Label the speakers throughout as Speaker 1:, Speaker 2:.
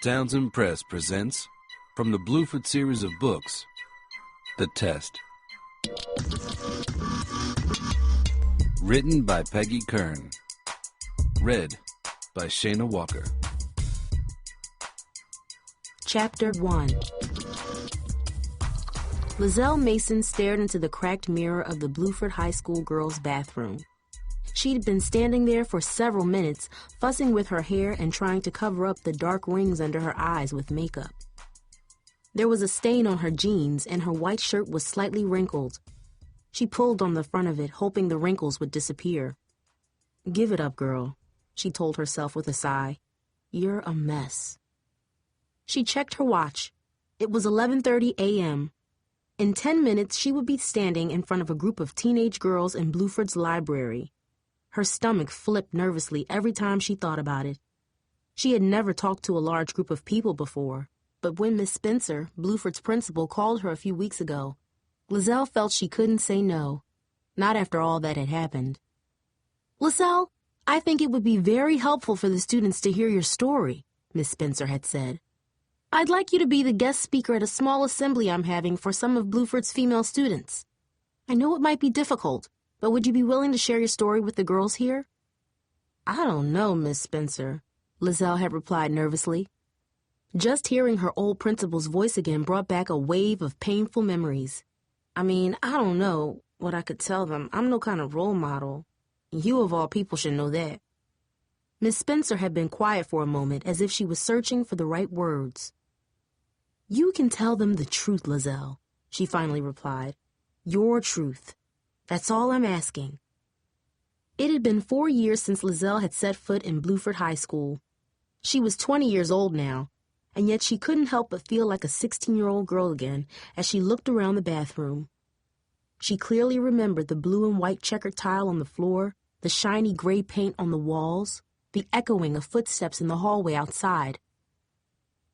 Speaker 1: Townsend Press presents, from the Bluford series of books, The Test. Written by Peggy Kern. Read by Shayna Walker.
Speaker 2: Chapter 1. Liselle Mason stared into the cracked mirror of the Bluford High School girls' bathroom. She'd been standing there for several minutes, fussing with her hair and trying to cover up the dark rings under her eyes with makeup. There was a stain on her jeans, and her white shirt was slightly wrinkled. She pulled on the front of it, hoping the wrinkles would disappear. "Give it up, girl," she told herself with a sigh. "You're a mess." She checked her watch. It was 11:30 a.m. In 10 minutes, she would be standing in front of a group of teenage girls in Bluford's library. Her stomach flipped nervously every time she thought about it. She had never talked to a large group of people before, but when Miss Spencer, Bluford's principal, called her a few weeks ago, Liselle felt she couldn't say no, not after all that had happened. "Liselle, I think it would be very helpful for the students to hear your story," Miss Spencer had said. "I'd like you to be the guest speaker at a small assembly I'm having for some of Bluford's female students. I know it might be difficult, but would you be willing to share your story with the girls here?" "I don't know, Miss Spencer," Liselle had replied nervously. Just hearing her old principal's voice again brought back a wave of painful memories. "I don't know what I could tell them. I'm no kind of role model. You of all people should know that." Miss Spencer had been quiet for a moment, as if she was searching for the right words. "You can tell them the truth, Liselle," she finally replied. "Your truth. That's all I'm asking." It had been 4 years since Liselle had set foot in Bluford High School. She was 20 years old now, and yet she couldn't help but feel like a 16-year-old girl again as she looked around the bathroom. She clearly remembered the blue and white checkered tile on the floor, the shiny gray paint on the walls, the echoing of footsteps in the hallway outside.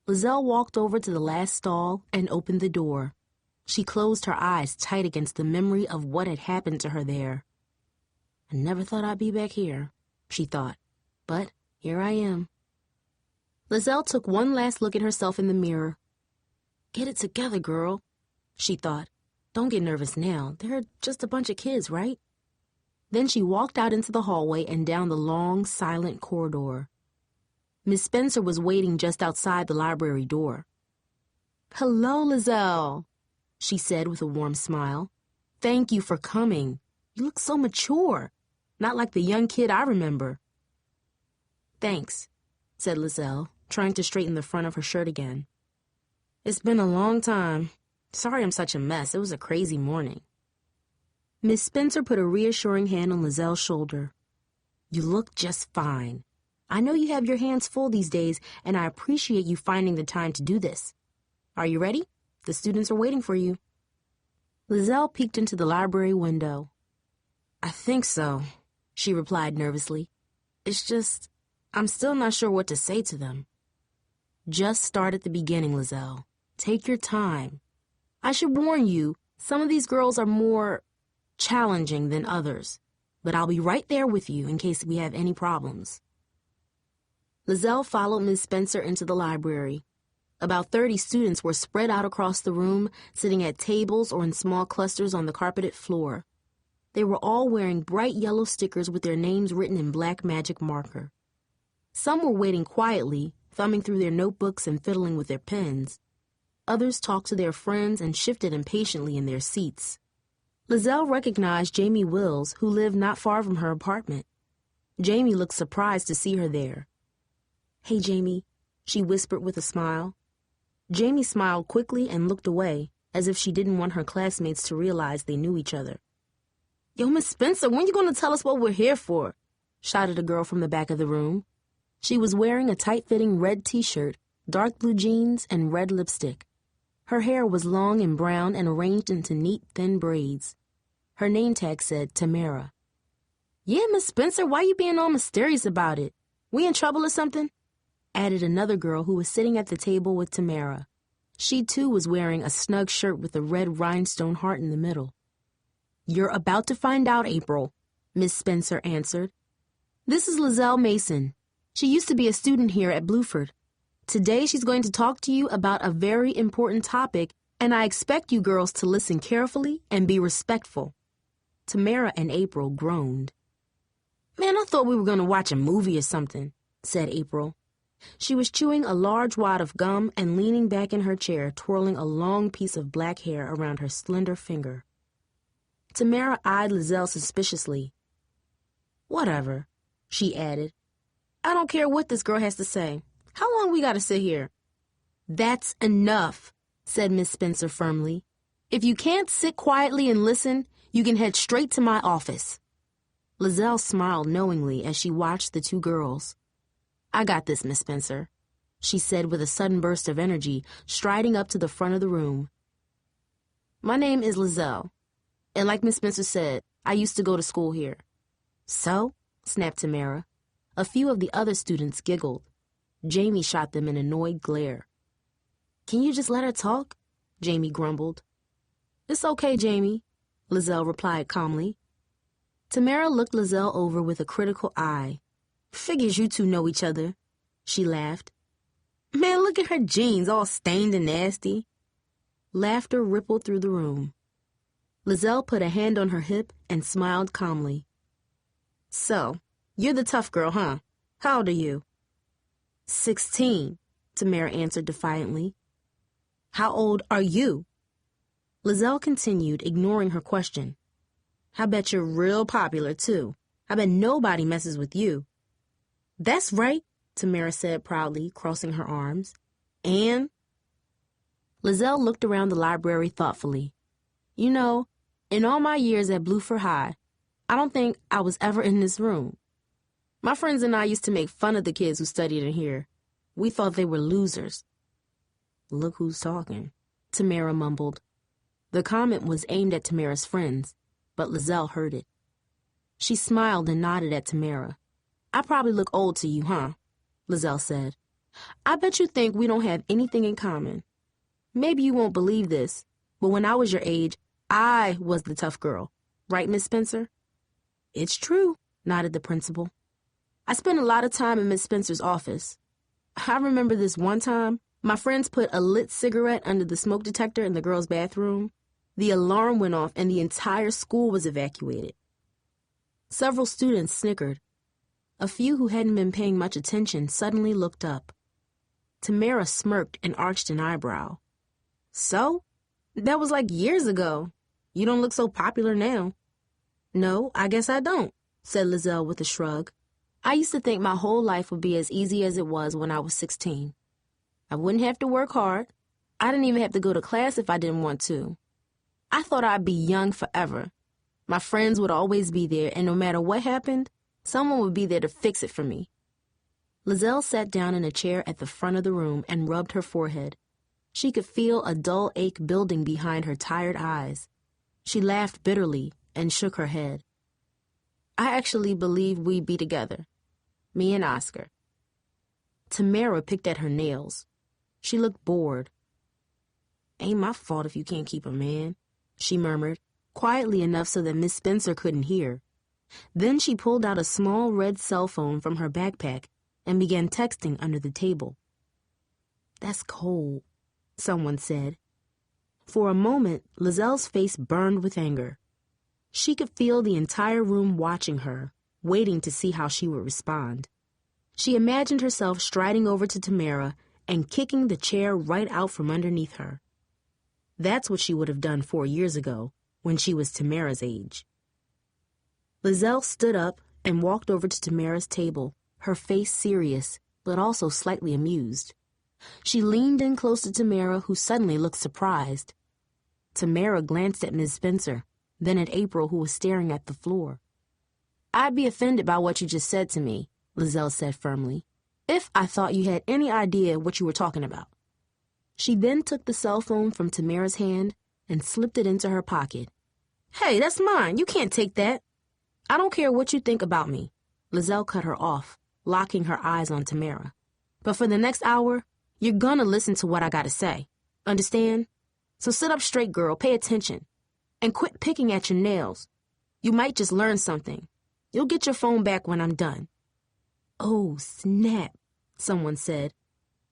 Speaker 2: Liselle walked over to the last stall and opened the door. She closed her eyes tight against the memory of what had happened to her there. "I never thought I'd be back here," she thought, "but here I am." Liselle took one last look at herself in the mirror. "Get it together, girl," she thought. "Don't get nervous now. They're just a bunch of kids, right?" Then she walked out into the hallway and down the long, silent corridor. Miss Spencer was waiting just outside the library door. "Hello, Liselle," she said with a warm smile. "Thank you for coming. You look so mature, not like the young kid I remember." "Thanks," said Liselle, trying to straighten the front of her shirt again. "It's been a long time. Sorry I'm such a mess. It was a crazy morning." Miss Spencer put a reassuring hand on Liselle's shoulder. "You look just fine. I know you have your hands full these days, and I appreciate you finding the time to do this. Are you ready? The students are waiting for you." Liselle peeked into the library window. "I think so," she replied nervously. "It's just, I'm still not sure what to say to them." "Just start at the beginning, Liselle. Take your time. I should warn you, some of these girls are more challenging than others, but I'll be right there with you in case we have any problems." Liselle followed Miss Spencer into the library. About 30 students were spread out across the room, sitting at tables or in small clusters on the carpeted floor. They were all wearing bright yellow stickers with their names written in black magic marker. Some were waiting quietly, thumbing through their notebooks and fiddling with their pens. Others talked to their friends and shifted impatiently in their seats. Liselle recognized Jamie Wills, who lived not far from her apartment. Jamie looked surprised to see her there. "Hey, Jamie," she whispered with a smile. Jamie smiled quickly and looked away, as if she didn't want her classmates to realize they knew each other. "Yo, Miss Spencer, when you going to tell us what we're here for?" shouted a girl from the back of the room. She was wearing a tight-fitting red T-shirt, dark blue jeans, and red lipstick. Her hair was long and brown and arranged into neat, thin braids. Her name tag said Tamara. "Yeah, Miss Spencer, why you being all mysterious about it? We in trouble or something?" added another girl who was sitting at the table with Tamara. She, too, was wearing a snug shirt with a red rhinestone heart in the middle. "You're about to find out, April," Miss Spencer answered. "This is Liselle Mason. She used to be a student here at Bluford. Today she's going to talk to you about a very important topic, and I expect you girls to listen carefully and be respectful." Tamara and April groaned. "Man, I thought we were going to watch a movie or something," said April. She was chewing a large wad of gum and leaning back in her chair, twirling a long piece of black hair around her slender finger. Tamara eyed Liselle suspiciously. "Whatever," she added. "I don't care what this girl has to say. How long we got to sit here?" "That's enough," said Miss Spencer firmly. "If you can't sit quietly and listen, you can head straight to my office." Liselle smiled knowingly as she watched the two girls. "I got this, Miss Spencer," she said with a sudden burst of energy, striding up to the front of the room. "My name is Liselle, and like Miss Spencer said, I used to go to school here." "So?" snapped Tamara. A few of the other students giggled. Jamie shot them an annoyed glare. "Can you just let her talk?" Jamie grumbled. "It's okay, Jamie," Liselle replied calmly. Tamara looked Liselle over with a critical eye. "Figures you two know each other," she laughed. "Man, look at her jeans, all stained and nasty." Laughter rippled through the room. Liselle put a hand on her hip and smiled calmly. "So, you're the tough girl, huh? How old are you?" 16, Tamara answered defiantly. "How old are you?" Liselle continued, ignoring her question. "I bet you're real popular, too. I bet nobody messes with you." "That's right," Tamara said proudly, crossing her arms. "And?" Liselle looked around the library thoughtfully. "You know, in all my years at Bluford High, I don't think I was ever in this room. My friends and I used to make fun of the kids who studied in here. We thought they were losers." "Look who's talking," Tamara mumbled. The comment was aimed at Tamara's friends, but Liselle heard it. She smiled and nodded at Tamara. "I probably look old to you, huh?" Liselle said. "I bet you think we don't have anything in common. Maybe you won't believe this, but when I was your age, I was the tough girl. Right, Miss Spencer?" "It's true," nodded the principal. "I spent a lot of time in Miss Spencer's office. I remember this one time, my friends put a lit cigarette under the smoke detector in the girls' bathroom. The alarm went off and the entire school was evacuated." Several students snickered. A few who hadn't been paying much attention suddenly looked up. Tamara smirked and arched an eyebrow. "So? That was like years ago. You don't look so popular now." "No, I guess I don't," said Liselle with a shrug. "I used to think my whole life would be as easy as it was when I was 16. I wouldn't have to work hard. I didn't even have to go to class if I didn't want to. I thought I'd be young forever. My friends would always be there, and no matter what happened, someone would be there to fix it for me." Liselle sat down in a chair at the front of the room and rubbed her forehead. She could feel a dull ache building behind her tired eyes. She laughed bitterly and shook her head. "I actually believe we'd be together. Me and Oscar." Tamara picked at her nails. She looked bored. "Ain't my fault if you can't keep a man," she murmured, quietly enough so that Miss Spencer couldn't hear. Then she pulled out a small red cell phone from her backpack and began texting under the table. "That's cold," someone said. For a moment, Lizelle's face burned with anger. She could feel the entire room watching her, waiting to see how she would respond. She imagined herself striding over to Tamara and kicking the chair right out from underneath her. That's what she would have done 4 years ago, when she was Tamara's age. Liselle stood up and walked over to Tamara's table, her face serious, but also slightly amused. She leaned in close to Tamara, who suddenly looked surprised. Tamara glanced at Miss Spencer, then at April, who was staring at the floor. "I'd be offended by what you just said to me," Liselle said firmly, "if I thought you had any idea what you were talking about." She then took the cell phone from Tamara's hand and slipped it into her pocket. "Hey, that's mine. You can't take that." "I don't care what you think about me." Liselle cut her off, locking her eyes on Tamara. "But for the next hour, you're gonna listen to what I gotta say. Understand? So sit up straight, girl. Pay attention. And quit picking at your nails. You might just learn something. You'll get your phone back when I'm done." "Oh, snap," someone said.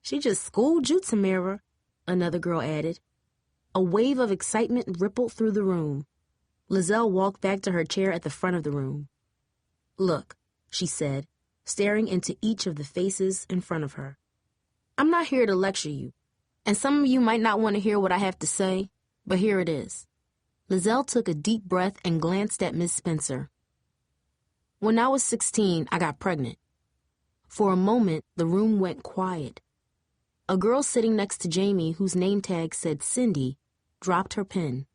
Speaker 2: She just schooled you, Tamara, another girl added. A wave of excitement rippled through the room. Liselle walked back to her chair at the front of the room. Look, she said, staring into each of the faces in front of her. I'm not here to lecture you, and some of you might not want to hear what I have to say, but here it is. Liselle took a deep breath and glanced at Miss Spencer. When I was 16, I got pregnant. For a moment, the room went quiet. A girl sitting next to Jamie, whose name tag said Cindy, dropped her pen.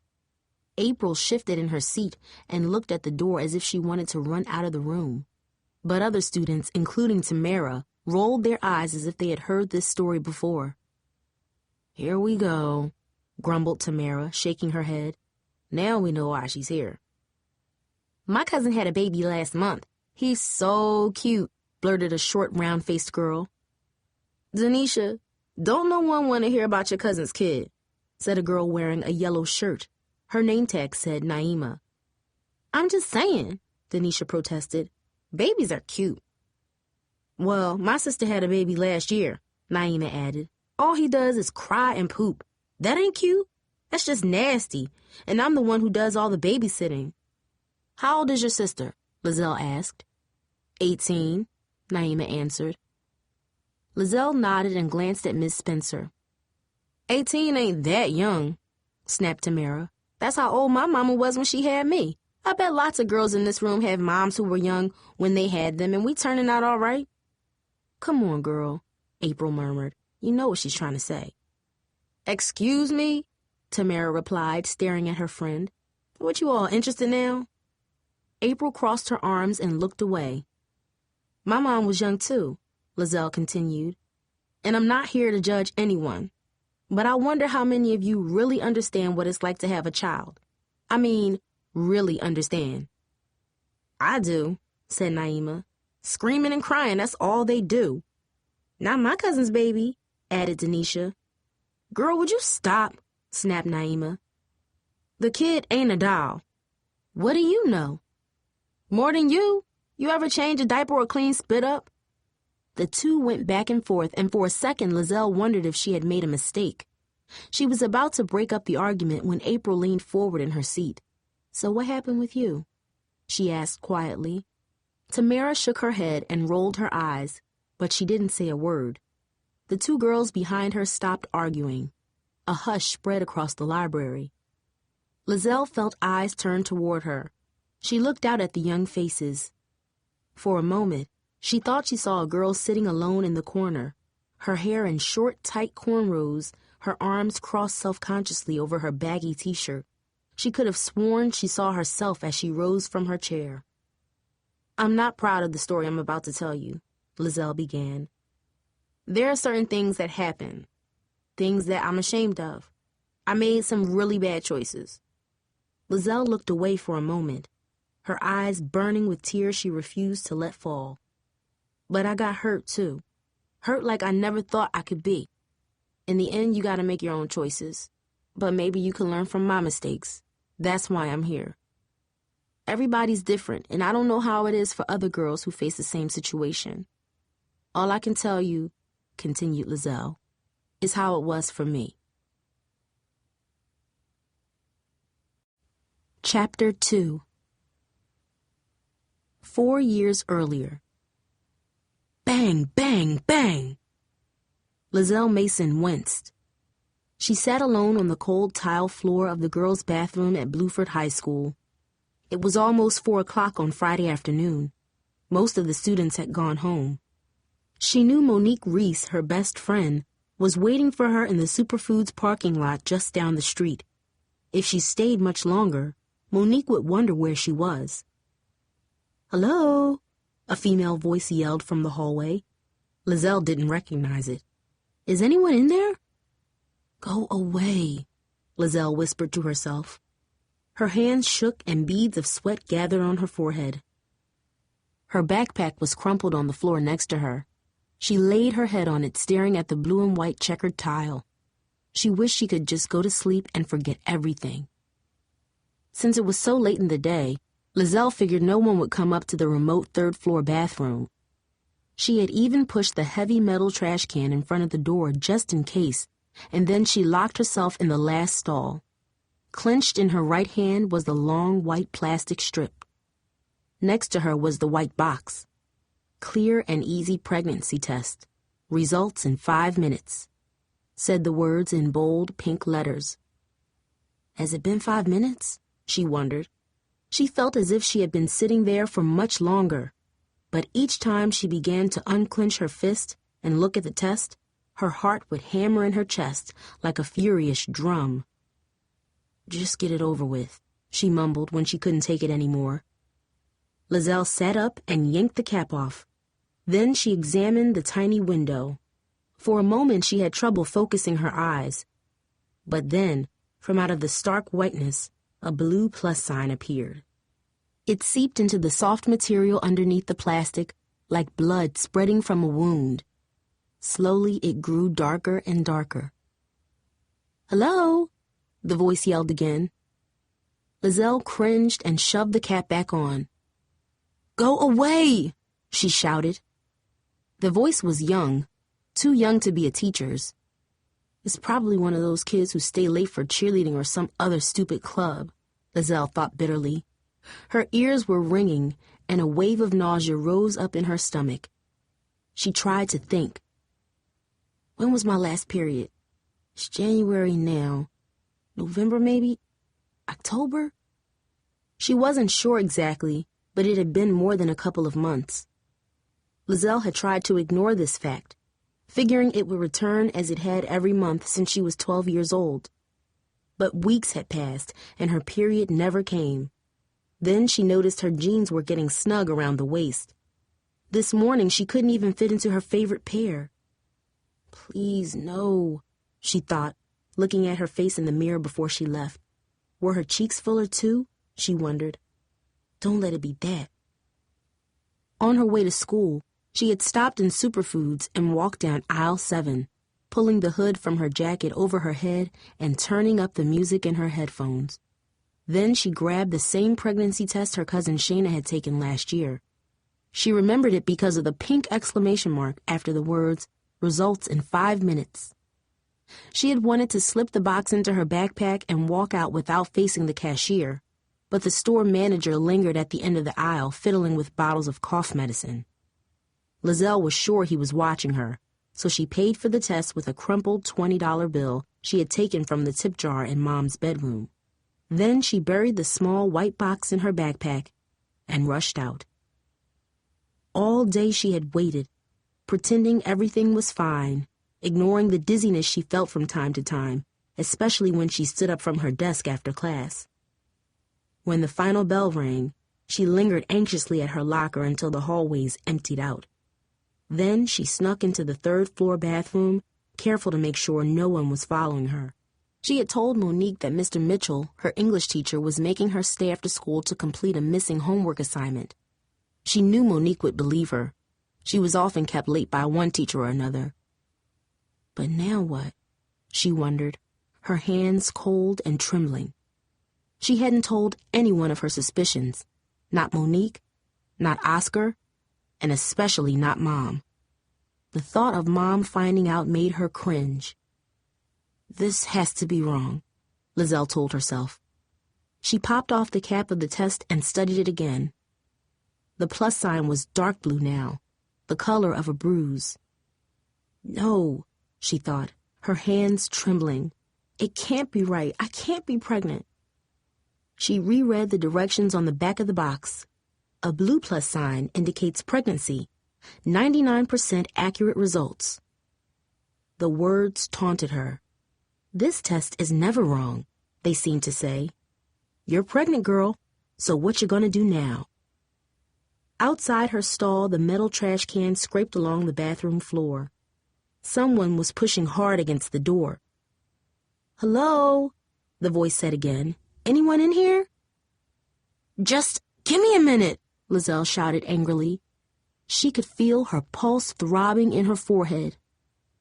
Speaker 2: April shifted in her seat and looked at the door as if she wanted to run out of the room. But other students, including Tamara, rolled their eyes as if they had heard this story before. Here we go, grumbled Tamara, shaking her head. Now we know why she's here. My cousin had a baby last month. He's so cute, blurted a short, round-faced girl. Denisha, don't no one want to hear about your cousin's kid, said a girl wearing a yellow shirt. Her name tag said Naima. I'm just saying, Denisha protested. Babies are cute. Well, my sister had a baby last year, Naima added. All he does is cry and poop. That ain't cute. That's just nasty, and I'm the one who does all the babysitting. How old is your sister? Liselle asked. 18, Naima answered. Liselle nodded and glanced at Miss Spencer. 18 ain't that young, snapped Tamara. That's how old my mama was when she had me. I bet lots of girls in this room have moms who were young when they had them, and we turning out all right. Come on, girl, April murmured. You know what she's trying to say. Excuse me? Tamara replied, staring at her friend. What, you all interested now? April crossed her arms and looked away. My mom was young too, Liselle continued, and I'm not here to judge anyone, but I wonder how many of you really understand what it's like to have a child. I mean, really understand. I do, said Naima. Screaming and crying, that's all they do. Not my cousin's baby, added Denisha. Girl, would you stop? Snapped Naima. The kid ain't a doll. What do you know? More than you? You ever change a diaper or clean spit up? The two went back and forth, and for a second Liselle wondered if she had made a mistake. She was about to break up the argument when April leaned forward in her seat. So what happened with you? She asked quietly. Tamara shook her head and rolled her eyes, but she didn't say a word. The two girls behind her stopped arguing. A hush spread across the library. Liselle felt eyes turn toward her. She looked out at the young faces. For a moment, she thought she saw a girl sitting alone in the corner, her hair in short, tight cornrows, her arms crossed self-consciously over her baggy t-shirt. She could have sworn she saw herself as she rose from her chair. I'm not proud of the story I'm about to tell you, Liselle began. There are certain things that happen, things that I'm ashamed of. I made some really bad choices. Liselle looked away for a moment, her eyes burning with tears she refused to let fall. But I got hurt, too. Hurt like I never thought I could be. In the end, you gotta make your own choices. But maybe you can learn from my mistakes. That's why I'm here. Everybody's different, and I don't know how it is for other girls who face the same situation. All I can tell you, continued Liselle, is how it was for me. Chapter 2. 4 years earlier. Bang, bang, bang! Liselle Mason winced. She sat alone on the cold tile floor of the girls' bathroom at Bluford High School. It was almost 4 o'clock on Friday afternoon. Most of the students had gone home. She knew Monique Reese, her best friend, was waiting for her in the Superfoods parking lot just down the street. If she stayed much longer, Monique would wonder where she was. Hello? A female voice yelled from the hallway. Liselle didn't recognize it. Is anyone in there? Go away, Liselle whispered to herself. Her hands shook and beads of sweat gathered on her forehead. Her backpack was crumpled on the floor next to her. She laid her head on it, staring at the blue and white checkered tile. She wished she could just go to sleep and forget everything. Since it was so late in the day, Liselle figured no one would come up to the remote third-floor bathroom. She had even pushed the heavy metal trash can in front of the door just in case, and then she locked herself in the last stall. Clenched in her right hand was the long white plastic strip. Next to her was the white box. Clear and easy pregnancy test. Results in 5 minutes, said the words in bold pink letters. Has it been 5 minutes? She wondered. She felt as if she had been sitting there for much longer, but each time she began to unclench her fist and look at the test, her heart would hammer in her chest like a furious drum. Just get it over with, she mumbled when she couldn't take it anymore. Liselle sat up and yanked the cap off. Then she examined the tiny window. For a moment she had trouble focusing her eyes. But then, from out of the stark whiteness, a blue plus sign appeared. It seeped into the soft material underneath the plastic like blood spreading from a wound. Slowly it grew darker and darker. "Hello?" the voice yelled again. Liselle cringed and shoved the cap back on. "Go away!" she shouted. The voice was young, too young to be a teacher's. It's probably one of those kids who stay late for cheerleading or some other stupid club, Liselle thought bitterly. Her ears were ringing, and a wave of nausea rose up in her stomach. She tried to think. When was my last period? It's January now. November, maybe? October? She wasn't sure exactly, but it had been more than a couple of months. Liselle had tried to ignore this fact, figuring it would return as it had every month since she was 12 years old. But weeks had passed, and her period never came. Then she noticed her jeans were getting snug around the waist. This morning she couldn't even fit into her favorite pair. Please, no, she thought, looking at her face in the mirror before she left. Were her cheeks fuller too? She wondered. Don't let it be that. On her way to school, she had stopped in Superfoods and walked down aisle 7, pulling the hood from her jacket over her head and turning up the music in her headphones. Then she grabbed the same pregnancy test her cousin Shayna had taken last year. She remembered it because of the pink exclamation mark after the words, "Results in 5 minutes." She had wanted to slip the box into her backpack and walk out without facing the cashier, but the store manager lingered at the end of the aisle fiddling with bottles of cough medicine. Liselle was sure he was watching her, so she paid for the test with a crumpled $20 bill she had taken from the tip jar in Mom's bedroom. Then she buried the small white box in her backpack and rushed out. All day she had waited, pretending everything was fine, ignoring the dizziness she felt from time to time, especially when she stood up from her desk after class. When the final bell rang, she lingered anxiously at her locker until the hallways emptied out. Then she snuck into the third-floor bathroom, careful to make sure no one was following her. She had told Monique that Mr. Mitchell, her English teacher, was making her stay after school to complete a missing homework assignment. She knew Monique would believe her. She was often kept late by one teacher or another. But now what? She wondered, her hands cold and trembling. She hadn't told anyone of her suspicions. Not Monique, not Oscar, and especially not Mom. The thought of Mom finding out made her cringe. This has to be wrong, Liselle told herself. She popped off the cap of the test and studied it again. The plus sign was dark blue now, the color of a bruise. No, she thought, her hands trembling. It can't be right. I can't be pregnant. She reread the directions on the back of the box. A blue plus sign indicates pregnancy. 99% accurate results. The words taunted her. This test is never wrong, they seemed to say. You're pregnant, girl, so what you gonna do now? Outside her stall, the metal trash can scraped along the bathroom floor. Someone was pushing hard against the door. Hello, the voice said again. Anyone in here? Just give me a minute, Liselle shouted angrily. She could feel her pulse throbbing in her forehead.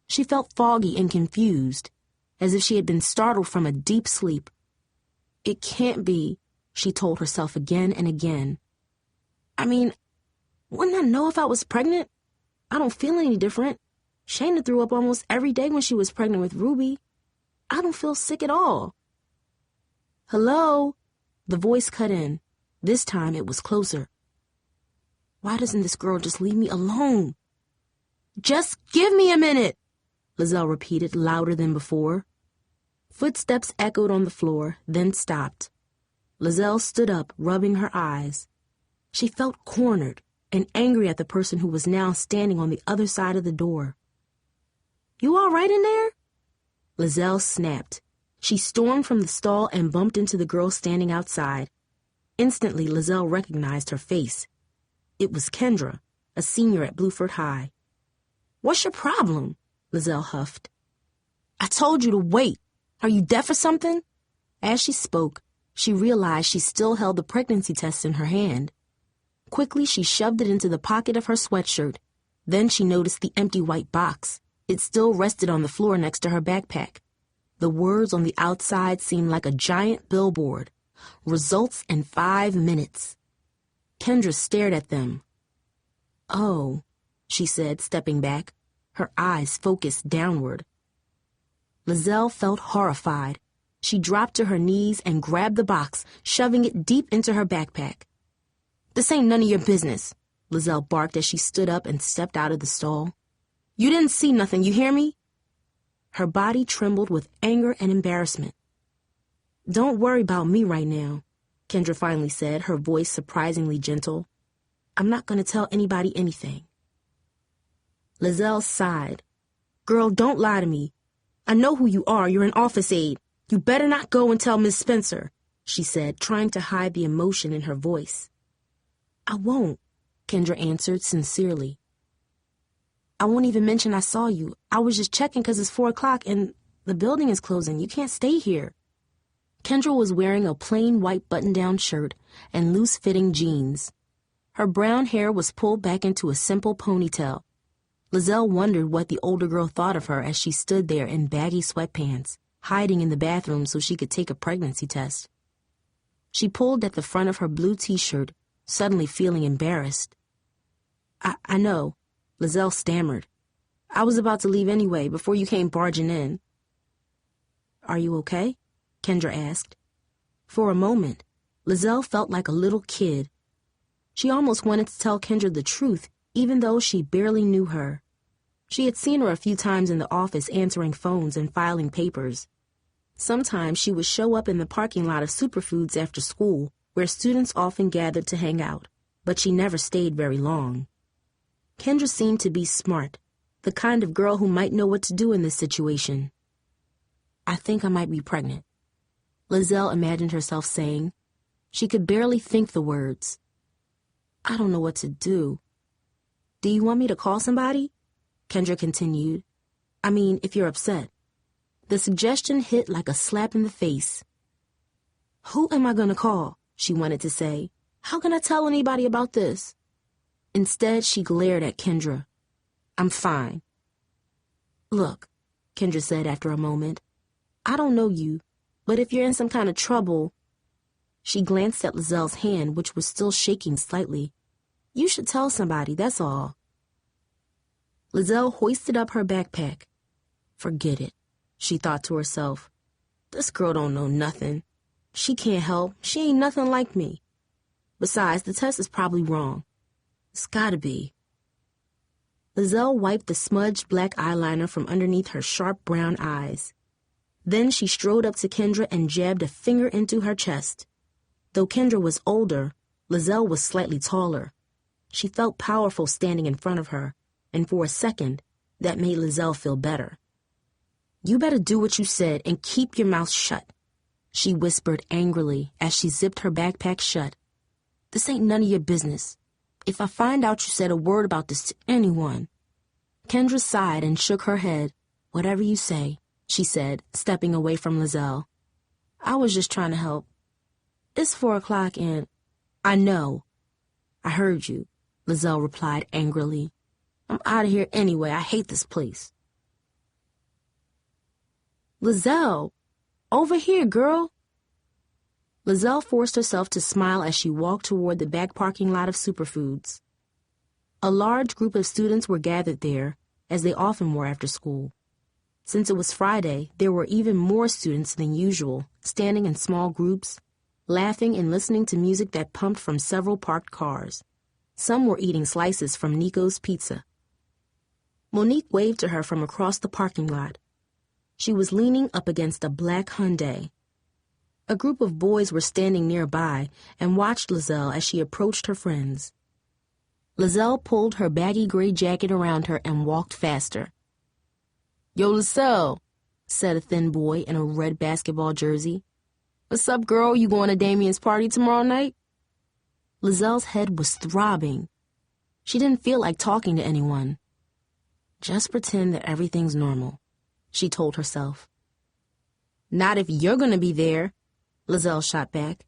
Speaker 2: She felt foggy and confused, as if she had been startled from a deep sleep. It can't be, she told herself again and again. I mean, wouldn't I know if I was pregnant? I don't feel any different. Shayna threw up almost every day when she was pregnant with Ruby. I don't feel sick at all. Hello? The voice cut in. This time it was closer. Why doesn't this girl just leave me alone? Just give me a minute, Liselle repeated louder than before. Footsteps echoed on the floor, then stopped. Liselle stood up, rubbing her eyes. She felt cornered and angry at the person who was now standing on the other side of the door. You all right in there? Liselle snapped. She stormed from the stall and bumped into the girl standing outside. Instantly, Liselle recognized her face. It was Kendra, a senior at Bluford High. What's your problem? Liselle huffed. I told you to wait. Are you deaf or something? As she spoke, she realized she still held the pregnancy test in her hand. Quickly, she shoved it into the pocket of her sweatshirt. Then she noticed the empty white box. It still rested on the floor next to her backpack. The words on the outside seemed like a giant billboard. Results in 5 minutes. Kendra stared at them. Oh, she said, stepping back, her eyes focused downward. Liselle felt horrified. She dropped to her knees and grabbed the box, shoving it deep into her backpack. This ain't none of your business, Liselle barked as she stood up and stepped out of the stall. You didn't see nothing, you hear me? Her body trembled with anger and embarrassment. Don't worry about me right now, Kendra finally said, her voice surprisingly gentle. I'm not going to tell anybody anything. Liselle sighed. Girl, don't lie to me. I know who you are. You're an office aide. You better not go and tell Miss Spencer, she said, trying to hide the emotion in her voice. I won't, Kendra answered sincerely. I won't even mention I saw you. I was just checking because it's 4 o'clock and the building is closing. You can't stay here. Kendra was wearing a plain white button-down shirt and loose-fitting jeans. Her brown hair was pulled back into a simple ponytail. Liselle wondered what the older girl thought of her as she stood there in baggy sweatpants, hiding in the bathroom so she could take a pregnancy test. She pulled at the front of her blue t-shirt, suddenly feeling embarrassed. I know, Liselle stammered. I was about to leave anyway before you came barging in. Are you okay? Kendra asked. For a moment, Liselle felt like a little kid. She almost wanted to tell Kendra the truth, even though she barely knew her. She had seen her a few times in the office answering phones and filing papers. Sometimes she would show up in the parking lot of Superfoods after school, where students often gathered to hang out, but she never stayed very long. Kendra seemed to be smart, the kind of girl who might know what to do in this situation. I think I might be pregnant, Liselle imagined herself saying. She could barely think the words. I don't know what to do. Do you want me to call somebody? Kendra continued. I mean, if you're upset. The suggestion hit like a slap in the face. Who am I going to call? She wanted to say. How can I tell anybody about this? Instead, she glared at Kendra. I'm fine. Look, Kendra said after a moment. I don't know you, but if you're in some kind of trouble... She glanced at Liselle's hand, which was still shaking slightly. You should tell somebody, that's all. Liselle hoisted up her backpack. Forget it, she thought to herself. This girl don't know nothing. She can't help. She ain't nothing like me. Besides, the test is probably wrong. It's gotta be. Liselle wiped the smudged black eyeliner from underneath her sharp brown eyes. Then she strode up to Kendra and jabbed a finger into her chest. Though Kendra was older, Liselle was slightly taller. She felt powerful standing in front of her, and for a second, that made Liselle feel better. You better do what you said and keep your mouth shut, she whispered angrily as she zipped her backpack shut. This ain't none of your business. If I find out you said a word about this to anyone... Kendra sighed and shook her head. Whatever you say, she said, stepping away from Liselle. I was just trying to help. It's 4 o'clock and... I know. I heard you, Liselle replied angrily. I'm out of here anyway. I hate this place. Liselle, over here, girl. Liselle forced herself to smile as she walked toward the back parking lot of Superfoods. A large group of students were gathered there, as they often were after school. Since it was Friday, there were even more students than usual, standing in small groups, laughing and listening to music that pumped from several parked cars. Some were eating slices from Nico's Pizza. Monique waved to her from across the parking lot. She was leaning up against a black Hyundai. A group of boys were standing nearby and watched Liselle as she approached her friends. Liselle pulled her baggy gray jacket around her and walked faster. "Yo, Liselle," said a thin boy in a red basketball jersey. "What's up, girl? You going to Damien's party tomorrow night?" Lizelle's head was throbbing. She didn't feel like talking to anyone. "Just pretend that everything's normal," she told herself. "Not if you're going to be there," Liselle shot back.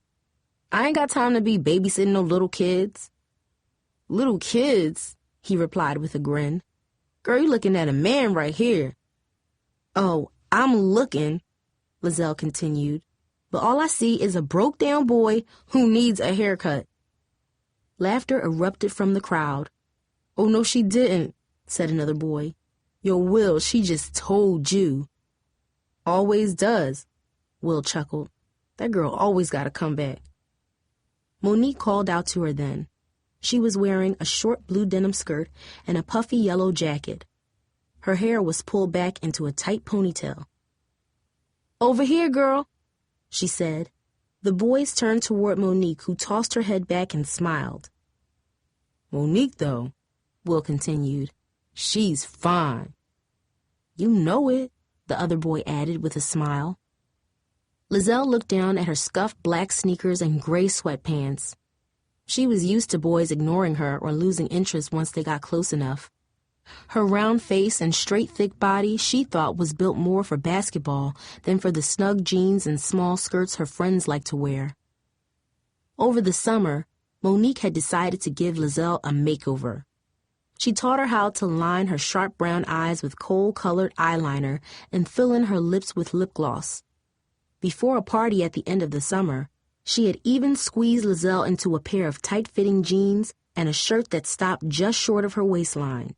Speaker 2: "I ain't got time to be babysitting no little kids." "Little kids?" he replied with a grin. "Girl, you looking at a man right here." "Oh, I'm looking," Liselle continued, "but all I see is a broke-down boy who needs a haircut." Laughter erupted from the crowd. "Oh, no, she didn't," said another boy. "Yo, Will, she just told you." "Always does," Will chuckled. "That girl always gotta come back." Monique called out to her then. She was wearing a short blue denim skirt and a puffy yellow jacket. Her hair was pulled back into a tight ponytail. "Over here, girl," she said. The boys turned toward Monique, who tossed her head back and smiled. "Monique, though," Will continued, "she's fine." "You know it," the other boy added with a smile. Liselle looked down at her scuffed black sneakers and gray sweatpants. She was used to boys ignoring her or losing interest once they got close enough. Her round face and straight, thick body she thought was built more for basketball than for the snug jeans and small skirts her friends liked to wear. Over the summer, Monique had decided to give Liselle a makeover. She taught her how to line her sharp brown eyes with coal-colored eyeliner and fill in her lips with lip gloss. Before a party at the end of the summer, she had even squeezed Liselle into a pair of tight-fitting jeans and a shirt that stopped just short of her waistline.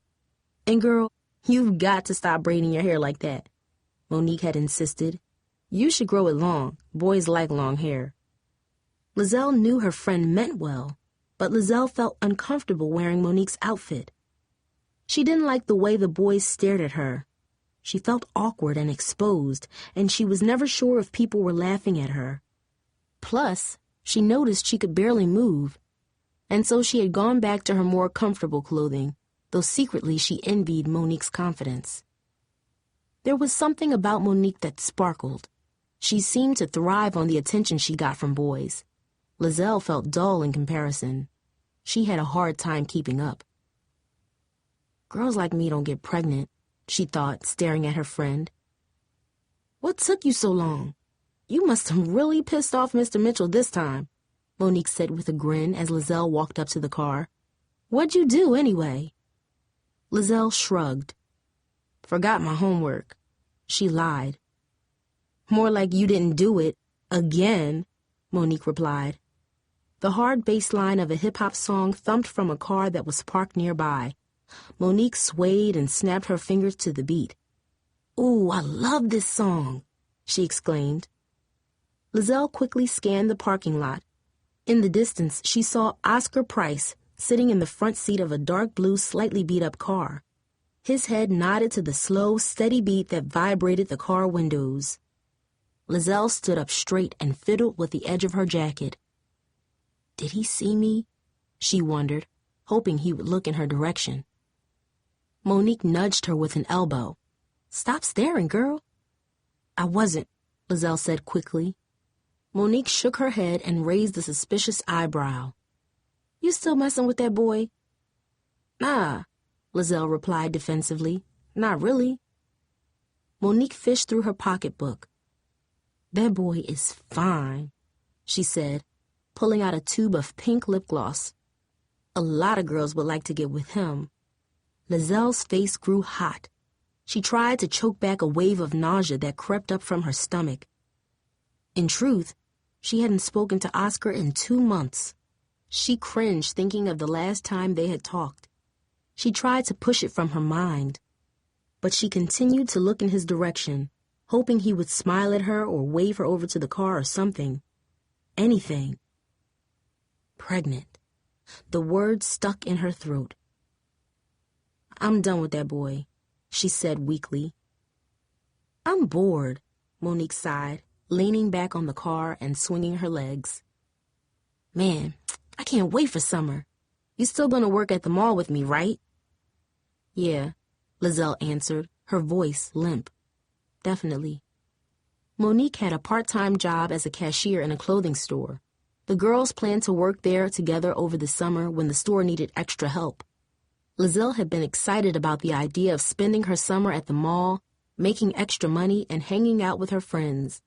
Speaker 2: "And girl, you've got to stop braiding your hair like that," Monique had insisted. "You should grow it long. Boys like long hair." Liselle knew her friend meant well, but Liselle felt uncomfortable wearing Monique's outfit. She didn't like the way the boys stared at her. She felt awkward and exposed, and she was never sure if people were laughing at her. Plus, she noticed she could barely move, and so she had gone back to her more comfortable clothing, though secretly she envied Monique's confidence. There was something about Monique that sparkled. She seemed to thrive on the attention she got from boys. Liselle felt dull in comparison. She had a hard time keeping up. "Girls like me don't get pregnant," she thought, staring at her friend. "What took you so long? You must have really pissed off Mr. Mitchell this time," Monique said with a grin as Liselle walked up to the car. "What'd you do, anyway?" Liselle shrugged. "Forgot my homework." She lied. "More like you didn't do it, again," Monique replied. The hard bass line of a hip-hop song thumped from a car that was parked nearby. Monique swayed and snapped her fingers to the beat. "Ooh, I love this song," she exclaimed. Liselle quickly scanned the parking lot. In the distance, she saw Oscar Price sitting in the front seat of a dark blue, slightly beat-up car. His head nodded to the slow, steady beat that vibrated the car windows. Liselle stood up straight and fiddled with the edge of her jacket. Did he see me? She wondered, hoping he would look in her direction. Monique nudged her with an elbow. "Stop staring, girl." "I wasn't," Liselle said quickly. Monique shook her head and raised a suspicious eyebrow. "You still messing with that boy?" "Nah," Liselle replied defensively. "Not really." Monique fished through her pocketbook. "That boy is fine," she said, pulling out a tube of pink lip gloss. "A lot of girls would like to get with him." Lizelle's face grew hot. She tried to choke back a wave of nausea that crept up from her stomach. In truth, she hadn't spoken to Oscar in 2 months. She cringed thinking of the last time they had talked. She tried to push it from her mind, but she continued to look in his direction, hoping he would smile at her or wave her over to the car or something. Anything. Pregnant. The word stuck in her throat. "I'm done with that boy," she said weakly. "I'm bored," Monique sighed, leaning back on the car and swinging her legs. "Man, I can't wait for summer. You still gonna work at the mall with me, right?" "Yeah," Liselle answered, her voice limp. "Definitely." Monique had a part-time job as a cashier in a clothing store. The girls planned to work there together over the summer when the store needed extra help. Liselle had been excited about the idea of spending her summer at the mall, making extra money, and hanging out with her friends.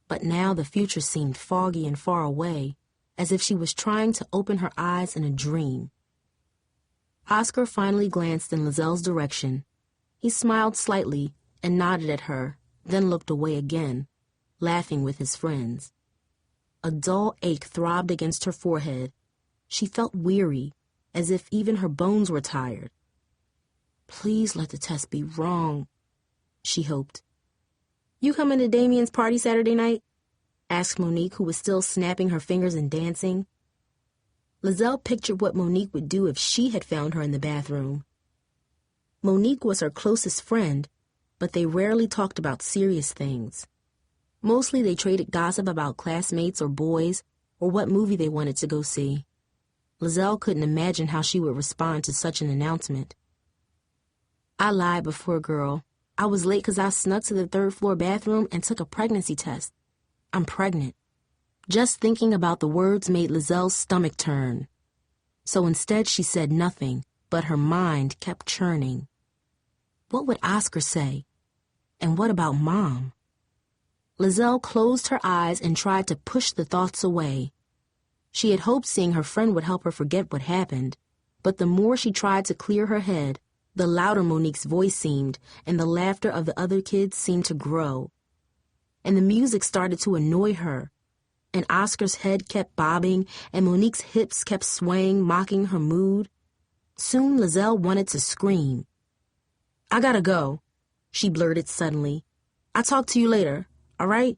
Speaker 2: But now the future seemed foggy and far away, as if she was trying to open her eyes in a dream. Oscar finally glanced in Liselle's direction. He smiled slightly and nodded at her, then looked away again, laughing with his friends. A dull ache throbbed against her forehead. She felt weary, as if even her bones were tired. Please let the test be wrong, she hoped. "You coming to Damien's party Saturday night?" asked Monique, who was still snapping her fingers and dancing. Liselle pictured what Monique would do if she had found her in the bathroom. Monique was her closest friend, but they rarely talked about serious things. Mostly they traded gossip about classmates or boys or what movie they wanted to go see. Liselle couldn't imagine how she would respond to such an announcement. "I lied before, girl. I was late because I snuck to the third-floor bathroom and took a pregnancy test. I'm pregnant." Just thinking about the words made Liselle's stomach turn. So instead she said nothing, but her mind kept churning. What would Oscar say? And what about Mom? Liselle closed her eyes and tried to push the thoughts away. She had hoped seeing her friend would help her forget what happened, but the more she tried to clear her head, the louder Monique's voice seemed, and the laughter of the other kids seemed to grow. And the music started to annoy her, and Oscar's head kept bobbing, and Monique's hips kept swaying, mocking her mood. Soon Liselle wanted to scream. "I gotta go," she blurted suddenly. "I'll talk to you later, all right?"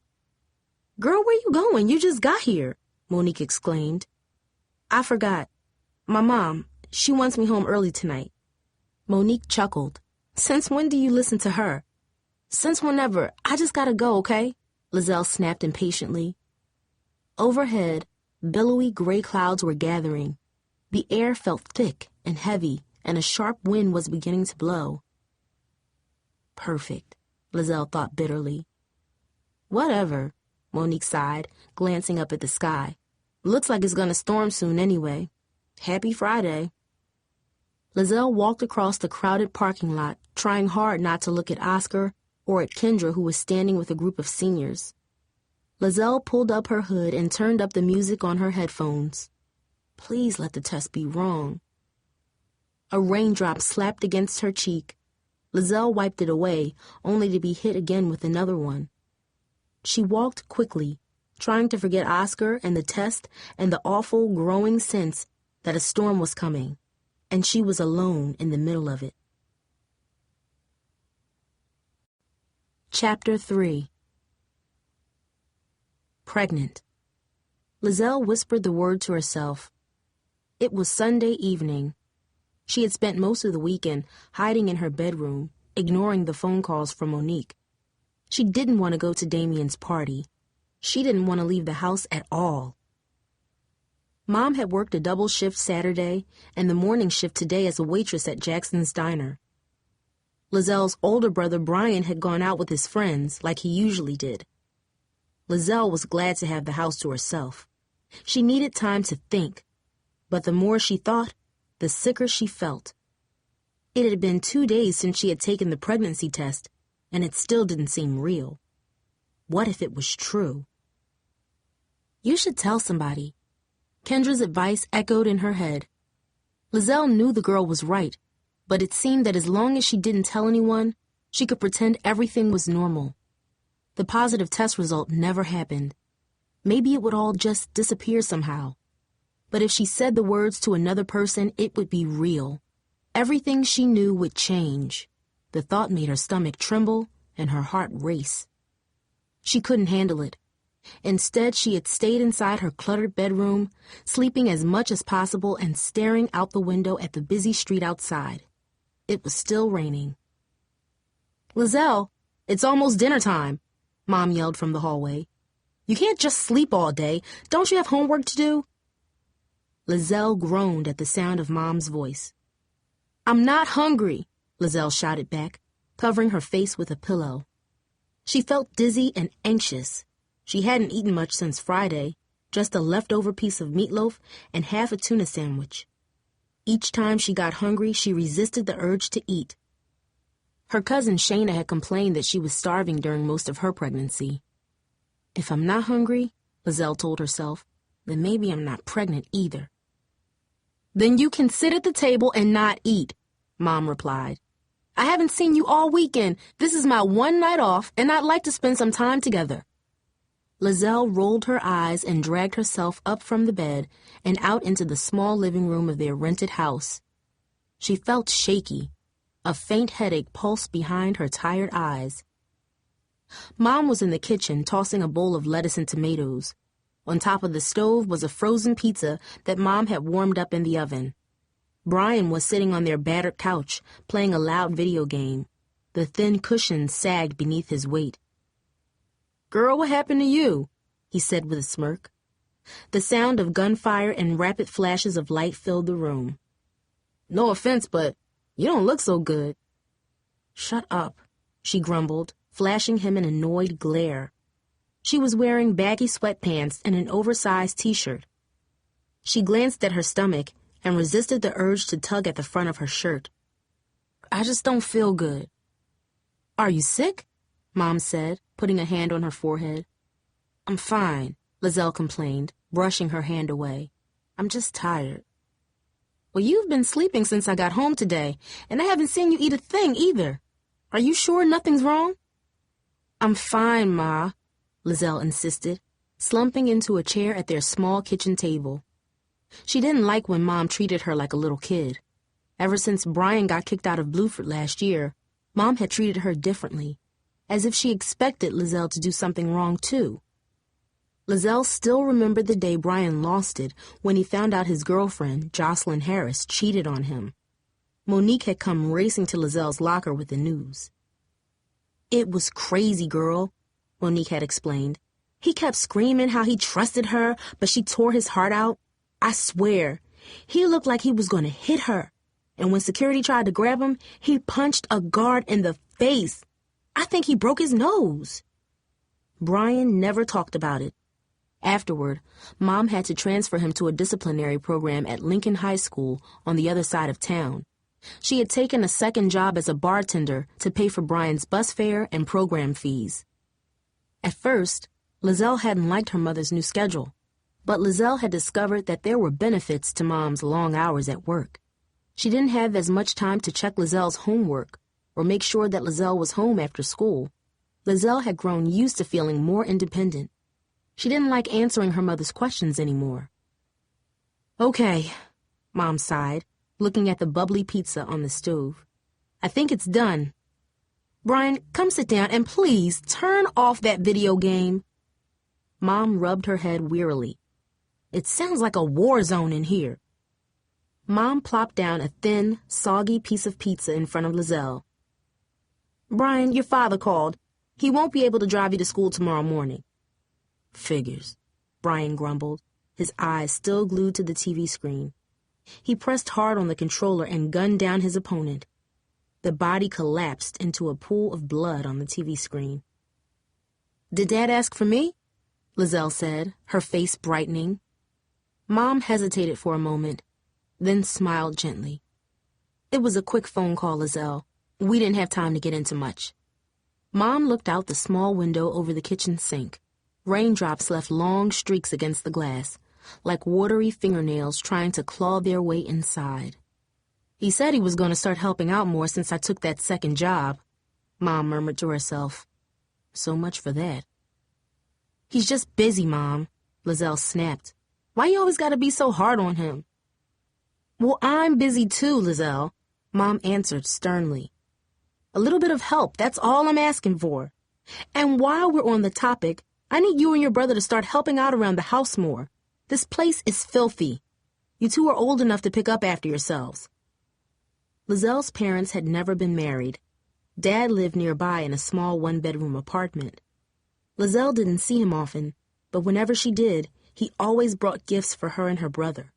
Speaker 2: "Girl, where you going? You just got here," Monique exclaimed. "I forgot. My mom, she wants me home early tonight." Monique chuckled. "Since when do you listen to her?" "Since whenever. I just gotta go, okay?" Liselle snapped impatiently. Overhead, billowy gray clouds were gathering. The air felt thick and heavy, and a sharp wind was beginning to blow. Perfect, Liselle thought bitterly. "Whatever," Monique sighed, glancing up at the sky. "Looks like it's gonna storm soon anyway. Happy Friday." Liselle walked across the crowded parking lot, trying hard not to look at Oscar or at Kendra, who was standing with a group of seniors. Liselle pulled up her hood and turned up the music on her headphones. Please let the test be wrong. A raindrop slapped against her cheek. Liselle wiped it away, only to be hit again with another one. She walked quickly, trying to forget Oscar and the test and the awful, growing sense that a storm was coming, and she was alone in the middle of it. Chapter 3. Pregnant. Liselle whispered the word to herself. It was Sunday evening. She had spent most of the weekend hiding in her bedroom, ignoring the phone calls from Monique. She didn't want to go to Damien's party. She didn't want to leave the house at all. Mom had worked a double shift Saturday and the morning shift today as a waitress at Jackson's Diner. Liselle's older brother Brian had gone out with his friends like he usually did. Liselle was glad to have the house to herself. She needed time to think, but the more she thought, the sicker she felt. It had been 2 days since she had taken the pregnancy test, and it still didn't seem real. What if it was true? You should tell somebody. Kendra's advice echoed in her head. Liselle knew the girl was right, but it seemed that as long as she didn't tell anyone, she could pretend everything was normal. The positive test result never happened. Maybe it would all just disappear somehow. But if she said the words to another person, it would be real. Everything she knew would change. The thought made her stomach tremble and her heart race. She couldn't handle it. Instead, she had stayed inside her cluttered bedroom, sleeping as much as possible and staring out the window at the busy street outside. It was still raining. "Liselle, it's almost dinner time," Mom yelled from the hallway. "You can't just sleep all day. Don't you have homework to do?" Liselle groaned at the sound of Mom's voice. "I'm not hungry," Liselle shouted back, covering her face with a pillow. She felt dizzy and anxious. She hadn't eaten much since Friday, just a leftover piece of meatloaf and half a tuna sandwich. Each time she got hungry, she resisted the urge to eat. Her cousin Shayna had complained that she was starving during most of her pregnancy. "If I'm not hungry," Liselle told herself, "then maybe I'm not pregnant either." "Then you can sit at the table and not eat," Mom replied. "I haven't seen you all weekend. This is my one night off, and I'd like to spend some time together." Liselle rolled her eyes and dragged herself up from the bed and out into the small living room of their rented house. She felt shaky. A faint headache pulsed behind her tired eyes. Mom was in the kitchen tossing a bowl of lettuce and tomatoes. On top of the stove was a frozen pizza that Mom had warmed up in the oven. Brian was sitting on their battered couch, playing a loud video game. The thin cushions sagged beneath his weight. "Girl, what happened to you?" he said with a smirk. The sound of gunfire and rapid flashes of light filled the room. "No offense, but you don't look so good." "Shut up," she grumbled, flashing him an annoyed glare. She was wearing baggy sweatpants and an oversized t-shirt. She glanced at her stomach and resisted the urge to tug at the front of her shirt. "I just don't feel good." "Are you sick?" Mom said, putting a hand on her forehead. "I'm fine," Liselle complained, brushing her hand away. "I'm just tired." "Well, you've been sleeping since I got home today, and I haven't seen you eat a thing either. Are you sure nothing's wrong?" "I'm fine, Ma," Liselle insisted, slumping into a chair at their small kitchen table. She didn't like when Mom treated her like a little kid. Ever since Brian got kicked out of Bluford last year, Mom had treated her differently, as if she expected Liselle to do something wrong too. Liselle still remembered the day Brian lost it when he found out his girlfriend, Jocelyn Harris, cheated on him. Monique had come racing to Liselle's locker with the news. "It was crazy, girl," Monique had explained. "He kept screaming how he trusted her, but she tore his heart out. I swear, he looked like he was going to hit her. And when security tried to grab him, he punched a guard in the face. I think he broke his nose." Brian never talked about it. Afterward, Mom had to transfer him to a disciplinary program at Lincoln High School on the other side of town. She had taken a second job as a bartender to pay for Brian's bus fare and program fees. At first, Liselle hadn't liked her mother's new schedule, but Liselle had discovered that there were benefits to Mom's long hours at work. She didn't have as much time to check Liselle's homework or make sure that Liselle was home after school. Liselle had grown used to feeling more independent. She didn't like answering her mother's questions anymore. "Okay," Mom sighed, looking at the bubbly pizza on the stove. "I think it's done. Brian, come sit down and please turn off that video game." Mom rubbed her head wearily. "It sounds like a war zone in here." Mom plopped down a thin, soggy piece of pizza in front of Liselle. "Brian, your father called. He won't be able to drive you to school tomorrow morning." "Figures," Brian grumbled, his eyes still glued to the TV screen. He pressed hard on the controller and gunned down his opponent. The body collapsed into a pool of blood on the TV screen. "Did Dad ask for me?" Liselle said, her face brightening. Mom hesitated for a moment, then smiled gently. "It was a quick phone call, Liselle. We didn't have time to get into much." Mom looked out the small window over the kitchen sink. Raindrops left long streaks against the glass, like watery fingernails trying to claw their way inside. "He said he was going to start helping out more since I took that second job," Mom murmured to herself. "So much for that." "He's just busy, Mom," Liselle snapped. "Why you always gotta be so hard on him?" "Well, I'm busy too, Liselle. Mom answered sternly. A little bit of help, that's all I'm asking for. And while we're on the topic, I need you and your brother to start helping out around the house more. This place is filthy. You two are old enough to pick up after yourselves. Lizelle's parents had never been married. Dad lived nearby in a small one-bedroom apartment. Liselle didn't see him often, but whenever she did, he always brought gifts for her and her brother.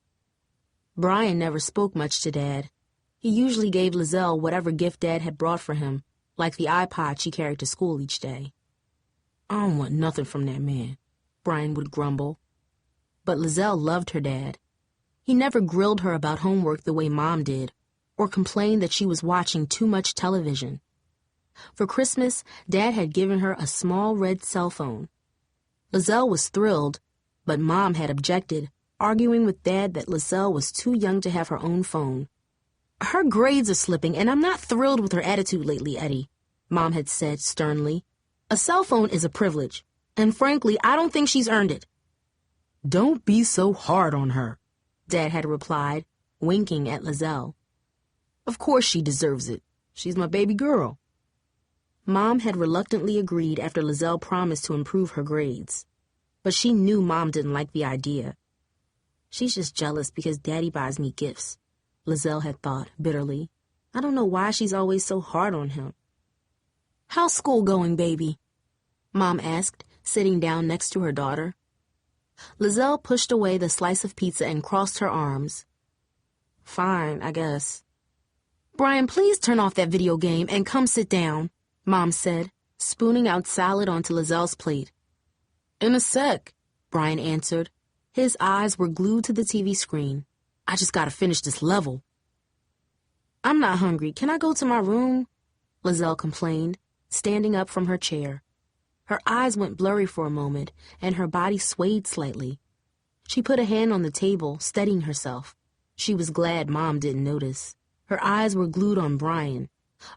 Speaker 2: Brian never spoke much to Dad. He usually gave Liselle whatever gift Dad had brought for him, like the iPod she carried to school each day. I don't want nothing from that man, Brian would grumble. But Liselle loved her dad. He never grilled her about homework the way Mom did, or complained that she was watching too much television. For Christmas, Dad had given her a small red cell phone. Liselle was thrilled, but Mom had objected, arguing with Dad that Liselle was too young to have her own phone. Her grades are slipping, and I'm not thrilled with her attitude lately, Eddie, Mom had said sternly. A cell phone is a privilege, and frankly, I don't think she's earned it. Don't be so hard on her, Dad had replied, winking at Liselle. Of course she deserves it. She's my baby girl. Mom had reluctantly agreed after Liselle promised to improve her grades. But she knew Mom didn't like the idea. She's just jealous because Daddy buys me gifts, Liselle had thought bitterly. I don't know why she's always so hard on him. How's school going, baby? Mom asked, sitting down next to her daughter. Liselle pushed away the slice of pizza and crossed her arms. Fine, I guess. Brian, please turn off that video game and come sit down, Mom said, spooning out salad onto Lizelle's plate. In a sec, Brian answered. His eyes were glued to the TV screen. I just gotta finish this level. I'm not hungry. Can I go to my room? Liselle complained, standing up from her chair. Her eyes went blurry for a moment, and her body swayed slightly. She put a hand on the table, steadying herself. She was glad Mom didn't notice. Her eyes were glued on Brian.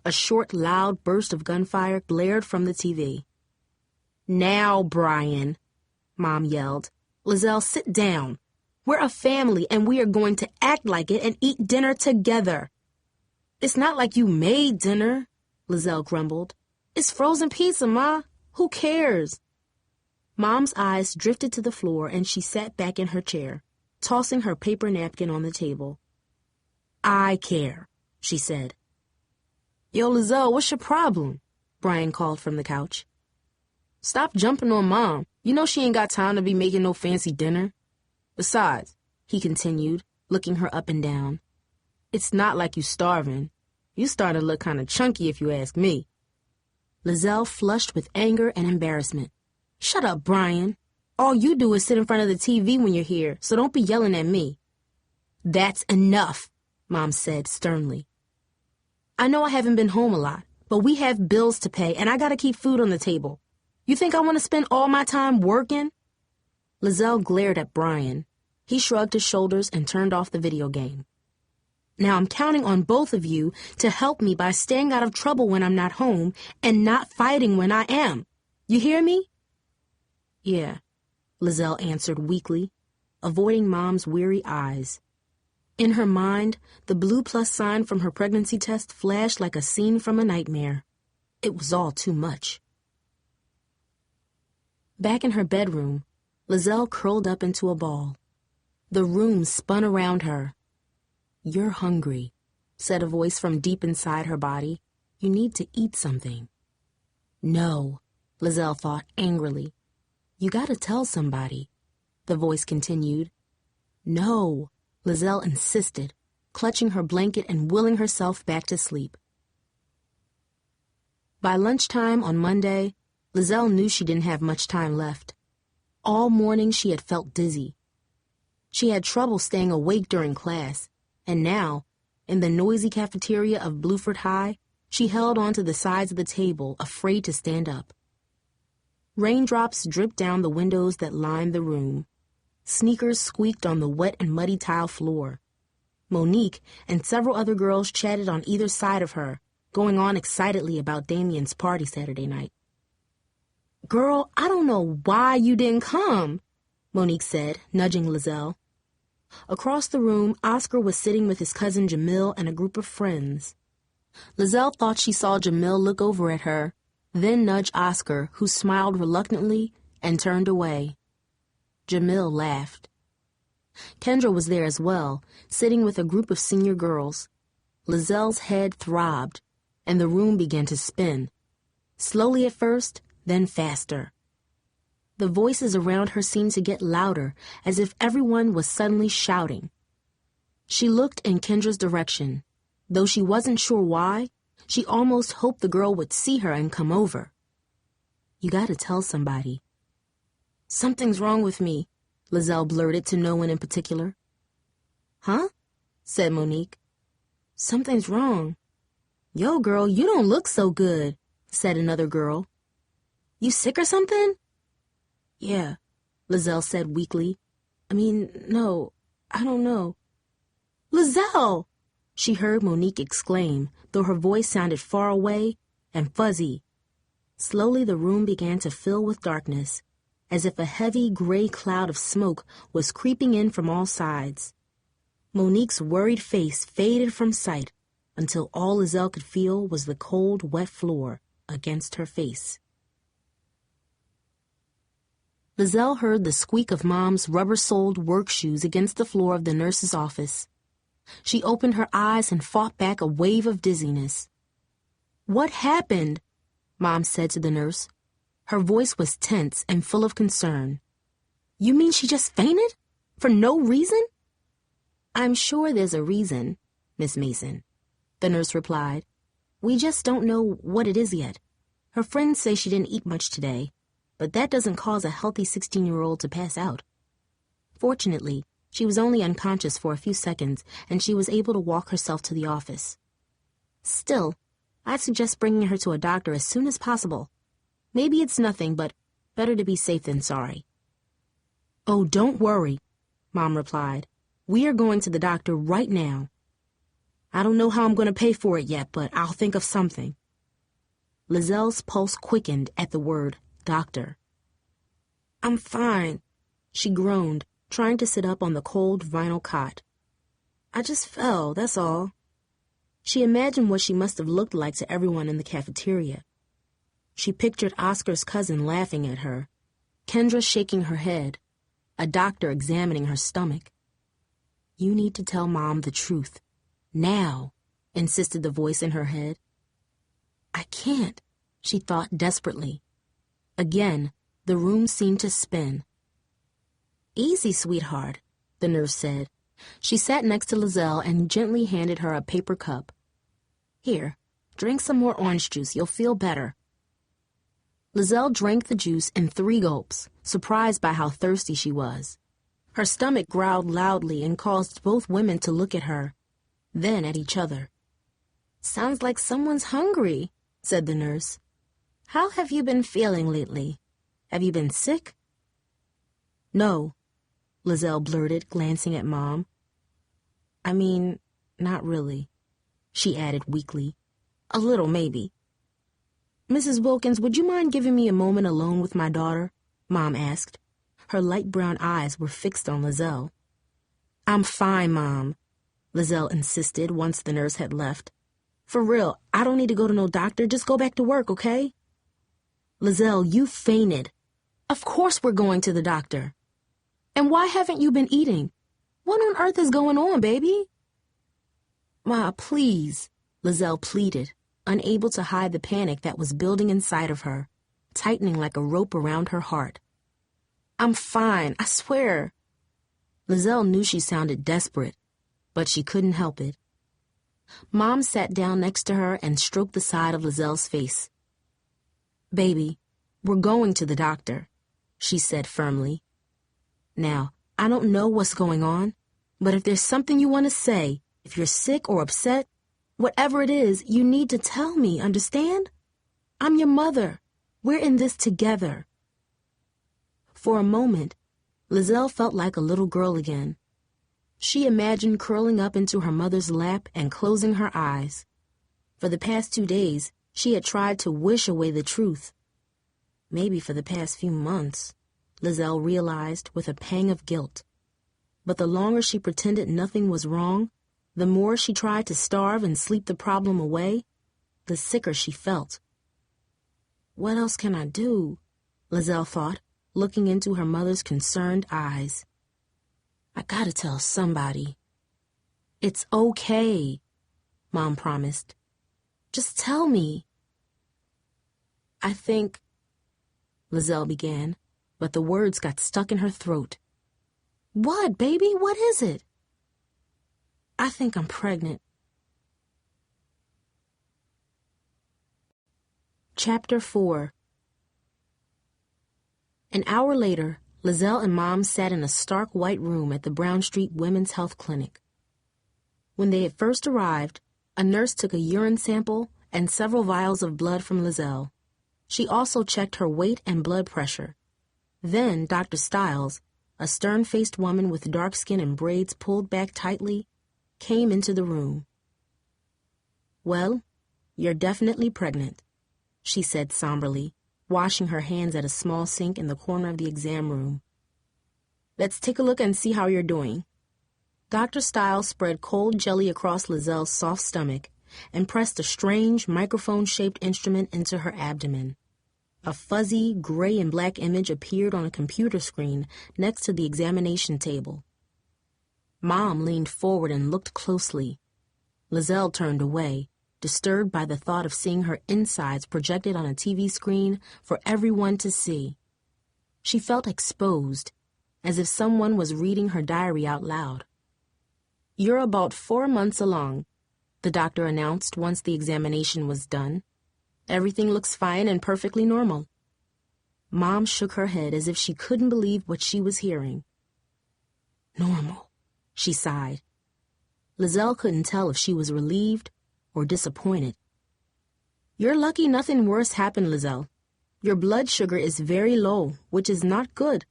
Speaker 2: A short, loud burst of gunfire glared from the TV. Now, Brian, Mom yelled. Liselle, sit down. We're a family, and we are going to act like it and eat dinner together. It's not like you made dinner, Liselle grumbled. It's frozen pizza, Ma. Who cares? Mom's eyes drifted to the floor, and she sat back in her chair, tossing her paper napkin on the table. I care, she said. Yo, Liselle, what's your problem? Brian called from the couch. Stop jumping on Mom. You know she ain't got time to be making no fancy dinner. Besides, he continued, looking her up and down, it's not like you starving. You starting to look kind of chunky if you ask me. Liselle flushed with anger and embarrassment. Shut up, Brian. All you do is sit in front of the TV when you're here, so don't be yelling at me. That's enough, Mom said sternly. I know I haven't been home a lot, but we have bills to pay, and I gotta keep food on the table. You think I want to spend all my time working? Liselle glared at Brian. He shrugged his shoulders and turned off the video game. Now I'm counting on both of you to help me by staying out of trouble when I'm not home and not fighting when I am. You hear me? Yeah, Liselle answered weakly, avoiding Mom's weary eyes. In her mind, the blue plus sign from her pregnancy test flashed like a scene from a nightmare. It was all too much. Back in her bedroom, Liselle curled up into a ball. The room spun around her. You're hungry, said a voice from deep inside her body. You need to eat something. No, Liselle thought angrily. You gotta tell somebody, the voice continued. No, Liselle insisted, clutching her blanket and willing herself back to sleep. By lunchtime on Monday, Liselle knew she didn't have much time left. All morning she had felt dizzy. She had trouble staying awake during class, and now, in the noisy cafeteria of Bluford High, she held onto the sides of the table, afraid to stand up. Raindrops dripped down the windows that lined the room. Sneakers squeaked on the wet and muddy tile floor. Monique and several other girls chatted on either side of her, going on excitedly about Damien's party Saturday night. Girl, I don't know why you didn't come, Monique said, nudging Liselle. Across the room, Oscar was sitting with his cousin Jamil and a group of friends. Liselle thought she saw Jamil look over at her, then nudge Oscar, who smiled reluctantly and turned away. Jamil laughed. Kendra was there as well, sitting with a group of senior girls. Lizelle's head throbbed, and the room began to spin. Slowly at first, then faster. The voices around her seemed to get louder, as if everyone was suddenly shouting. She looked in Kendra's direction. Though she wasn't sure why, she almost hoped the girl would see her and come over. "You gotta tell somebody." "Something's wrong with me," Liselle blurted to no one in particular. "Huh?" said Monique. "Something's wrong." "Yo, girl, you don't look so good," said another girl. "You sick or something?" "Yeah," Liselle said weakly. No, I don't know." "Liselle!" she heard Monique exclaim, though her voice sounded far away and fuzzy. Slowly the room began to fill with darkness, as if a heavy gray cloud of smoke was creeping in from all sides. Monique's worried face faded from sight until all Liselle could feel was the cold, wet floor against her face. Liselle heard the squeak of Mom's rubber-soled work shoes against the floor of the nurse's office. She opened her eyes and fought back a wave of dizziness. "What happened?" Mom said to the nurse. Her voice was tense and full of concern. "You mean she just fainted? For no reason?" "I'm sure there's a reason, Miss Mason," the nurse replied. "We just don't know what it is yet. Her friends say she didn't eat much today, but that doesn't cause a healthy 16-year-old to pass out. Fortunately, she was only unconscious for a few seconds, and she was able to walk herself to the office. Still, I'd suggest bringing her to a doctor as soon as possible. Maybe it's nothing, but better to be safe than sorry." "Oh, don't worry," Mom replied. "We are going to the doctor right now. I don't know how I'm going to pay for it yet, but I'll think of something." Lizelle's pulse quickened at the word doctor. "I'm fine," she groaned, trying to sit up on the cold vinyl cot. "I just fell, that's all." She imagined what she must have looked like to everyone in the cafeteria. She pictured Oscar's cousin laughing at her, Kendra shaking her head, a doctor examining her stomach. "You need to tell Mom the truth. Now," insisted the voice in her head. "I can't," she thought desperately. Again, the room seemed to spin. "Easy, sweetheart," the nurse said. She sat next to Liselle and gently handed her a paper cup. "Here, drink some more orange juice. You'll feel better." Liselle drank the juice in 3 gulps, surprised by how thirsty she was. Her stomach growled loudly and caused both women to look at her, then at each other. "Sounds like someone's hungry," said the nurse. "How have you been feeling lately? Have you been sick?" "No," Liselle blurted, glancing at Mom. Not really," she added weakly. "A little, maybe." "Mrs. Wilkins, would you mind giving me a moment alone with my daughter?" Mom asked. Her light brown eyes were fixed on Liselle. "I'm fine, Mom," Liselle insisted once the nurse had left. "For real, I don't need to go to no doctor. Just go back to work, okay?" "Liselle, you fainted." "Of course we're going to the doctor." "And why haven't you been eating? What on earth is going on, baby?" "Ma, please," Liselle pleaded, unable to hide the panic that was building inside of her, tightening like a rope around her heart. "I'm fine, I swear." Liselle knew she sounded desperate, but she couldn't help it. Mom sat down next to her and stroked the side of Lizelle's face. "Baby, we're going to the doctor," she said firmly. "Now, I don't know what's going on, but if there's something you want to say, if you're sick or upset, whatever it is, you need to tell me, understand? I'm your mother. We're in this together." For a moment, Liselle felt like a little girl again. She imagined curling up into her mother's lap and closing her eyes. For the past 2 days, she had tried to wish away the truth. Maybe for the past few months, Liselle realized with a pang of guilt. But the longer she pretended nothing was wrong, the more she tried to starve and sleep the problem away, the sicker she felt. What else can I do? Liselle thought, looking into her mother's concerned eyes. I gotta tell somebody. It's okay, Mom promised. Just tell me. I think, Liselle began, but the words got stuck in her throat. What, baby? What is it? I think I'm pregnant. Chapter 4. An hour later, Liselle and Mom sat in a stark white room at the Brown Street Women's Health Clinic. When they had first arrived, a nurse took a urine sample and several vials of blood from Liselle. She also checked her weight and blood pressure. Then Dr. Stiles, a stern-faced woman with dark skin and braids pulled back tightly, came into the room. Well, you're definitely pregnant, she said somberly, washing her hands at a small sink in the corner of the exam room. Let's take a look and see how you're doing. Dr. Stiles spread cold jelly across Liselle's soft stomach and pressed a strange microphone-shaped instrument into her abdomen. A fuzzy, gray and black image appeared on a computer screen next to the examination table. Mom leaned forward and looked closely. Liselle turned away, disturbed by the thought of seeing her insides projected on a TV screen for everyone to see. She felt exposed, as if someone was reading her diary out loud. You're about 4 months along, the doctor announced once the examination was done. Everything looks fine and perfectly normal. Mom shook her head as if she couldn't believe what she was hearing. Normal, she sighed. Liselle couldn't tell if she was relieved or disappointed. You're lucky nothing worse happened, Liselle. Your blood sugar is very low, which is not good.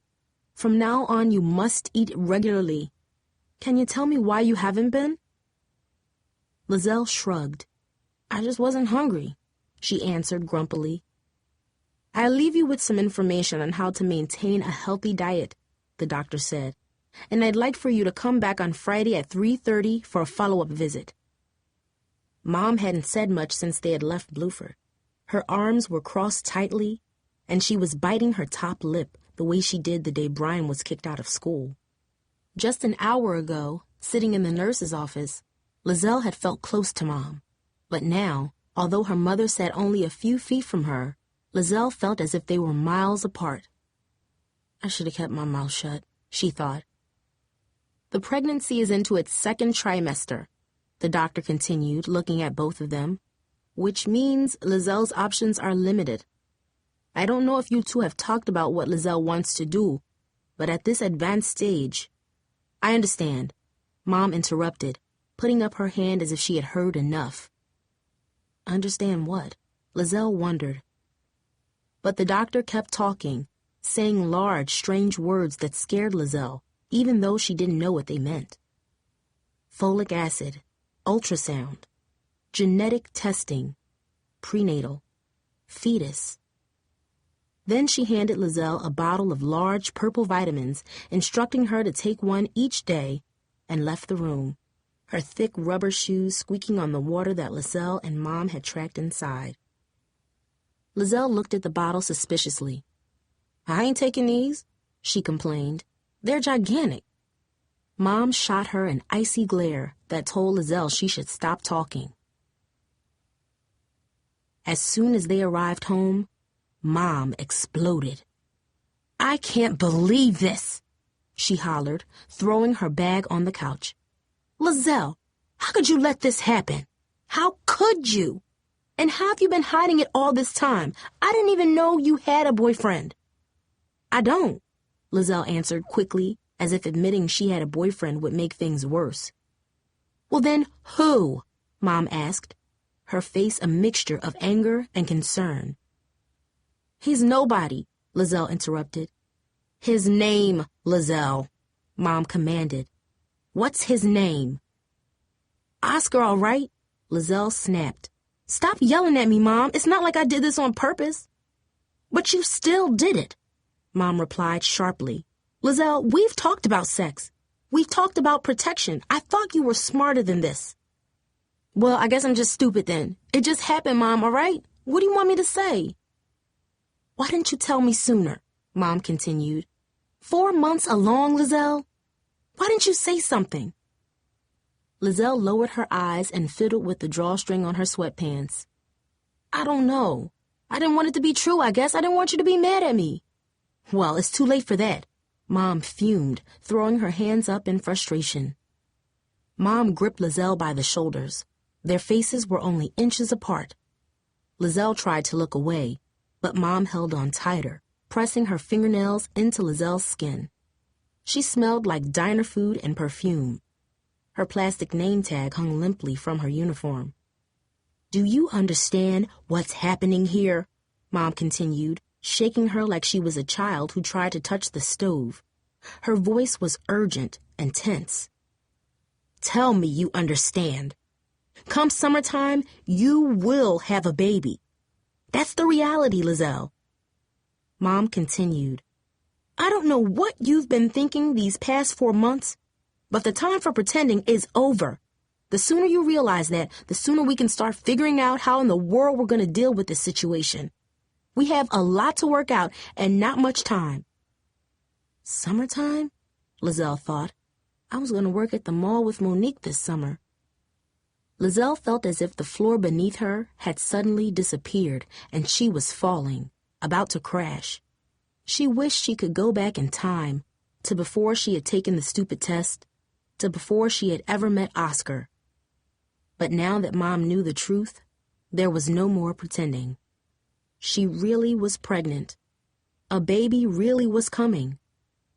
Speaker 2: From now on, you must eat regularly. Can you tell me why you haven't been? Liselle shrugged. I just wasn't hungry, she answered grumpily. I'll leave you with some information on how to maintain a healthy diet, the doctor said, and I'd like for you to come back on Friday at 3:30 for a follow-up visit. Mom hadn't said much since they had left Bluford. Her arms were crossed tightly, and she was biting her top lip the way she did the day Brian was kicked out of school. Just an hour ago, sitting in the nurse's office, Liselle had felt close to Mom. But now, although her mother sat only a few feet from her, Liselle felt as if they were miles apart. I should have kept my mouth shut, she thought. The pregnancy is into its second trimester, the doctor continued, looking at both of them, which means Liselle's options are limited. I don't know if you two have talked about what Liselle wants to do, but at this advanced stage... I understand, Mom interrupted, putting up her hand as if she had heard enough. Understand what? Liselle wondered. But the doctor kept talking, saying large, strange words that scared Liselle, even though she didn't know what they meant. Folic acid, ultrasound, genetic testing, prenatal, fetus. Then she handed Liselle a bottle of large purple vitamins, instructing her to take one each day, and left the room, her thick rubber shoes squeaking on the water that Liselle and Mom had tracked inside. Liselle looked at the bottle suspiciously. I ain't taking these, she complained. They're gigantic. Mom shot her an icy glare that told Liselle she should stop talking. As soon as they arrived home, Mom exploded. I can't believe this, she hollered, throwing her bag on the couch. Liselle, how could you let this happen? How could you? And how have you been hiding it all this time? I didn't even know you had a boyfriend. I don't, Liselle answered quickly, as if admitting she had a boyfriend would make things worse. Well then, who? Mom asked, her face a mixture of anger and concern. He's nobody, Liselle interrupted. His name, Liselle, Mom commanded. What's his name? Oscar, all right, Liselle snapped. Stop yelling at me, Mom. It's not like I did this on purpose. But you still did it, Mom replied sharply. Liselle, we've talked about sex. We've talked about protection. I thought you were smarter than this. Well, I guess I'm just stupid then. It just happened, Mom, all right? What do you want me to say? Why didn't you tell me sooner? Mom continued. 4 months along, Liselle? Why didn't you say something? Liselle lowered her eyes and fiddled with the drawstring on her sweatpants. I don't know. I didn't want it to be true, I guess. I didn't want you to be mad at me. Well, it's too late for that. Mom fumed, throwing her hands up in frustration. Mom gripped Liselle by the shoulders. Their faces were only inches apart. Liselle tried to look away, but Mom held on tighter, pressing her fingernails into Liselle's skin. She smelled like diner food and perfume. Her plastic name tag hung limply from her uniform. Do you understand what's happening here? Mom continued, shaking her like she was a child who tried to touch the stove. Her voice was urgent and tense. Tell me you understand. Come summertime, you will have a baby. That's the reality, Liselle. Mom continued. I don't know what you've been thinking these past 4 months, but the time for pretending is over. The sooner you realize that, the sooner we can start figuring out how in the world we're going to deal with this situation. We have a lot to work out and not much time. Summertime? Liselle thought. I was going to work at the mall with Monique this summer. Liselle felt as if the floor beneath her had suddenly disappeared and she was falling, about to crash. She wished she could go back in time, to before she had taken the stupid test, to before she had ever met Oscar. But now that Mom knew the truth, there was no more pretending. She really was pregnant. A baby really was coming.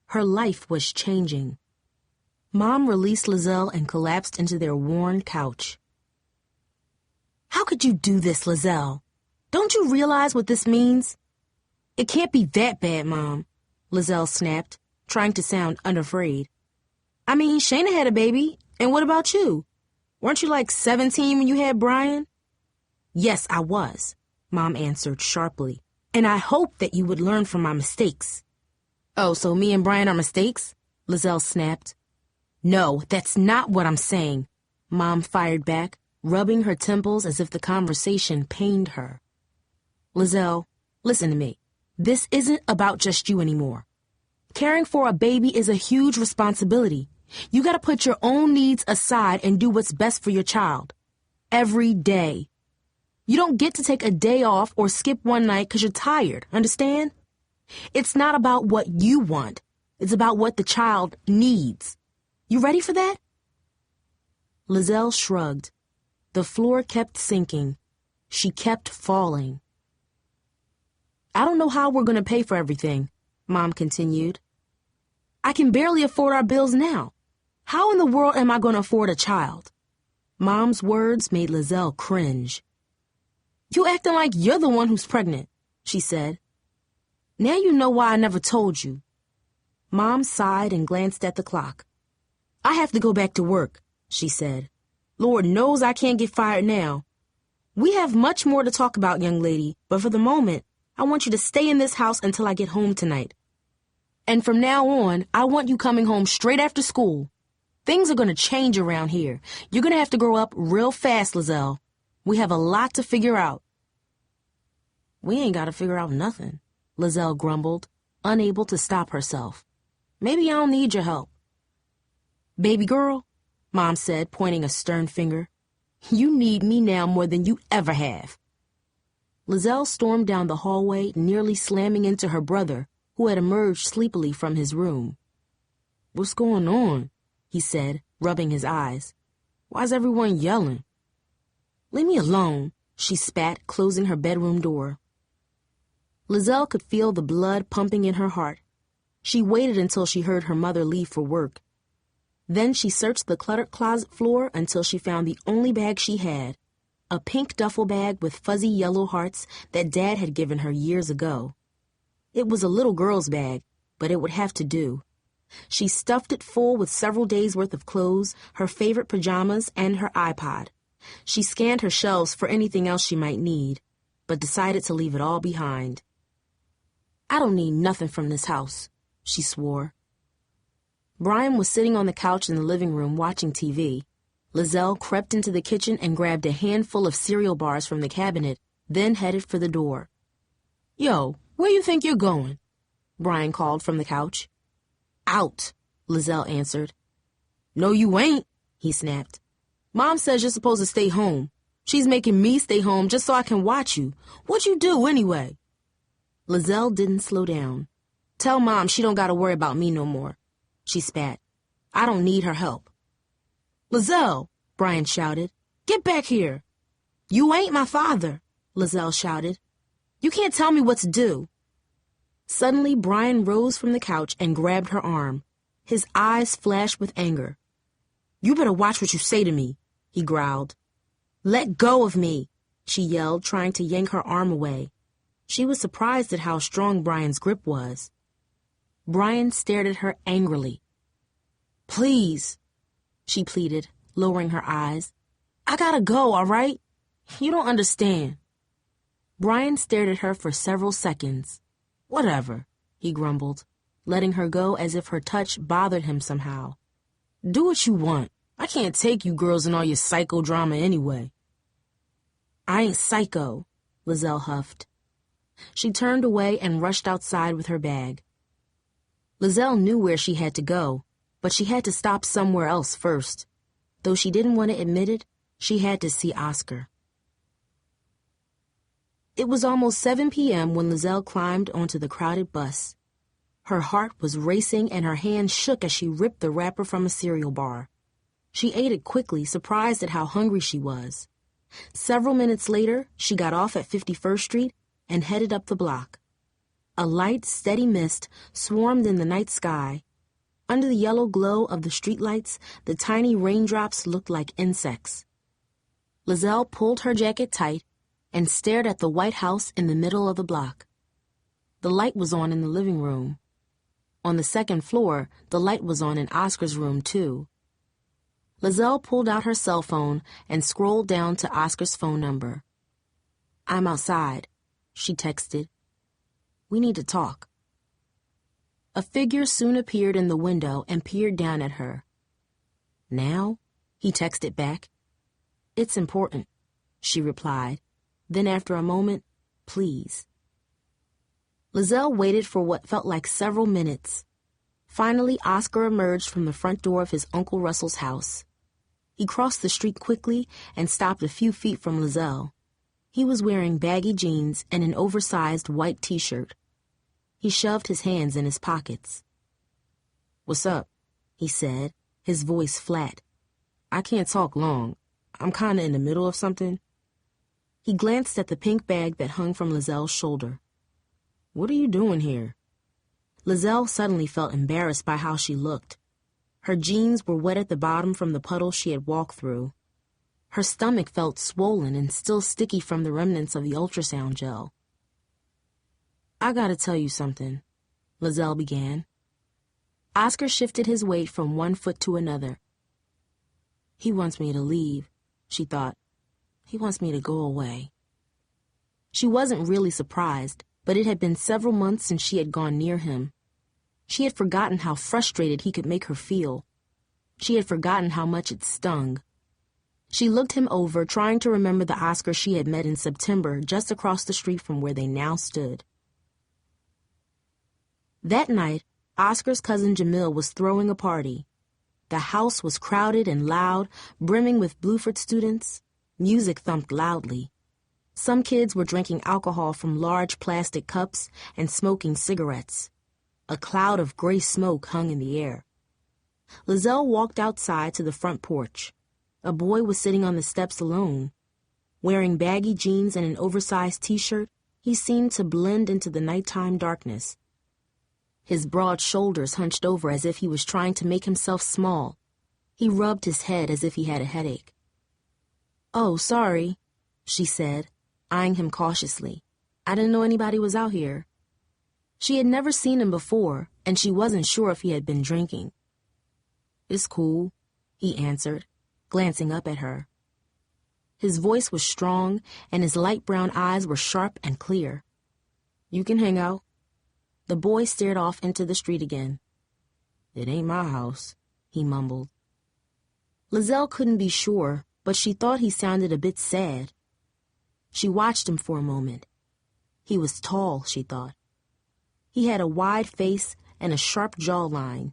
Speaker 2: Her life was changing. Mom released Liselle and collapsed into their worn couch. How could you do this, Liselle? Don't you realize what this means? It can't be that bad, Mom, Liselle snapped, trying to sound unafraid. I mean, Shayna had a baby, and what about you? Weren't you like 17 when you had Brian? Yes, I was, Mom answered sharply, and I hoped that you would learn from my mistakes. Oh, so me and Brian are mistakes? Liselle snapped. No, that's not what I'm saying, Mom fired back, rubbing her temples as if the conversation pained her. Liselle, listen to me. This isn't about just you anymore. Caring for a baby is a huge responsibility. You gotta put your own needs aside and do what's best for your child. Every day. You don't get to take a day off or skip one night because you're tired, understand? It's not about what you want. It's about what the child needs. You ready for that? Liselle shrugged. The floor kept sinking. She kept falling. I don't know how we're going to pay for everything, Mom continued. I can barely afford our bills now. How in the world am I going to afford a child? Mom's words made Liselle cringe. You acting like you're the one who's pregnant, she said. Now you know why I never told you. Mom sighed and glanced at the clock. I have to go back to work, she said. Lord knows I can't get fired now. We have much more to talk about, young lady, but for the moment, I want you to stay in this house until I get home tonight. And from now on, I want you coming home straight after school. Things are going to change around here. You're going to have to grow up real fast, Liselle. We have a lot to figure out. We ain't got to figure out nothing, Liselle grumbled, unable to stop herself. Maybe I don't need your help. Baby girl, Mom said, pointing a stern finger, you need me now more than you ever have. Liselle stormed down the hallway, nearly slamming into her brother, who had emerged sleepily from his room. What's going on? He said, rubbing his eyes. Why's everyone yelling? Leave me alone, she spat, closing her bedroom door. Liselle could feel the blood pumping in her heart. She waited until she heard her mother leave for work. Then she searched the cluttered closet floor until she found the only bag she had, a pink duffel bag with fuzzy yellow hearts that Dad had given her years ago. It was a little girl's bag, but it would have to do. She stuffed it full with several days' worth of clothes, her favorite pajamas, and her iPod. She scanned her shelves for anything else she might need, but decided to leave it all behind. I don't need nothing from this house, she swore. Brian was sitting on the couch in the living room watching TV. Liselle crept into the kitchen and grabbed a handful of cereal bars from the cabinet, then headed for the door. "Yo, where you think you're going?" Brian called from the couch. "Out," Liselle answered. "No, you ain't," he snapped. "Mom says you're supposed to stay home. She's making me stay home just so I can watch you. What'd you do anyway?" Liselle didn't slow down. "Tell Mom she don't gotta worry about me no more," she spat. "I don't need her help." "Liselle," Brian shouted, "get back here." "You ain't my father," Liselle shouted. "You can't tell me what to do." Suddenly, Brian rose from the couch and grabbed her arm. His eyes flashed with anger. "You better watch what you say to me," he growled. "Let go of me," she yelled, trying to yank her arm away. She was surprised at how strong Brian's grip was. Brian stared at her angrily. "Please," she pleaded, lowering her eyes. "I gotta go, all right? You don't understand." Brian stared at her for several seconds. "Whatever," he grumbled, letting her go as if her touch bothered him somehow. "Do what you want. I can't take you girls and all your psychodrama anyway." "I ain't psycho," Liselle huffed. She turned away and rushed outside with her bag. Liselle knew where she had to go, but she had to stop somewhere else first. Though she didn't want to admit it, she had to see Oscar. It was almost 7 p.m. when Liselle climbed onto the crowded bus. Her heart was racing and her hand shook as she ripped the wrapper from a cereal bar. She ate it quickly, surprised at how hungry she was. Several minutes later, she got off at 51st Street and headed up the block. A light, steady mist swarmed in the night sky. Under the yellow glow of the streetlights, the tiny raindrops looked like insects. Liselle pulled her jacket tight and stared at the white house in the middle of the block. The light was on in the living room. On the second floor, the light was on in Oscar's room, too. Liselle pulled out her cell phone and scrolled down to Oscar's phone number. "I'm outside," she texted. "We need to talk." A figure soon appeared in the window and peered down at her. "Now?" he texted back. "It's important," she replied. Then after a moment, "Please." Liselle waited for what felt like several minutes. Finally, Oscar emerged from the front door of his Uncle Russell's house. He crossed the street quickly and stopped a few feet from Liselle. He was wearing baggy jeans and an oversized white t-shirt. He shoved his hands in his pockets. "What's up?" he said, his voice flat. "I can't talk long. I'm kinda in the middle of something." He glanced at the pink bag that hung from Liselle's shoulder. "What are you doing here?" Liselle suddenly felt embarrassed by how she looked. Her jeans were wet at the bottom from the puddle she had walked through. Her stomach felt swollen and still sticky from the remnants of the ultrasound gel. "I gotta tell you something," Liselle began. Oscar shifted his weight from one foot to another. "He wants me to leave," she thought. "He wants me to go away." She wasn't really surprised, but it had been several months since she had gone near him. She had forgotten how frustrated he could make her feel. She had forgotten how much it stung. She looked him over, trying to remember the Oscar she had met in September just across the street from where they now stood. That night, Oscar's cousin Jamil was throwing a party. The house was crowded and loud, brimming with Bluford students. Music thumped loudly. Some kids were drinking alcohol from large plastic cups and smoking cigarettes. A cloud of gray smoke hung in the air. Liselle walked outside to the front porch. A boy was sitting on the steps alone. Wearing baggy jeans and an oversized t-shirt, he seemed to blend into the nighttime darkness. His broad shoulders hunched over as if he was trying to make himself small. He rubbed his head as if he had a headache. "Oh, sorry," she said, eyeing him cautiously. "I didn't know anybody was out here." She had never seen him before, and she wasn't sure if he had been drinking. "It's cool," he answered, glancing up at her. His voice was strong, and his light brown eyes were sharp and clear. "You can hang out." The boy stared off into the street again. It ain't my house, he mumbled. Liselle couldn't be sure, but she thought he sounded a bit sad. She watched him for a moment. He was tall, she thought. He had a wide face and a sharp jawline.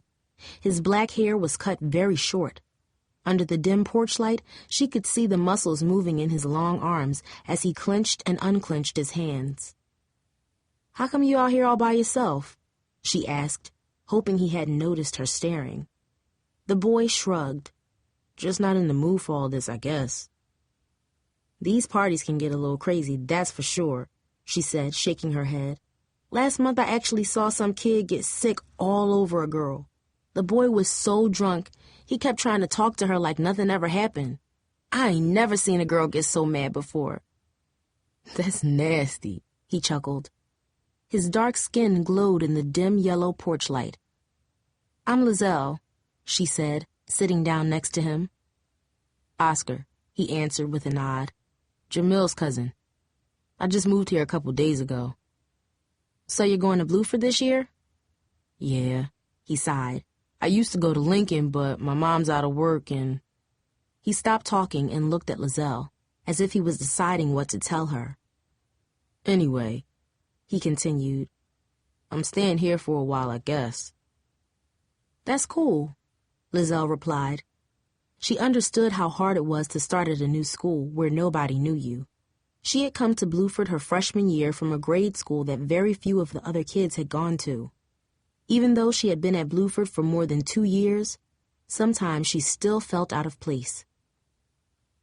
Speaker 2: His black hair was cut very short. Under the dim porch light, she could see the muscles moving in his long arms as he clenched and unclenched his hands. "How come you out here all by yourself?" she asked, hoping he hadn't noticed her staring. The boy shrugged. "Just not in the mood for all this, I guess." "These parties can get a little crazy, that's for sure," she said, shaking her head. "Last month I actually saw some kid get sick all over a girl. The boy was so drunk, he kept trying to talk to her like nothing ever happened. I ain't never seen a girl get so mad before." "That's nasty," he chuckled. His dark skin glowed in the dim yellow porch light. "I'm Liselle," she said, sitting down next to him. "Oscar," he answered with a nod. "Jamil's cousin. I just moved here a couple days ago." "So you're going to Bluford this year?" "Yeah," he sighed. "I used to go to Lincoln, but my mom's out of work and—" He stopped talking and looked at Liselle, as if he was deciding what to tell her. "Anyway," he continued, "I'm staying here for a while, I guess." "That's cool," Liselle replied. She understood how hard it was to start at a new school where nobody knew you. She had come to Bluford her freshman year from a grade school that very few of the other kids had gone to. Even though she had been at Bluford for more than 2 years, sometimes she still felt out of place.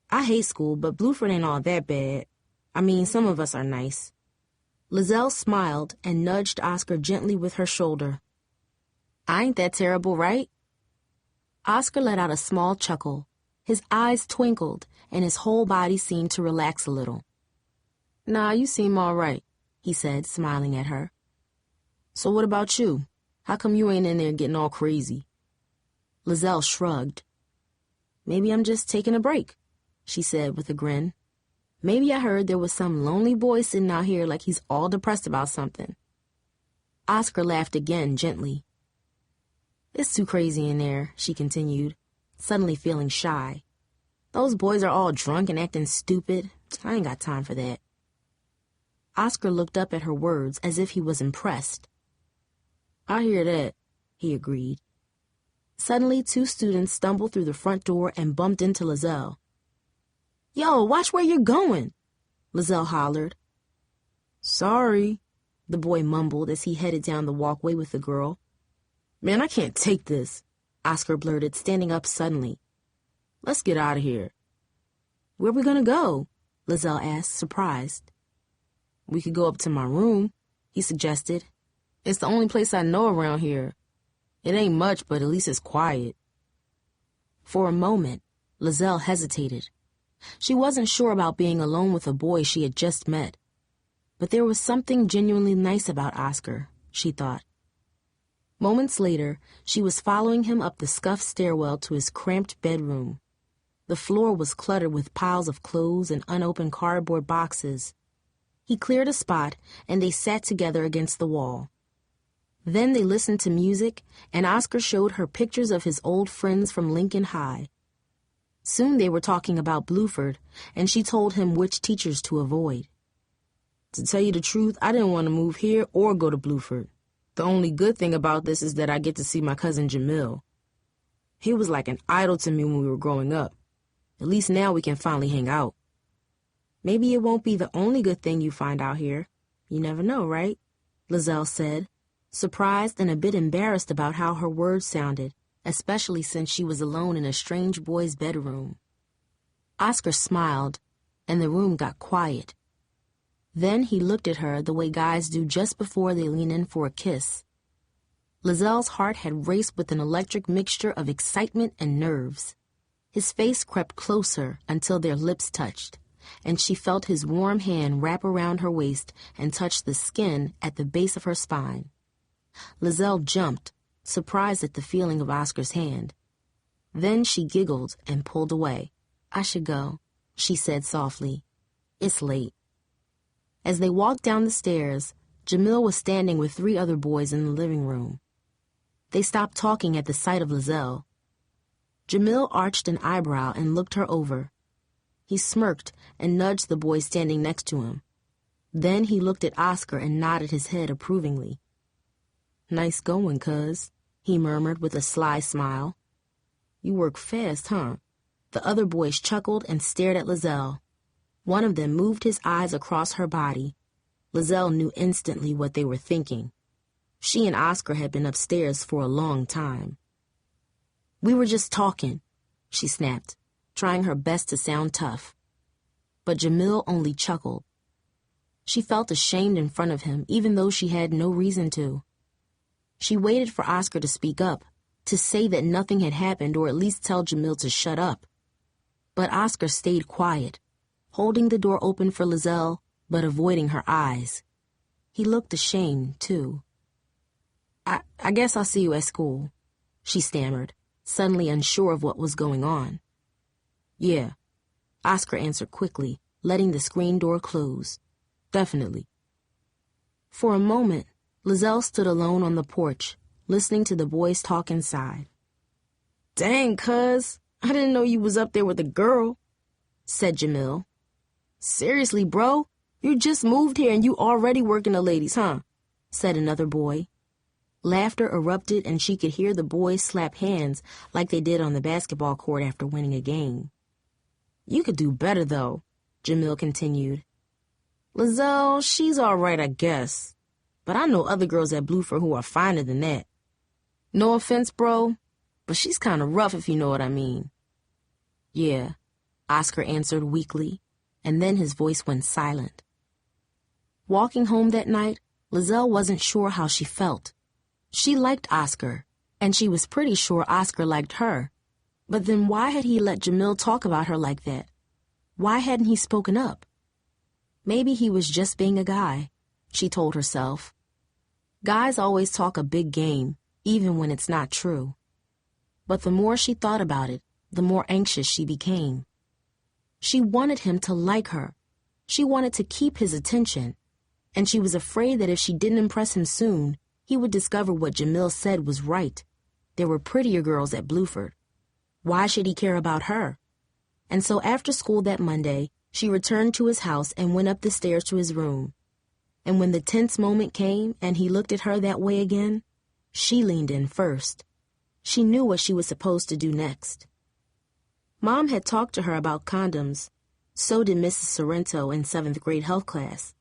Speaker 2: "I hate school, but Bluford ain't all that bad. I mean, some of us are nice." Liselle smiled and nudged Oscar gently with her shoulder. "I ain't that terrible, right?" Oscar let out a small chuckle. His eyes twinkled, and his whole body seemed to relax a little. "Nah, you seem all right," he said, smiling at her. "So what about you? How come you ain't in there getting all crazy?" Liselle shrugged. "Maybe I'm just taking a break," she said with a grin. "Maybe I heard there was some lonely boy sitting out here like he's all depressed about something." Oscar laughed again, gently. "It's too crazy in there," she continued, suddenly feeling shy. "Those boys are all drunk and acting stupid. I ain't got time for that." Oscar looked up at her words as if he was impressed. "I hear that," he agreed. Suddenly, 2 students stumbled through the front door and bumped into Liselle. "Yo, watch where you're going," Liselle hollered. "Sorry," the boy mumbled as he headed down the walkway with the girl. "Man, I can't take this," Oscar blurted, standing up suddenly. "Let's get out of here." "Where we gonna go?" Liselle asked, surprised. "We could go up to my room," he suggested. "It's the only place I know around here. It ain't much, but at least it's quiet." For a moment, Liselle hesitated. She wasn't sure about being alone with a boy she had just met. But there was something genuinely nice about Oscar, she thought. Moments later, she was following him up the scuffed stairwell to his cramped bedroom. The floor was cluttered with piles of clothes and unopened cardboard boxes. He cleared a spot, and they sat together against the wall. Then they listened to music, and Oscar showed her pictures of his old friends from Lincoln High. Soon they were talking about Bluford, and she told him which teachers to avoid. "To tell you the truth, I didn't want to move here or go to Bluford. The only good thing about this is that I get to see my cousin Jamil. He was like an idol to me when we were growing up. At least now we can finally hang out." "Maybe it won't be the only good thing you find out here. You never know, right?" Liselle said, surprised and a bit embarrassed about how her words sounded, especially since she was alone in a strange boy's bedroom. Oscar smiled, and the room got quiet. Then he looked at her the way guys do just before they lean in for a kiss. Liselle's heart had raced with an electric mixture of excitement and nerves. His face crept closer until their lips touched, and she felt his warm hand wrap around her waist and touch the skin at the base of her spine. Liselle jumped, surprised at the feeling of Oscar's hand. Then she giggled and pulled away. "I should go," she said softly. "It's late." As they walked down the stairs, Jamil was standing with 3 other boys in the living room. They stopped talking at the sight of Liselle. Jamil arched an eyebrow and looked her over. He smirked and nudged the boy standing next to him. Then he looked at Oscar and nodded his head approvingly. "Nice going, cuz," he murmured with a sly smile. "You work fast, huh?" The other boys chuckled and stared at Liselle. One of them moved his eyes across her body. Liselle knew instantly what they were thinking. She and Oscar had been upstairs for a long time. "We were just talking," she snapped, trying her best to sound tough. But Jamil only chuckled. She felt ashamed in front of him, even though she had no reason to. She waited for Oscar to speak up, to say that nothing had happened or at least tell Jamil to shut up. But Oscar stayed quiet, holding the door open for Liselle, but avoiding her eyes. He looked ashamed, too. I guess I'll see you at school," she stammered, suddenly unsure of what was going on. "Yeah," Oscar answered quickly, letting the screen door close. "Definitely." For a moment, Liselle stood alone on the porch, listening to the boys talk inside. "Dang, cuz, I didn't know you was up there with a girl," said Jamil. "Seriously, bro, you just moved here and you already working the ladies, huh?" said another boy. Laughter erupted and she could hear the boys slap hands like they did on the basketball court after winning a game. "You could do better, though," Jamil continued. "Liselle, she's all right, I guess. But I know other girls at Bluford who are finer than that. No offense, bro, but she's kind of rough if you know what I mean." "Yeah," Oscar answered weakly, and then his voice went silent. Walking home that night, Liselle wasn't sure how she felt. She liked Oscar, and she was pretty sure Oscar liked her. But then why had he let Jamil talk about her like that? Why hadn't he spoken up? Maybe he was just being a guy, she told herself. Guys always talk a big game, even when it's not true. But the more she thought about it, the more anxious she became. She wanted him to like her. She wanted to keep his attention. And she was afraid that if she didn't impress him soon, he would discover what Jamil said was right. There were prettier girls at Bluford. Why should he care about her? And so after school that Monday, she returned to his house and went up the stairs to his room. And when the tense moment came and he looked at her that way again, she leaned in first. She knew what she was supposed to do next. Mom had talked to her about condoms. So did Mrs. Sorrento in 7th grade health class.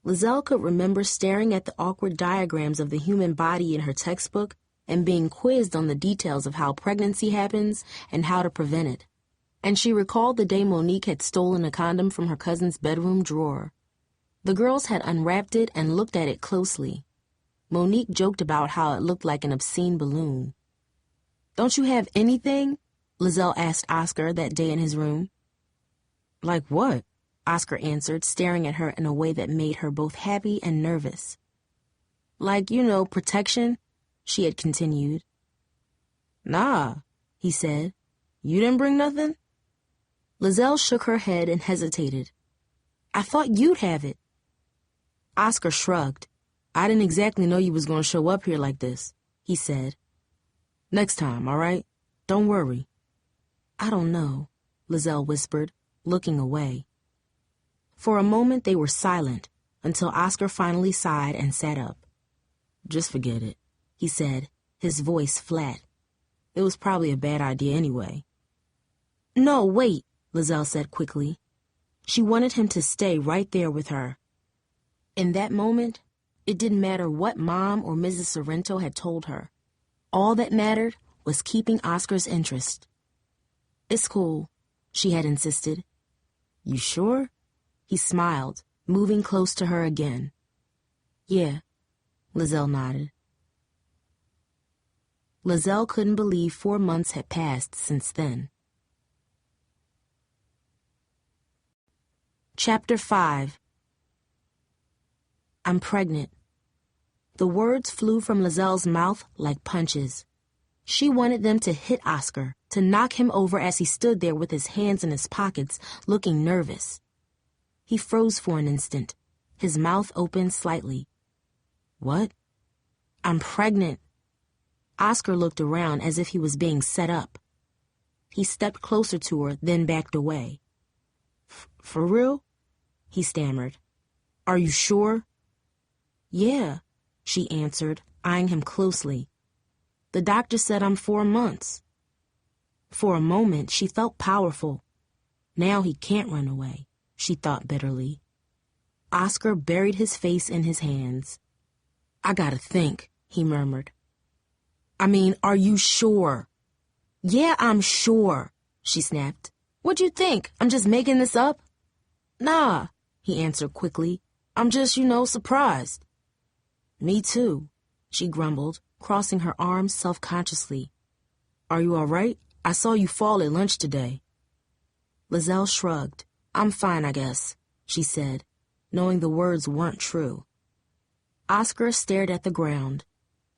Speaker 2: Liselle could remember staring at the awkward diagrams of the human body in her textbook and being quizzed on the details of how pregnancy happens and how to prevent it. And she recalled the day Monique had stolen a condom from her cousin's bedroom drawer. The girls had unwrapped it and looked at it closely. Monique joked about how it looked like an obscene balloon. "Don't you have anything?" Liselle asked Oscar that day in his room. "Like what?" Oscar answered, staring at her in a way that made her both happy and nervous. "Like, protection," she had continued. "Nah," he said. "You didn't bring nothing?" Liselle shook her head and hesitated. "I thought you'd have it." Oscar shrugged. "I didn't exactly know you was going to show up here like this," he said. "Next time, all right? Don't worry." "I don't know," Liselle whispered, looking away. For a moment they were silent, until Oscar finally sighed and sat up. "Just forget it," he said, his voice flat. "It was probably a bad idea anyway." "No, wait," Liselle said quickly. She wanted him to stay right there with her. In that moment, it didn't matter what Mom or Mrs. Sorrento had told her. All that mattered was keeping Oscar's interest. "It's cool," she had insisted. "You sure?" He smiled, moving close to her again. "Yeah," Liselle nodded. Liselle couldn't believe 4 months had passed since then. Chapter 5. I'm pregnant. The words flew from Liselle's mouth like punches. She wanted them to hit Oscar, to knock him over as he stood there with his hands in his pockets, looking nervous. He froze for an instant, his mouth opened slightly. "What?" "I'm pregnant." Oscar looked around as if he was being set up. He stepped closer to her, then backed away. For real? He stammered. Are you sure? Yeah, she answered, eyeing him closely. The doctor said I'm 4 months. For a moment, she felt powerful. Now he can't run away, she thought bitterly. Oscar buried his face in his hands. I gotta think, he murmured. I mean, are you sure? Yeah, I'm sure, she snapped. What'd you think? I'm just making this up? Nah, he answered quickly. I'm just, surprised. Me too, she grumbled, crossing her arms self-consciously. Are you all right? I saw you fall at lunch today. Liselle shrugged. I'm fine, I guess, she said, knowing the words weren't true. Oscar stared at the ground.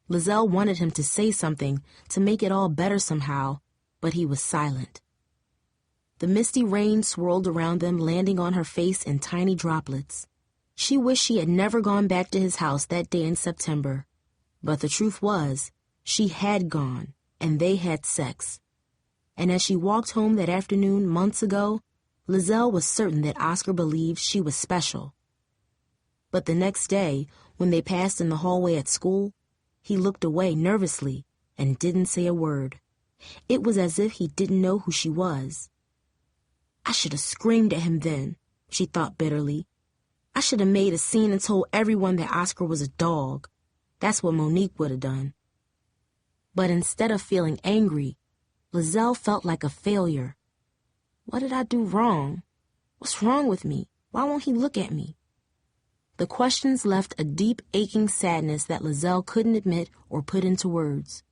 Speaker 2: Liselle wanted him to say something to make it all better somehow, but he was silent. The misty rain swirled around them, landing on her face in tiny droplets. She wished she had never gone back to his house that day in September. But the truth was, she had gone, and they had sex. And as she walked home that afternoon months ago, Liselle was certain that Oscar believed she was special. But the next day, when they passed in the hallway at school, he looked away nervously and didn't say a word. It was as if he didn't know who she was. I should have screamed at him then, she thought bitterly. I should have made a scene and told everyone that Oscar was a dog. That's what Monique would have done. But instead of feeling angry, Liselle felt like a failure. What did I do wrong? What's wrong with me? Why won't he look at me? The questions left a deep, aching sadness that Liselle couldn't admit or put into words.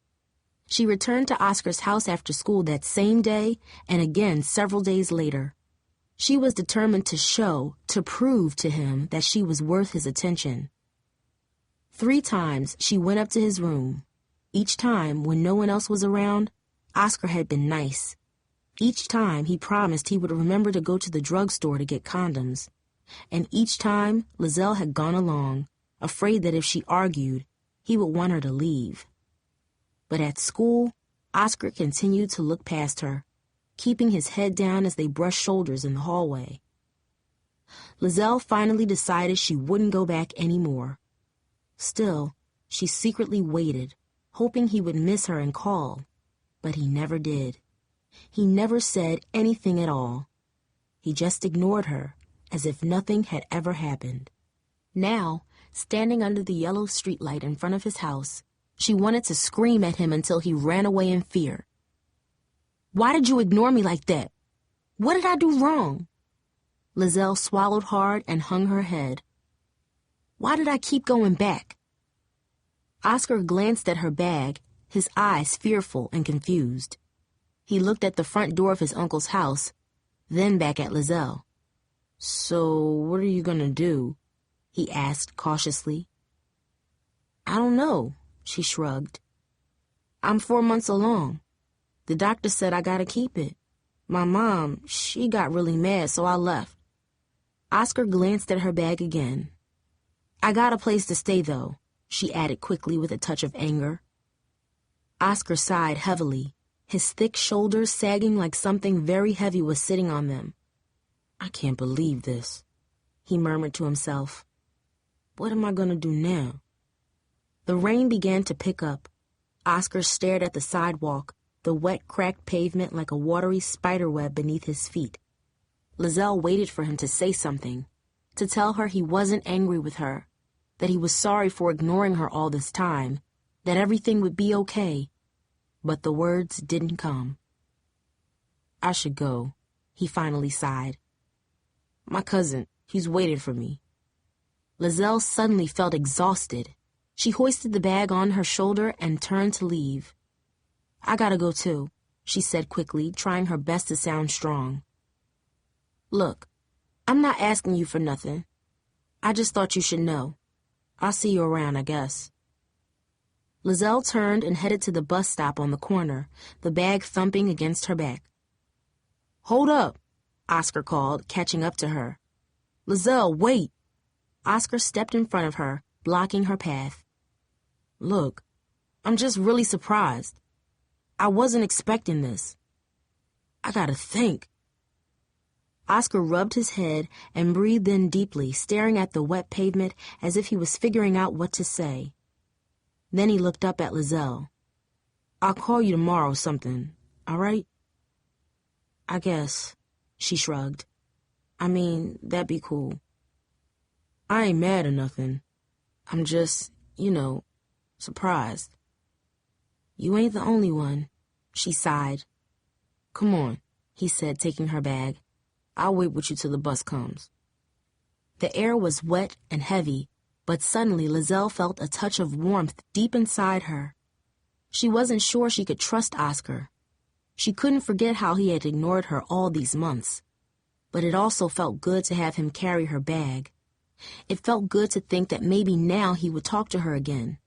Speaker 2: She returned to Oscar's house after school that same day and again several days later. She was determined to prove to him that she was worth his attention. 3 times she went up to his room. Each time, when no one else was around, Oscar had been nice. Each time he promised he would remember to go to the drugstore to get condoms. And each time Liselle had gone along, afraid that if she argued, he would want her to leave. But at school, Oscar continued to look past her, keeping his head down as they brushed shoulders in the hallway. Liselle finally decided she wouldn't go back anymore. Still, she secretly waited, hoping he would miss her and call. But he never did. He never said anything at all. He just ignored her, as if nothing had ever happened. Now, standing under the yellow streetlight in front of his house, she wanted to scream at him until he ran away in fear. Why did you ignore me like that? What did I do wrong? Liselle swallowed hard and hung her head. Why did I keep going back? Oscar glanced at her bag, his eyes fearful and confused. He looked at the front door of his uncle's house, then back at Liselle. So, what are you gonna do? He asked cautiously. I don't know, she shrugged. I'm 4 months along. The doctor said I gotta keep it. My mom, she got really mad, so I left. Oscar glanced at her bag again. I got a place to stay, though, she added quickly with a touch of anger. Oscar sighed heavily, his thick shoulders sagging like something very heavy was sitting on them. I can't believe this, he murmured to himself. What am I gonna do now? The rain began to pick up. Oscar stared at the sidewalk, the wet, cracked pavement like a watery spiderweb beneath his feet. Liselle waited for him to say something, to tell her he wasn't angry with her, that he was sorry for ignoring her all this time, that everything would be okay. But the words didn't come. I should go, he finally sighed. My cousin, he's waiting for me. Liselle suddenly felt exhausted. She hoisted the bag on her shoulder and turned to leave. I gotta go too, she said quickly, trying her best to sound strong. Look, I'm not asking you for nothing. I just thought you should know. I'll see you around, I guess. Liselle turned and headed to the bus stop on the corner, the bag thumping against her back. Hold up, Oscar called, catching up to her. Liselle, wait. Oscar stepped in front of her, blocking her path. Look, I'm just really surprised. I wasn't expecting this. I gotta think. Oscar rubbed his head and breathed in deeply, staring at the wet pavement as if he was figuring out what to say. Then he looked up at Liselle. I'll call you tomorrow something, all right? I guess, she shrugged. I mean, that'd be cool. I ain't mad or nothing. I'm just, surprised. You ain't the only one, she sighed. Come on, he said, taking her bag. I'll wait with you till the bus comes. The air was wet and heavy, but suddenly Liselle felt a touch of warmth deep inside her. She wasn't sure she could trust Oscar. She couldn't forget how he had ignored her all these months. But it also felt good to have him carry her bag. It felt good to think that maybe now he would talk to her again.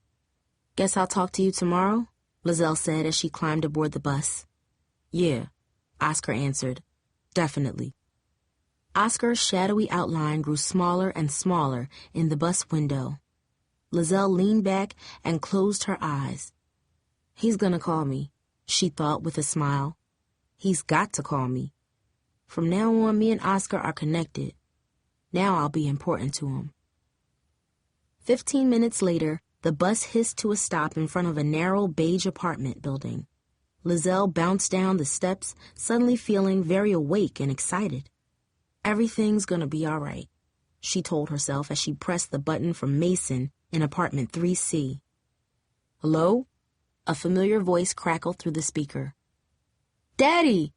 Speaker 2: Guess I'll talk to you tomorrow, Liselle said as she climbed aboard the bus. Yeah, Oscar answered. Definitely. Oscar's shadowy outline grew smaller and smaller in the bus window. Liselle leaned back and closed her eyes. He's gonna call me, she thought with a smile. He's got to call me. From now on, me and Oscar are connected. Now I'll be important to him. 15 minutes later, the bus hissed to a stop in front of a narrow beige apartment building. Liselle bounced down the steps, suddenly feeling very awake and excited. Everything's gonna be all right, she told herself as she pressed the button for Mason in apartment 3C. Hello? A familiar voice crackled through the speaker. Daddy!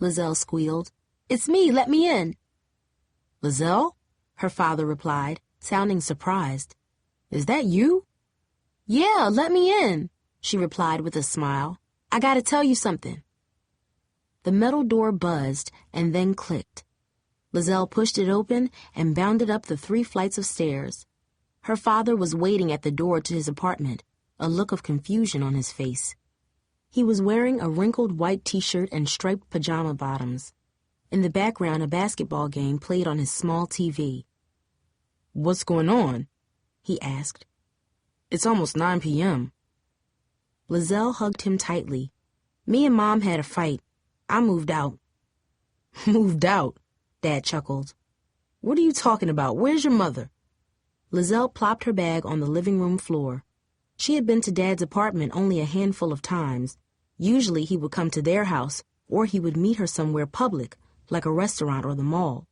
Speaker 2: Liselle squealed. It's me, let me in. Liselle? Her father replied, sounding surprised. Is that you? Yeah, let me in, she replied with a smile. I gotta tell you something. The metal door buzzed and then clicked. Liselle pushed it open and bounded up the 3 flights of stairs. Her father was waiting at the door to his apartment, a look of confusion on his face. He was wearing a wrinkled white t-shirt and striped pajama bottoms. In the background, a basketball game played on his small TV. What's going on? He asked. It's almost 9 p.m. Liselle hugged him tightly. Me and Mom had a fight. I moved out. Moved out? Dad chuckled. What are you talking about? Where's your mother? Liselle plopped her bag on the living room floor. She had been to Dad's apartment only a handful of times. Usually he would come to their house, or he would meet her somewhere public, like a restaurant or the mall.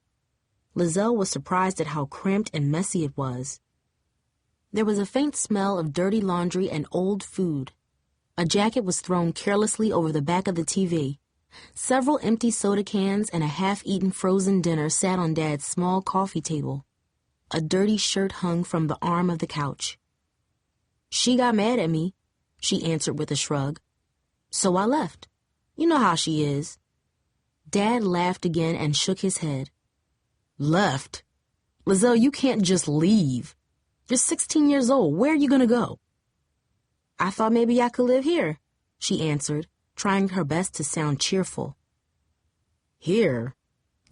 Speaker 2: Liselle was surprised at how cramped and messy it was. There was a faint smell of dirty laundry and old food. A jacket was thrown carelessly over the back of the TV. Several empty soda cans and a half-eaten frozen dinner sat on Dad's small coffee table. A dirty shirt hung from the arm of the couch. She got mad at me, she answered with a shrug. So I left. You know how she is. Dad laughed again and shook his head. Left? Liselle, you can't just leave. You're 16 years old. Where are you going to go? I thought maybe I could live here, she answered, trying her best to sound cheerful. Here?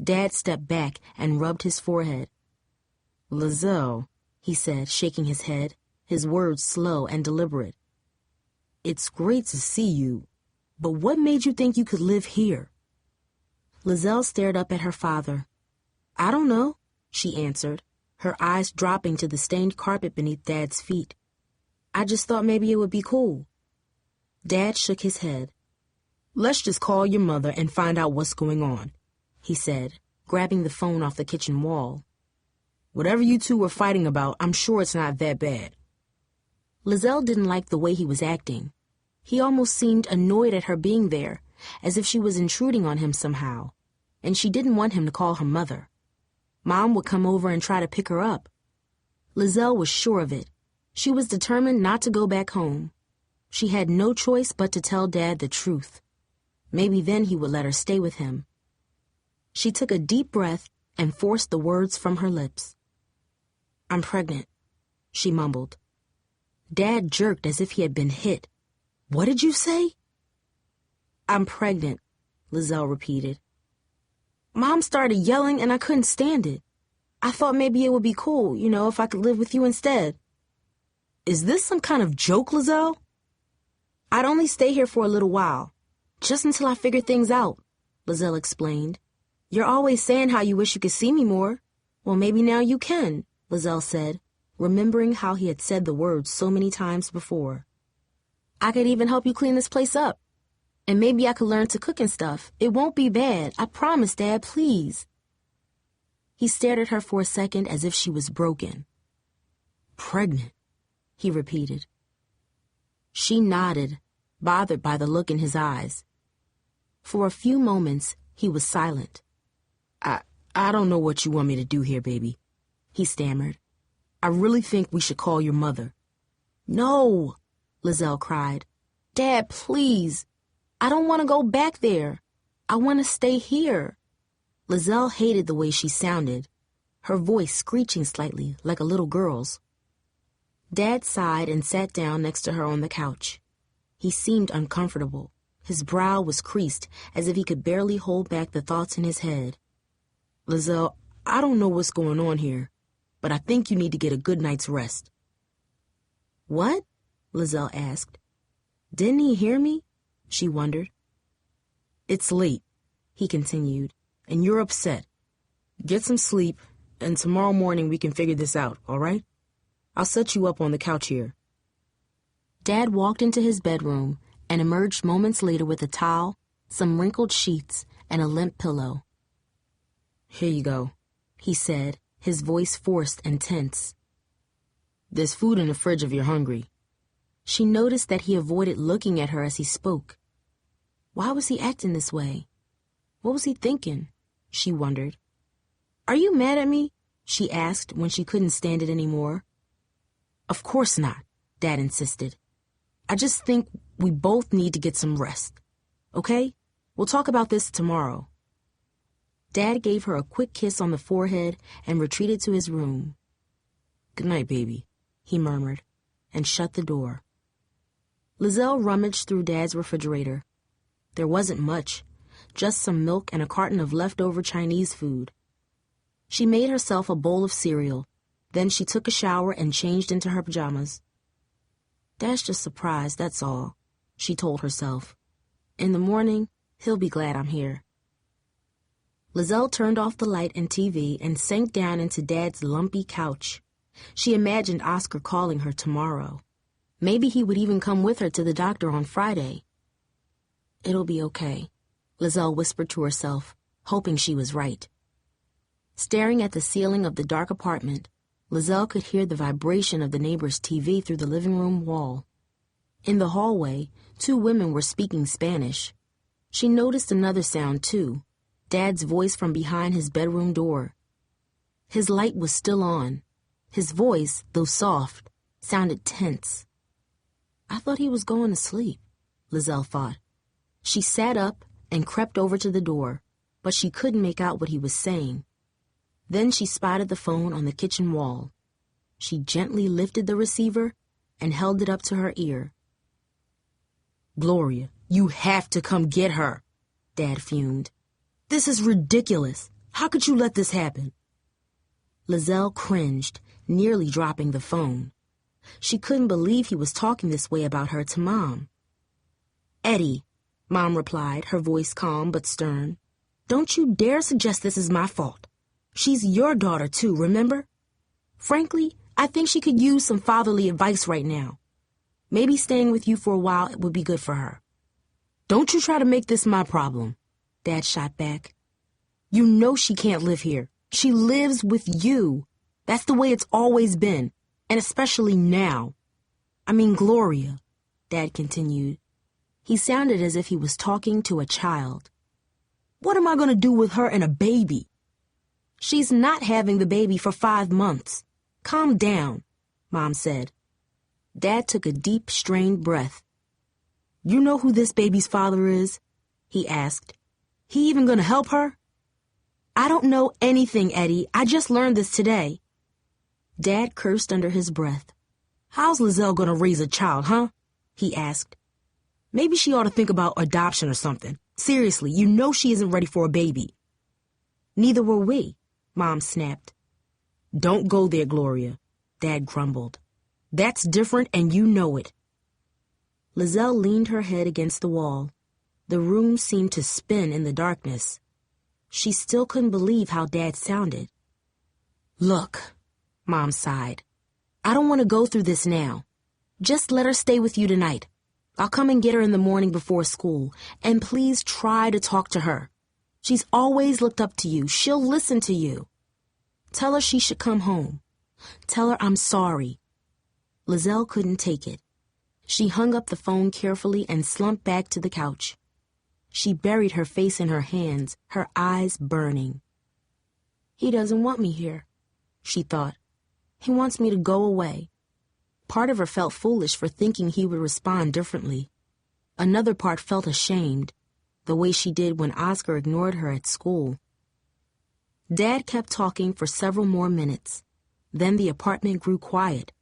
Speaker 2: Dad stepped back and rubbed his forehead. Liselle, he said, shaking his head, his words slow and deliberate. It's great to see you, but what made you think you could live here? Liselle stared up at her father. I don't know, she answered, her eyes dropping to the stained carpet beneath Dad's feet. I just thought maybe it would be cool. Dad shook his head. Let's just call your mother and find out what's going on, he said, grabbing the phone off the kitchen wall. Whatever you two were fighting about, I'm sure it's not that bad. Liselle didn't like the way he was acting. He almost seemed annoyed at her being there, as if she was intruding on him somehow, and she didn't want him to call her mother. Mom would come over and try to pick her up. Liselle was sure of it. She was determined not to go back home. She had no choice but to tell Dad the truth. Maybe then he would let her stay with him. She took a deep breath and forced the words from her lips. I'm pregnant, she mumbled. Dad jerked as if he had been hit. What did you say? I'm pregnant, Liselle repeated. Mom started yelling and I couldn't stand it. I thought maybe it would be cool, if I could live with you instead. Is this some kind of joke, Liselle? I'd only stay here for a little while, just until I figure things out, Liselle explained. You're always saying how you wish you could see me more. Well, maybe now you can, Liselle said, remembering how he had said the words so many times before. I could even help you clean this place up. And maybe I could learn to cook and stuff. It won't be bad. I promise, Dad, please. He stared at her for a second as if she was broken. Pregnant, he repeated. She nodded, bothered by the look in his eyes. For a few moments, he was silent. I don't know what you want me to do here, baby, he stammered. I really think we should call your mother. No, Liselle cried. Dad, please. I don't want to go back there. I want to stay here. Liselle hated the way she sounded, her voice screeching slightly like a little girl's. Dad sighed and sat down next to her on the couch. He seemed uncomfortable. His brow was creased as if he could barely hold back the thoughts in his head. Liselle, I don't know what's going on here, but I think you need to get a good night's rest. What? Liselle asked. Didn't he hear me? She wondered. It's late, he continued, and you're upset. Get some sleep, and tomorrow morning we can figure this out, all right? I'll set you up on the couch here. Dad walked into his bedroom and emerged moments later with a towel, some wrinkled sheets, and a limp pillow. Here you go, he said, his voice forced and tense. There's food in the fridge if you're hungry. She noticed that he avoided looking at her as he spoke. Why was he acting this way? What was he thinking? She wondered. Are you mad at me? She asked when she couldn't stand it anymore. Of course not, Dad insisted. I just think we both need to get some rest. Okay? We'll talk about this tomorrow. Dad gave her a quick kiss on the forehead and retreated to his room. Good night, baby, he murmured, and shut the door. Liselle rummaged through Dad's refrigerator. There wasn't much, just some milk and a carton of leftover Chinese food. She made herself a bowl of cereal. Then she took a shower and changed into her pajamas. Dad's just surprised, that's all, she told herself. In the morning, he'll be glad I'm here. Liselle turned off the light and TV and sank down into Dad's lumpy couch. She imagined Oscar calling her tomorrow. Maybe he would even come with her to the doctor on Friday. It'll be okay, Liselle whispered to herself, hoping she was right. Staring at the ceiling of the dark apartment, Liselle could hear the vibration of the neighbor's TV through the living room wall. In the hallway, 2 women were speaking Spanish. She noticed another sound, too, Dad's voice from behind his bedroom door. His light was still on. His voice, though soft, sounded tense. I thought he was going to sleep, Liselle thought. She sat up and crept over to the door, but she couldn't make out what he was saying. Then she spotted the phone on the kitchen wall. She gently lifted the receiver and held it up to her ear. Gloria, you have to come get her, Dad fumed. This is ridiculous. How could you let this happen? Liselle cringed, nearly dropping the phone. She couldn't believe he was talking this way about her to Mom. Eddie, Mom replied, her voice calm but stern. Don't you dare suggest this is my fault. She's your daughter, too, remember? Frankly, I think she could use some fatherly advice right now. Maybe staying with you for a while would be good for her. Don't you try to make this my problem, Dad shot back. You know she can't live here. She lives with you. That's the way it's always been, and especially now. I mean, Gloria, Dad continued. He sounded as if he was talking to a child. What am I going to do with her and a baby? She's not having the baby for 5 months. Calm down, Mom said. Dad took a deep, strained breath. You know who this baby's father is? He asked. He even going to help her? I don't know anything, Eddie. I just learned this today. Dad cursed under his breath. How's Liselle going to raise a child, huh? He asked. Maybe she ought to think about adoption or something. Seriously, you know she isn't ready for a baby. Neither were we, Mom snapped. Don't go there, Gloria, Dad grumbled. That's different and you know it. Liselle leaned her head against the wall. The room seemed to spin in the darkness. She still couldn't believe how Dad sounded. "Look," Mom sighed. "I don't want to go through this now. Just let her stay with you tonight. I'll come and get her in the morning before school, and please try to talk to her. She's always looked up to you. She'll listen to you. Tell her she should come home. Tell her I'm sorry." Liselle couldn't take it. She hung up the phone carefully and slumped back to the couch. She buried her face in her hands, her eyes burning. "He doesn't want me here," she thought. "He wants me to go away." Part of her felt foolish for thinking he would respond differently. Another part felt ashamed, the way she did when Oscar ignored her at school. Dad kept talking for several more minutes. Then the apartment grew quiet.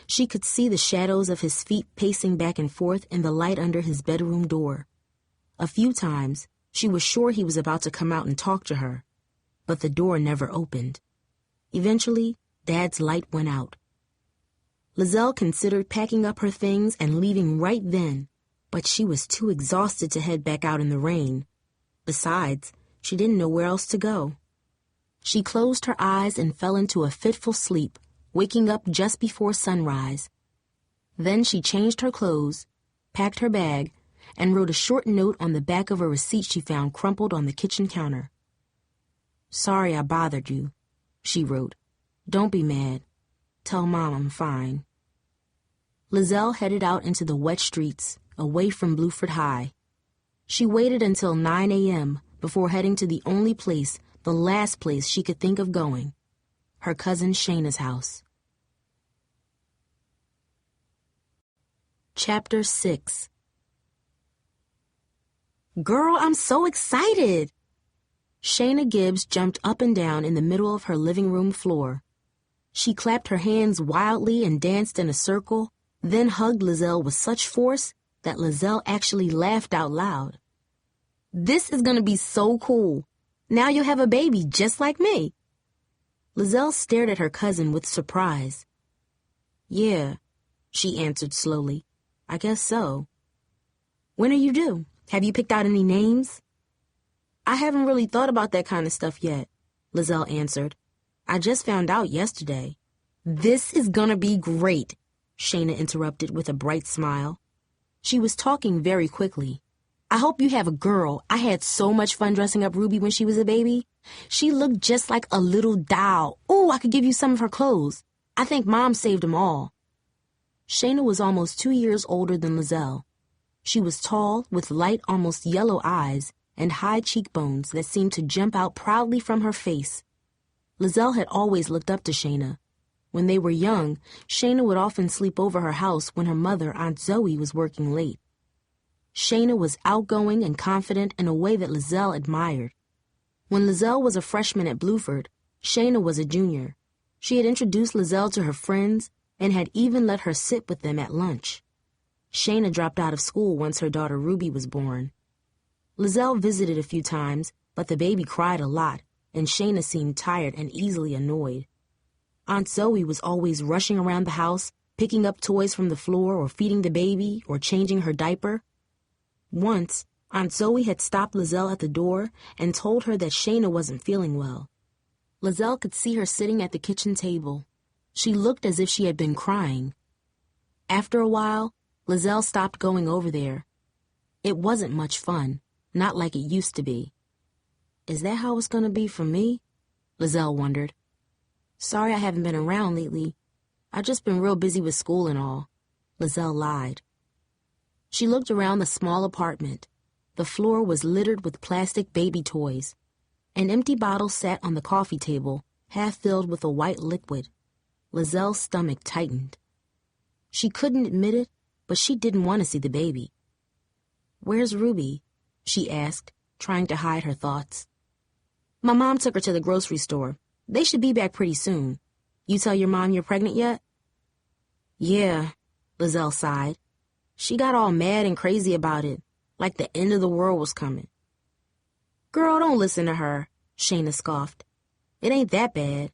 Speaker 2: She could see the shadows of his feet pacing back and forth in the light under his bedroom door. A few times, she was sure he was about to come out and talk to her, but the door never opened. Eventually, Dad's light went out. Liselle considered packing up her things and leaving right then, but she was too exhausted to head back out in the rain. Besides, she didn't know where else to go. She closed her eyes and fell into a fitful sleep, waking up just before sunrise. Then she changed her clothes, packed her bag, and wrote a short note on the back of a receipt she found crumpled on the kitchen counter. "Sorry I bothered you," she wrote. "Don't be mad. Tell Mom I'm fine." Liselle headed out into the wet streets, away from Bluford High. She waited until 9 a.m. before heading to the only place, the last place she could think of going, her cousin Shayna's house. Chapter 6. "Girl, I'm so excited!" Shayna Gibbs jumped up and down in the middle of her living room floor. She clapped her hands wildly and danced in a circle, then hugged Liselle with such force that Liselle actually laughed out loud. "This is going to be so cool. Now you'll have a baby just like me." Liselle stared at her cousin with surprise. "Yeah," she answered slowly. "I guess so." "When are you due? Have you picked out any names?" "I haven't really thought about that kind of stuff yet," Liselle answered. "I just found out yesterday." "This is gonna be great," Shayna interrupted with a bright smile. She was talking very quickly. "I hope you have a girl. I had so much fun dressing up Ruby when she was a baby. She looked just like a little doll. Oh, I could give you some of her clothes. I think Mom saved them all." Shayna was almost 2 years older than Liselle. She was tall, with light, almost yellow eyes, and high cheekbones that seemed to jump out proudly from her face. Liselle had always looked up to Shayna. When they were young, Shayna would often sleep over her house when her mother, Aunt Zoe, was working late. Shayna was outgoing and confident in a way that Liselle admired. When Liselle was a freshman at Bluford, Shayna was a junior. She had introduced Liselle to her friends and had even let her sit with them at lunch. Shayna dropped out of school once her daughter Ruby was born. Liselle visited a few times, but the baby cried a lot, and Shayna seemed tired and easily annoyed. Aunt Zoe was always rushing around the house, picking up toys from the floor or feeding the baby or changing her diaper. Once, Aunt Zoe had stopped Liselle at the door and told her that Shayna wasn't feeling well. Liselle could see her sitting at the kitchen table. She looked as if she had been crying. After a while, Liselle stopped going over there. It wasn't much fun, not like it used to be. "Is that how it's going to be for me?" Liselle wondered. "Sorry I haven't been around lately. I've just been real busy with school and all," Liselle lied. She looked around the small apartment. The floor was littered with plastic baby toys. An empty bottle sat on the coffee table, half filled with a white liquid. Lizelle's stomach tightened. She couldn't admit it, but she didn't want to see the baby. "Where's Ruby?" she asked, trying to hide her thoughts. "My mom took her to the grocery store. They should be back pretty soon. You tell your mom you're pregnant yet?" "Yeah," Liselle sighed. "She got all mad and crazy about it, like the end of the world was coming." "Girl, don't listen to her," Shayna scoffed. "It ain't that bad.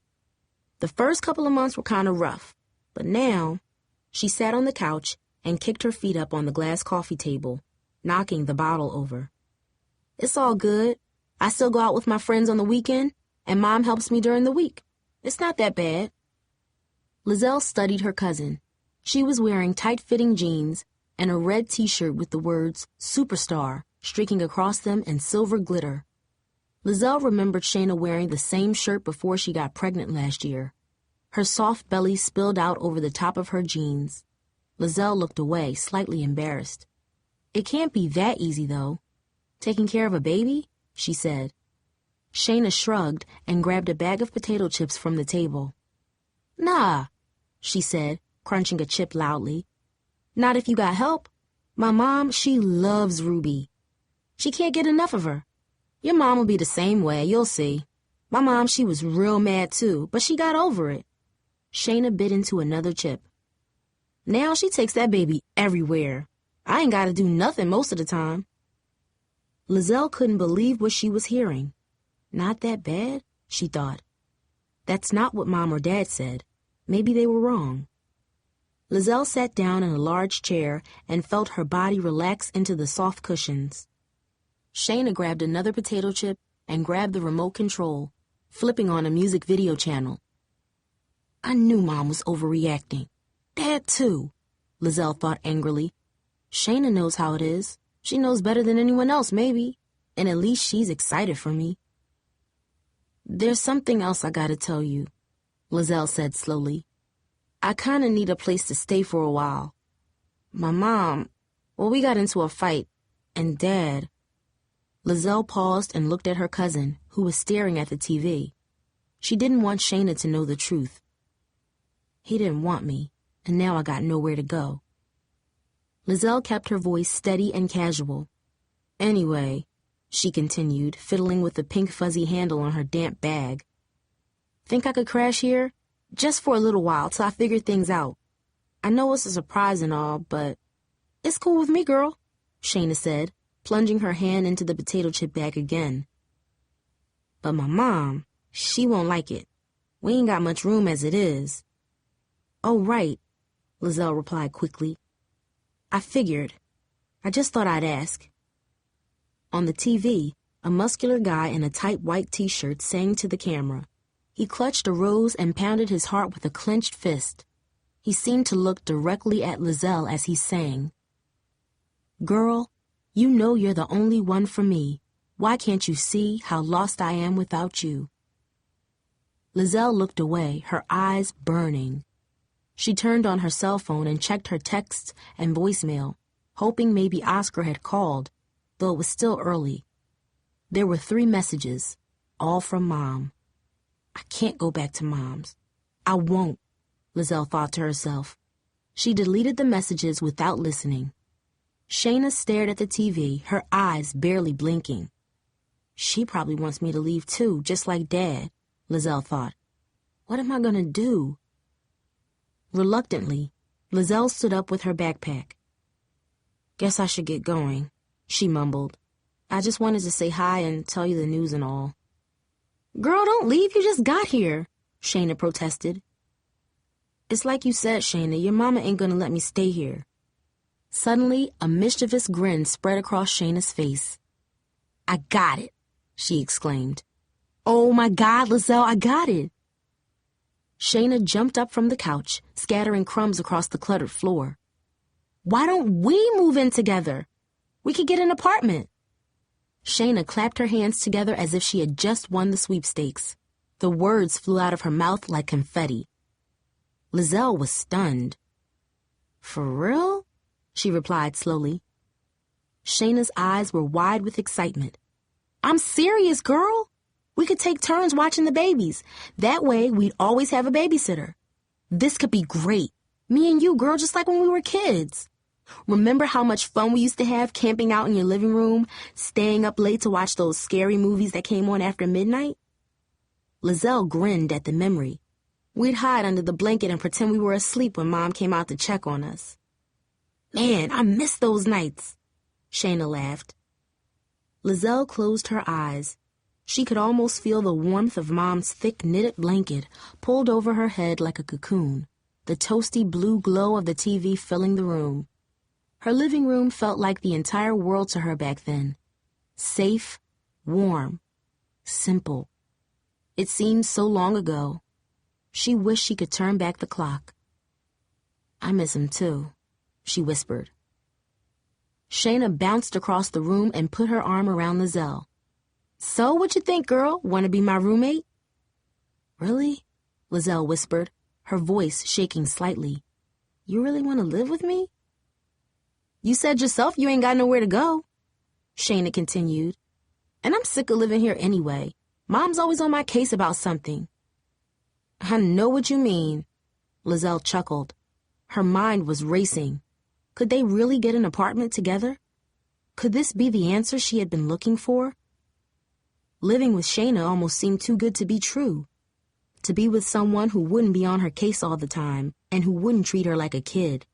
Speaker 2: The first couple of months were kind of rough, but now—" She sat on the couch and kicked her feet up on the glass coffee table, knocking the bottle over. It's all good. I still go out with my friends on the weekend, and Mom helps me during the week. It's not that bad. Liselle studied her cousin. She was wearing tight-fitting jeans and a red T-shirt with the words Superstar streaking across them in silver glitter. Liselle remembered Shayna wearing the same shirt before she got pregnant last year. Her soft belly spilled out over the top of her jeans. Liselle looked away, slightly embarrassed. It can't be that easy, though. Taking care of a baby? She said. Shayna shrugged and grabbed a bag of potato chips from the table. Nah, she said, crunching a chip loudly. Not if you got help. My mom, she loves Ruby. She can't get enough of her. Your mom will be the same way, you'll see. My mom, she was real mad too, but she got over it. Shayna bit into another chip. Now she takes that baby everywhere. I ain't got to do nothing most of the time. Liselle couldn't believe what she was hearing. Not that bad, she thought. That's not what Mom or Dad said. Maybe they were wrong. Liselle sat down in a large chair and felt her body relax into the soft cushions. Shayna grabbed another potato chip and grabbed the remote control, flipping on a music video channel. I knew Mom was overreacting. Dad, too, Liselle thought angrily. Shayna knows how it is. She knows better than anyone else, maybe. And at least she's excited for me. There's something else I gotta tell you, Liselle said slowly. I kinda need a place to stay for a while. My mom, well, we got into a fight, and Dad... Liselle paused and looked at her cousin, who was staring at the TV. She didn't want Shayna to know the truth. He didn't want me, and now I got nowhere to go. Liselle kept her voice steady and casual. Anyway, she continued, fiddling with the pink fuzzy handle on her damp bag. Think I could crash here? Just for a little while, till I figure things out. I know it's a surprise and all, but it's cool with me, girl, Shayna said, plunging her hand into the potato chip bag again. But my mom, she won't like it. We ain't got much room as it is. Oh, right, Liselle replied quickly. I figured. I just thought I'd ask. On the TV, a muscular guy in a tight white T-shirt sang to the camera. He clutched a rose and pounded his heart with a clenched fist. He seemed to look directly at Liselle as he sang. Girl, you know you're the only one for me. Why can't you see how lost I am without you? Liselle looked away, her eyes burning. She turned on her cell phone and checked her texts and voicemail, hoping maybe Oscar had called, though it was still early. There were 3 messages, all from Mom. I can't go back to Mom's. I won't, Liselle thought to herself. She deleted the messages without listening. Shayna stared at the TV, her eyes barely blinking. She probably wants me to leave too, just like Dad, Liselle thought. What am I going to do? Reluctantly, Liselle stood up with her backpack. Guess I should get going, she mumbled. I just wanted to say hi and tell you the news and all. Girl, don't leave, you just got here, Shayna protested. It's like you said, Shayna, your mama ain't gonna let me stay here. Suddenly, a mischievous grin spread across Shayna's face. I got it, she exclaimed. Oh my God, Liselle, I got it. Shayna jumped up from the couch, scattering crumbs across the cluttered floor. Why don't we move in together? We could get an apartment. Shayna clapped her hands together as if she had just won the sweepstakes. The words flew out of her mouth like confetti. Liselle was stunned. For real? She replied slowly. Shayna's eyes were wide with excitement. I'm serious, girl. We could take turns watching the babies. That way, we'd always have a babysitter. This could be great. Me and you, girl, just like when we were kids. Remember how much fun we used to have camping out in your living room, staying up late to watch those scary movies that came on after midnight? Liselle grinned at the memory. We'd hide under the blanket and pretend we were asleep when Mom came out to check on us. Man, I miss those nights, Shayna laughed. Liselle closed her eyes. She could almost feel the warmth of Mom's thick knitted blanket pulled over her head like a cocoon, the toasty blue glow of the TV filling the room. Her living room felt like the entire world to her back then. Safe, warm, simple. It seemed so long ago. She wished she could turn back the clock. "I miss him too," she whispered. Shayna bounced across the room and put her arm around Liselle. "So, what you think, girl? Want to be my roommate?" "Really?" Liselle whispered, her voice shaking slightly. "You really want to live with me?" "You said yourself you ain't got nowhere to go," Shayna continued. "And I'm sick of living here anyway. Mom's always on my case about something." "I know what you mean," Liselle chuckled. Her mind was racing. Could they really get an apartment together? Could this be the answer she had been looking for? Living with Shayna almost seemed too good to be true. To be with someone who wouldn't be on her case all the time and who wouldn't treat her like a kid.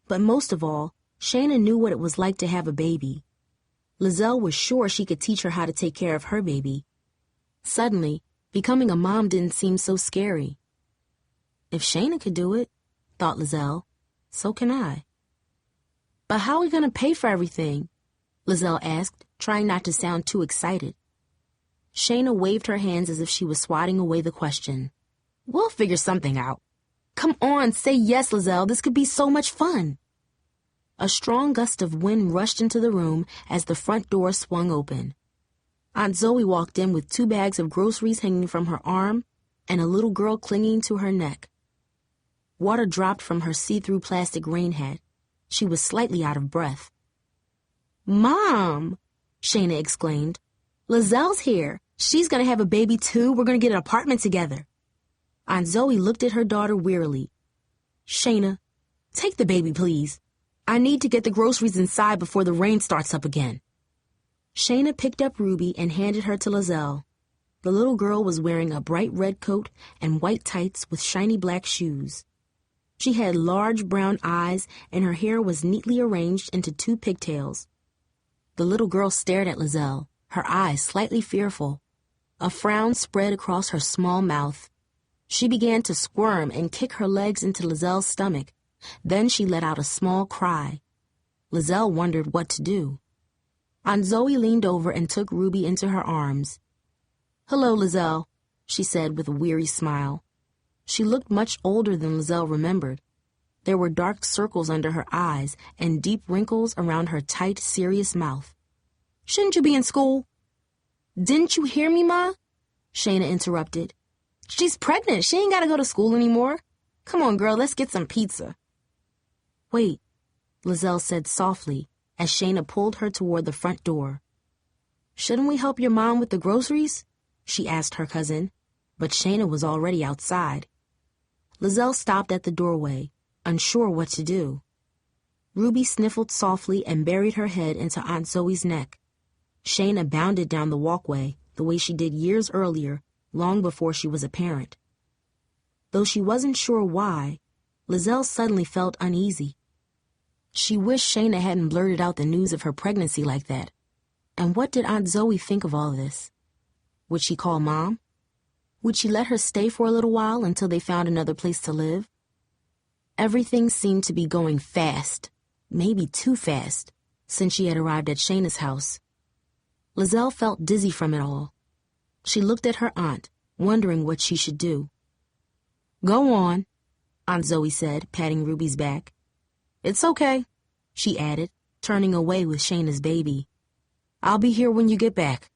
Speaker 2: But most of all, Shayna knew what it was like to have a baby. Liselle was sure she could teach her how to take care of her baby. Suddenly, becoming a mom didn't seem so scary. If Shayna could do it, thought Liselle, so can I. "But how are we going to pay for everything?" Liselle asked, trying not to sound too excited. Shayna waved her hands as if she was swatting away the question. "We'll figure something out. Come on, say yes, Liselle. This could be so much fun." A strong gust of wind rushed into the room as the front door swung open. Aunt Zoe walked in with 2 bags of groceries hanging from her arm and a little girl clinging to her neck. Water dropped from her see-through plastic rain hat. She was slightly out of breath. "Mom!" Shayna exclaimed. "Lizelle's here. She's going to have a baby too. We're going to get an apartment together." Aunt Zoe looked at her daughter wearily. "Shayna, take the baby, please. I need to get the groceries inside before the rain starts up again." Shayna picked up Ruby and handed her to Liselle. The little girl was wearing a bright red coat and white tights with shiny black shoes. She had large brown eyes and her hair was neatly arranged into 2 pigtails. The little girl stared at Liselle, her eyes slightly fearful. A frown spread across her small mouth. She began to squirm and kick her legs into Lizelle's stomach. Then she let out a small cry. Liselle wondered what to do. Aunt Zoe leaned over and took Ruby into her arms. "Hello, Liselle," she said with a weary smile. She looked much older than Liselle remembered. There were dark circles under her eyes and deep wrinkles around her tight, serious mouth. "Shouldn't you be in school?" "Didn't you hear me, Ma?" Shayna interrupted. "She's pregnant. She ain't got to go to school anymore. Come on, girl, let's get some pizza." "Wait," Liselle said softly as Shayna pulled her toward the front door. "Shouldn't we help your mom with the groceries?" she asked her cousin, but Shayna was already outside. Liselle stopped at the doorway, unsure what to do. Ruby sniffled softly and buried her head into Aunt Zoe's neck. Shayna bounded down the walkway the way she did years earlier, long before she was a parent. Though she wasn't sure why, Liselle suddenly felt uneasy. She wished Shayna hadn't blurted out the news of her pregnancy like that. And what did Aunt Zoe think of all this? Would she call Mom? Would she let her stay for a little while until they found another place to live? Everything seemed to be going fast, maybe too fast, since she had arrived at Shayna's house. Liselle felt dizzy from it all. She looked at her aunt, wondering what she should do. "Go on," Aunt Zoe said, patting Ruby's back. "It's okay," she added, turning away with Shayna's baby. "I'll be here when you get back."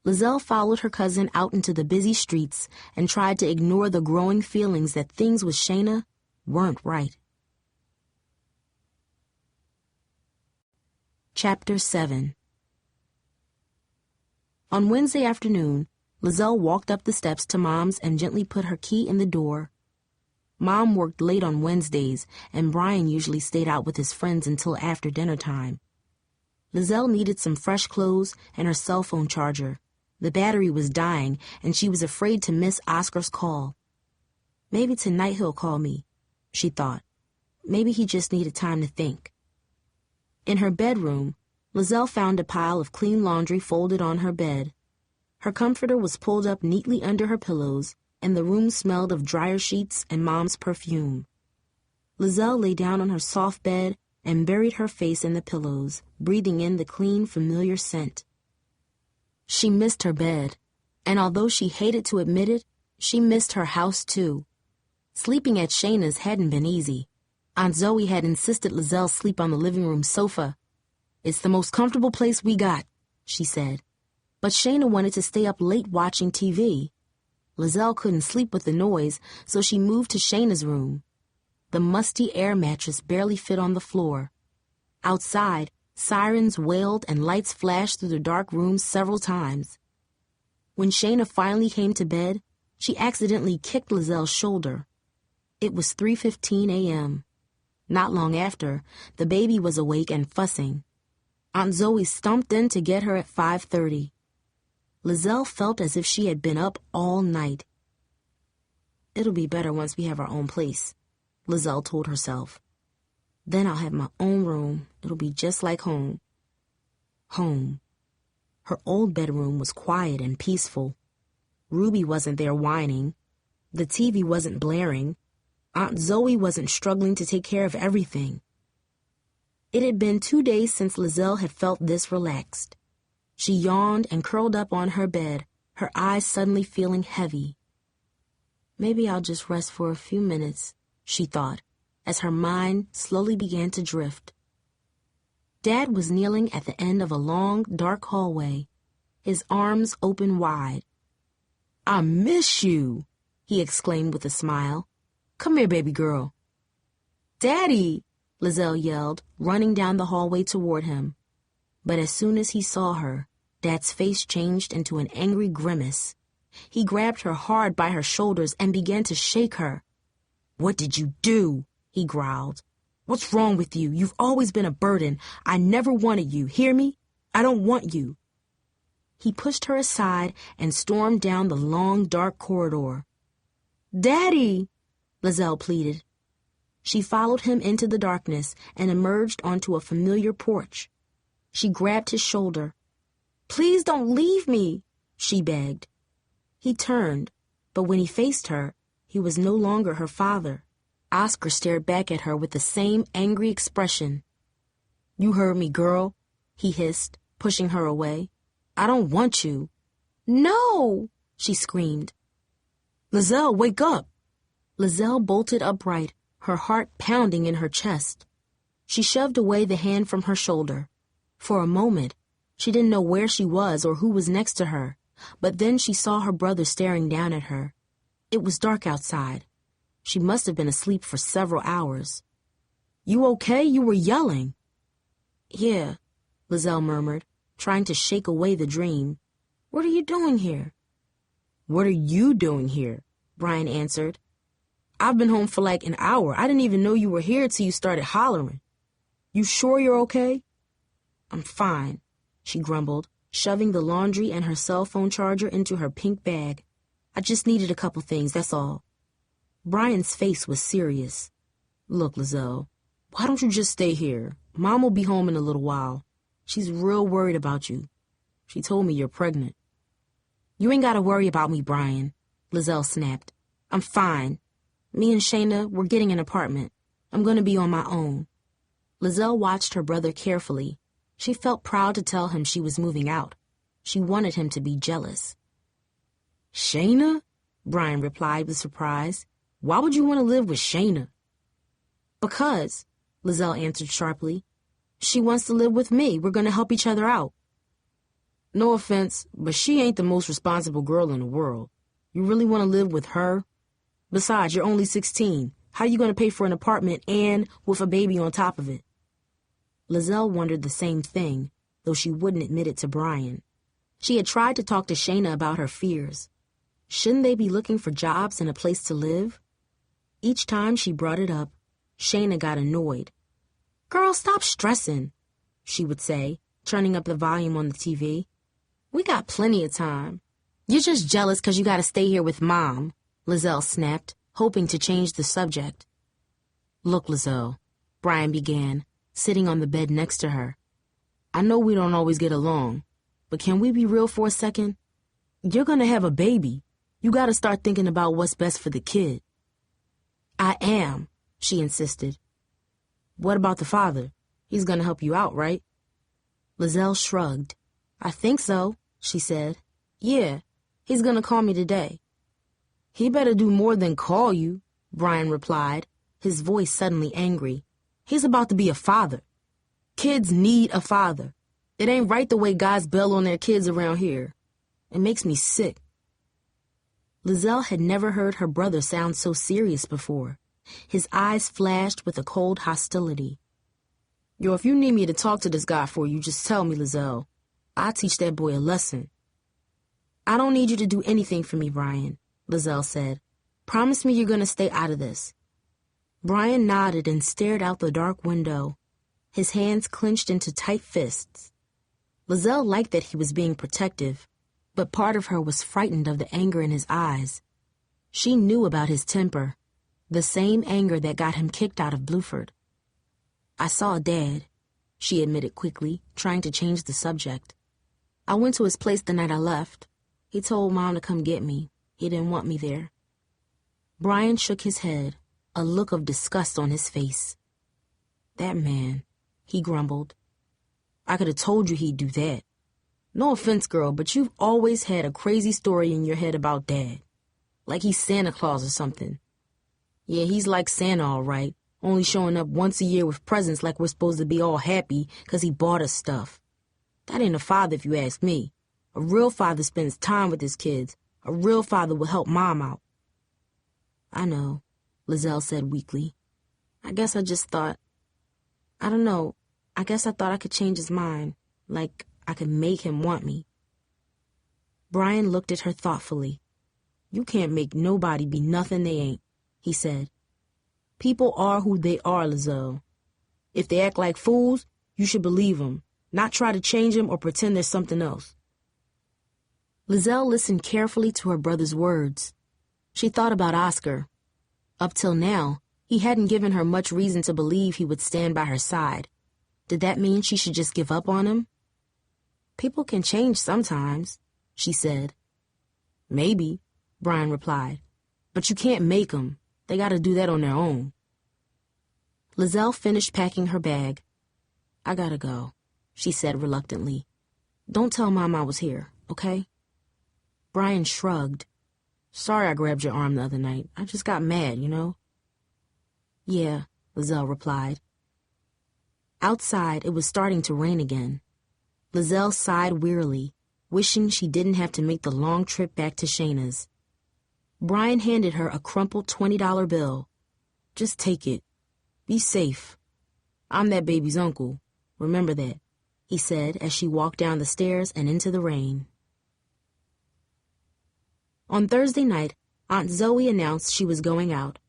Speaker 2: Liselle followed her cousin out into the busy streets and tried to ignore the growing feelings that things with Shayna weren't right. Chapter 7. On Wednesday afternoon, Liselle walked up the steps to Mom's and gently put her key in the door. Mom worked late on Wednesdays, and Brian usually stayed out with his friends until after dinner time. Liselle needed some fresh clothes and her cell phone charger. The battery was dying, and she was afraid to miss Oscar's call. Maybe tonight he'll call me, she thought. Maybe he just needed time to think. In her bedroom, Liselle found a pile of clean laundry folded on her bed. Her comforter was pulled up neatly under her pillows, and the room smelled of dryer sheets and Mom's perfume. Liselle lay down on her soft bed, and buried her face in the pillows, breathing in the clean, familiar scent. She missed her bed, and although she hated to admit it, she missed her house too. Sleeping at Shayna's hadn't been easy. Aunt Zoe had insisted Liselle sleep on the living room sofa. "It's the most comfortable place we got," she said. But Shayna wanted to stay up late watching TV. Liselle couldn't sleep with the noise, so she moved to Shayna's room. The musty air mattress barely fit on the floor. Outside, sirens wailed and lights flashed through the dark room several times. When Shayna finally came to bed, she accidentally kicked Liselle's shoulder. It was 3:15 a.m. Not long after, the baby was awake and fussing. Aunt Zoe stomped in to get her at 5:30. Liselle felt as if she had been up all night. "It'll be better once we have our own place," Liselle told herself. "Then I'll have my own room. It'll be just like home." Home. Her old bedroom was quiet and peaceful. Ruby wasn't there whining. The TV wasn't blaring. Aunt Zoe wasn't struggling to take care of everything. It had been 2 days since Liselle had felt this relaxed. She yawned and curled up on her bed, her eyes suddenly feeling heavy. "Maybe I'll just rest for a few minutes," she thought, as her mind slowly began to drift. Dad was kneeling at the end of a long, dark hallway, his arms open wide. "I miss you," he exclaimed with a smile. "Come here, baby girl." "Daddy!" Liselle yelled, running down the hallway toward him. But as soon as he saw her, Dad's face changed into an angry grimace. He grabbed her hard by her shoulders and began to shake her. "What did you do?" he growled. "What's wrong with you? You've always been a burden. I never wanted you. Hear me? I don't want you." He pushed her aside and stormed down the long, dark corridor. "Daddy!" Liselle pleaded. She followed him into the darkness and emerged onto a familiar porch. She grabbed his shoulder. "Please don't leave me," she begged. He turned, but when he faced her, he was no longer her father. Oscar stared back at her with the same angry expression. "You heard me, girl," he hissed, pushing her away. "I don't want you." "No!" she screamed. "Liselle, wake up!" Liselle bolted upright, her heart pounding in her chest. She shoved away the hand from her shoulder. For a moment, she didn't know where she was or who was next to her, but then she saw her brother staring down at her. It was dark outside. She must have been asleep for several hours. "You okay? You were yelling." "Yeah," Liselle murmured, trying to shake away the dream. "What are you doing here?" "What are you doing here?" Brian answered. "I've been home for like an hour. I didn't even know you were here till you started hollering. You sure you're okay?" "I'm fine," she grumbled, shoving the laundry and her cell phone charger into her pink bag. "I just needed a couple things, that's all." Brian's face was serious. "Look, Liselle, why don't you just stay here? Mom will be home in a little while. She's real worried about you. She told me you're pregnant." "You ain't got to worry about me, Brian," Liselle snapped. "I'm fine. Me and Shayna, we're getting an apartment. I'm going to be on my own." Liselle watched her brother carefully. She felt proud to tell him she was moving out. She wanted him to be jealous. "Shayna?" Brian replied with surprise. "Why would you want to live with Shayna?" "Because," Liselle answered sharply, "she wants to live with me. We're going to help each other out." "No offense, but she ain't the most responsible girl in the world. You really want to live with her? Besides, you're only 16. How are you going to pay for an apartment and with a baby on top of it?" Liselle wondered the same thing, though she wouldn't admit it to Brian. She had tried to talk to Shayna about her fears. Shouldn't they be looking for jobs and a place to live? Each time she brought it up, Shayna got annoyed. "Girl, stop stressing," she would say, turning up the volume on the TV. "We got plenty of time." "You're just jealous because you got to stay here with Mom," Liselle snapped, hoping to change the subject. "Look, Liselle," Brian began, sitting on the bed next to her. "I know we don't always get along, but can we be real for a second? You're going to have a baby. You got to start thinking about what's best for the kid." "I am," she insisted. What about the father? He's gonna help you out, right? Liselle shrugged. I think so, she said. Yeah, he's gonna call me today. He better do more than call you, Brian replied, his voice suddenly angry. He's about to be a father. Kids need a father. It ain't right the way guys bail on their kids around here. It makes me sick. Liselle had never heard her brother sound so serious before. His eyes flashed with a cold hostility. Yo, if you need me to talk to this guy for you, just tell me, Liselle. I'll teach that boy a lesson. I don't need you to do anything for me, Brian, Liselle said. Promise me you're going to stay out of this. Brian nodded and stared out the dark window, his hands clenched into tight fists. Liselle liked that he was being protective, but part of her was frightened of the anger in his eyes. She knew about his temper, the same anger that got him kicked out of Bluford. I saw Dad, she admitted quickly, trying to change the subject. I went to his place the night I left. He told Mom to come get me. He didn't want me there. Brian shook his head, a look of disgust on his face. That man, he grumbled. I could have told you he'd do that. No offense, girl, but you've always had a crazy story in your head about Dad. Like he's Santa Claus or something. Yeah, he's like Santa, all right, only showing up once a year with presents like we're supposed to be all happy because he bought us stuff. That ain't a father if you ask me. A real father spends time with his kids. A real father will help Mom out. I know, Liselle said weakly. I guess I just thought, I don't know, I guess I thought I could change his mind, like I could make him want me. Brian looked at her thoughtfully. You can't make nobody be nothing they ain't, he said. People are who they are, Liselle. If they act like fools, you should believe them, not try to change them or pretend there's something else. Liselle listened carefully to her brother's words. She thought about Oscar. Up till now, he hadn't given her much reason to believe he would stand by her side. Did that mean she should just give up on him? People can change sometimes, she said. Maybe, Brian replied. But you can't make them. They gotta do that on their own. Liselle finished packing her bag. I gotta go, she said reluctantly. Don't tell Mom I was here, okay? Brian shrugged. Sorry I grabbed your arm the other night. I just got mad, you know? Yeah, Liselle replied. Outside, it was starting to rain again. Liselle sighed wearily, wishing she didn't have to make the long trip back to Shayna's. Brian handed her a crumpled $20 bill. Just take it. Be safe. I'm that baby's uncle. Remember that, he said as she walked down the stairs and into the rain. On Thursday night, Aunt Zoe announced she was going out.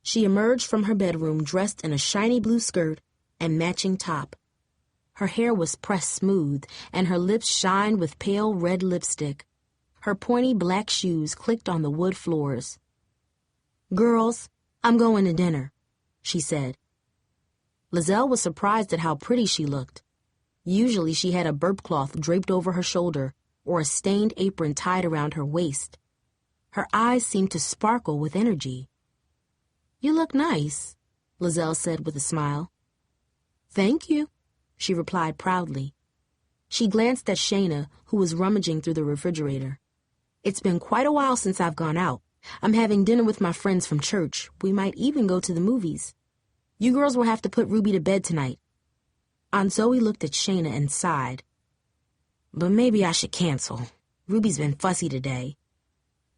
Speaker 2: She emerged from her bedroom dressed in a shiny blue skirt and matching top. Her hair was pressed smooth, and her lips shined with pale red lipstick. Her pointy black shoes clicked on the wood floors. Girls, I'm going to dinner, she said. Liselle was surprised at how pretty she looked. Usually she had a burp cloth draped over her shoulder or a stained apron tied around her waist. Her eyes seemed to sparkle with energy. You look nice, Liselle said with a smile. Thank you, she replied proudly. She glanced at Shayna, who was rummaging through the refrigerator. It's been quite a while since I've gone out. I'm having dinner with my friends from church. We might even go to the movies. You girls will have to put Ruby to bed tonight. Aunt Zoe looked at Shayna and sighed. But maybe I should cancel. Ruby's been fussy today.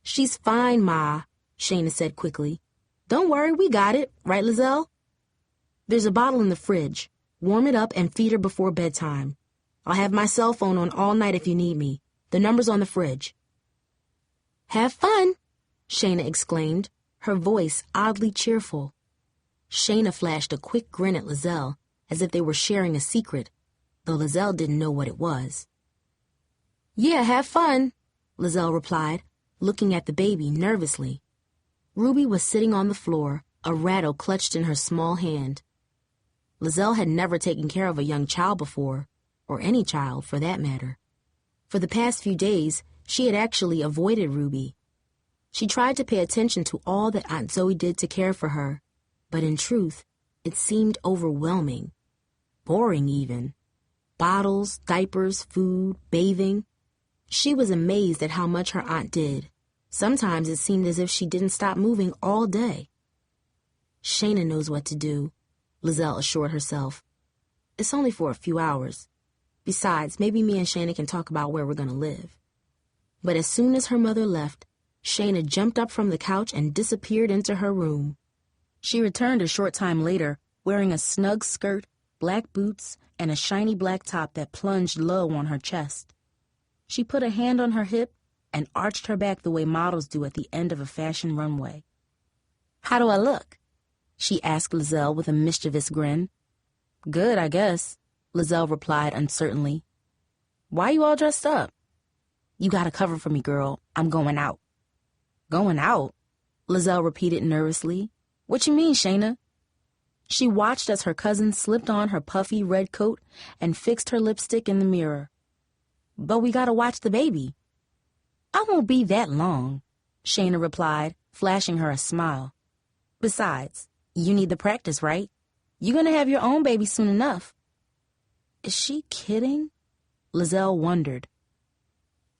Speaker 2: She's fine, Ma, Shayna said quickly. Don't worry, we got it. Right, Liselle? There's a bottle in the fridge. Warm it up and feed her before bedtime. I'll have my cell phone on all night if you need me. The number's on the fridge. Have fun, Shayna exclaimed, her voice oddly cheerful. Shayna flashed a quick grin at Liselle, as if they were sharing a secret, though Liselle didn't know what it was. Yeah, have fun, Liselle replied, looking at the baby nervously. Ruby was sitting on the floor, a rattle clutched in her small hand. Liselle had never taken care of a young child before, or any child for that matter. For the past few days, she had actually avoided Ruby. She tried to pay attention to all that Aunt Zoe did to care for her, but in truth, It seemed overwhelming, boring even. Bottles, diapers, food, bathing. She was amazed at how much her aunt did. Sometimes it seemed as if she didn't stop moving all day. Shayna knows what to do, Liselle assured herself. It's only for a few hours. Besides, maybe me and Shayna can talk about where we're going to live. But as soon as her mother left, Shayna jumped up from the couch and disappeared into her room. She returned a short time later, wearing a snug skirt, black boots, and a shiny black top that plunged low on her chest. She put a hand on her hip and arched her back the way models do at the end of a fashion runway. "How do I look?" she asked Liselle with a mischievous grin. "Good, I guess," Liselle replied uncertainly. "Why you all dressed up?" "You gotta cover for me, girl. I'm going out." "Going out?" Liselle repeated nervously. "What you mean, Shayna?" She watched as her cousin slipped on her puffy red coat and fixed her lipstick in the mirror. "But we gotta watch the baby." "I won't be that long," Shayna replied, flashing her a smile. "Besides, you need the practice, right? You're gonna have your own baby soon enough." Is she kidding? Liselle wondered.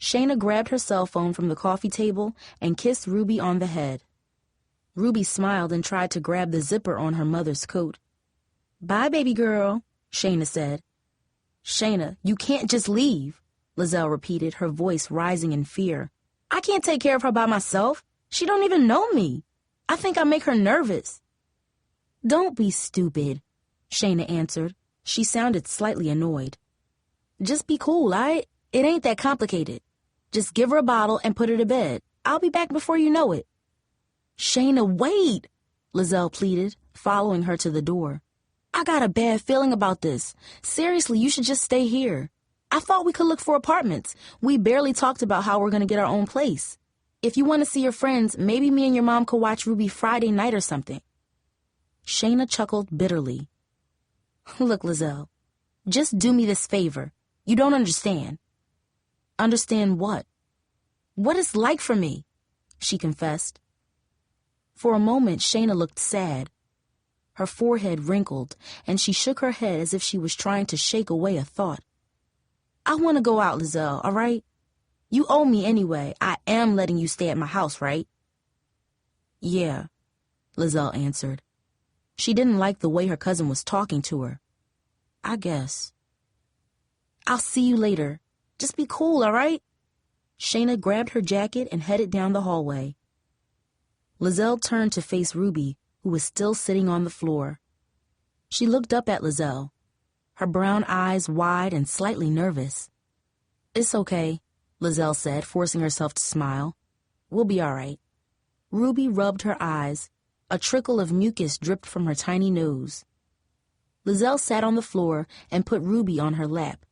Speaker 2: Shayna grabbed her cell phone from the coffee table and kissed Ruby on the head. Ruby smiled and tried to grab the zipper on her mother's coat. "Bye, baby girl," Shayna said. "Shayna, you can't just leave," Liselle repeated, her voice rising in fear. "I can't take care of her by myself. She don't even know me. I think I make her nervous." "Don't be stupid," Shayna answered. She sounded slightly annoyed. "Just be cool, alright? It ain't that complicated. Just give her a bottle and put her to bed. I'll be back before you know it." "Shayna, wait," Liselle pleaded, following her to the door. "I got a bad feeling about this. Seriously, you should just stay here. I thought we could look for apartments. We barely talked about how we're going to get our own place. If you want to see your friends, maybe me and your mom could watch Ruby Friday night or something." Shayna chuckled bitterly. "Look, Liselle, just do me this favor. You don't understand." "Understand what?" "What it's like for me," she confessed. For a moment, Shayna looked sad. Her forehead wrinkled, and she shook her head as if she was trying to shake away a thought. "I want to go out, Liselle, all right? You owe me anyway. I am letting you stay at my house, right?" "Yeah," Liselle answered. She didn't like the way her cousin was talking to her. "I guess." "I'll see you later. Just be cool, all right?" Shayna grabbed her jacket and headed down the hallway. Liselle turned to face Ruby, who was still sitting on the floor. She looked up at Liselle, her brown eyes wide and slightly nervous. "It's okay," Liselle said, forcing herself to smile. "We'll be all right." Ruby rubbed her eyes. A trickle of mucus dripped from her tiny nose. Liselle sat on the floor and put Ruby on her lap.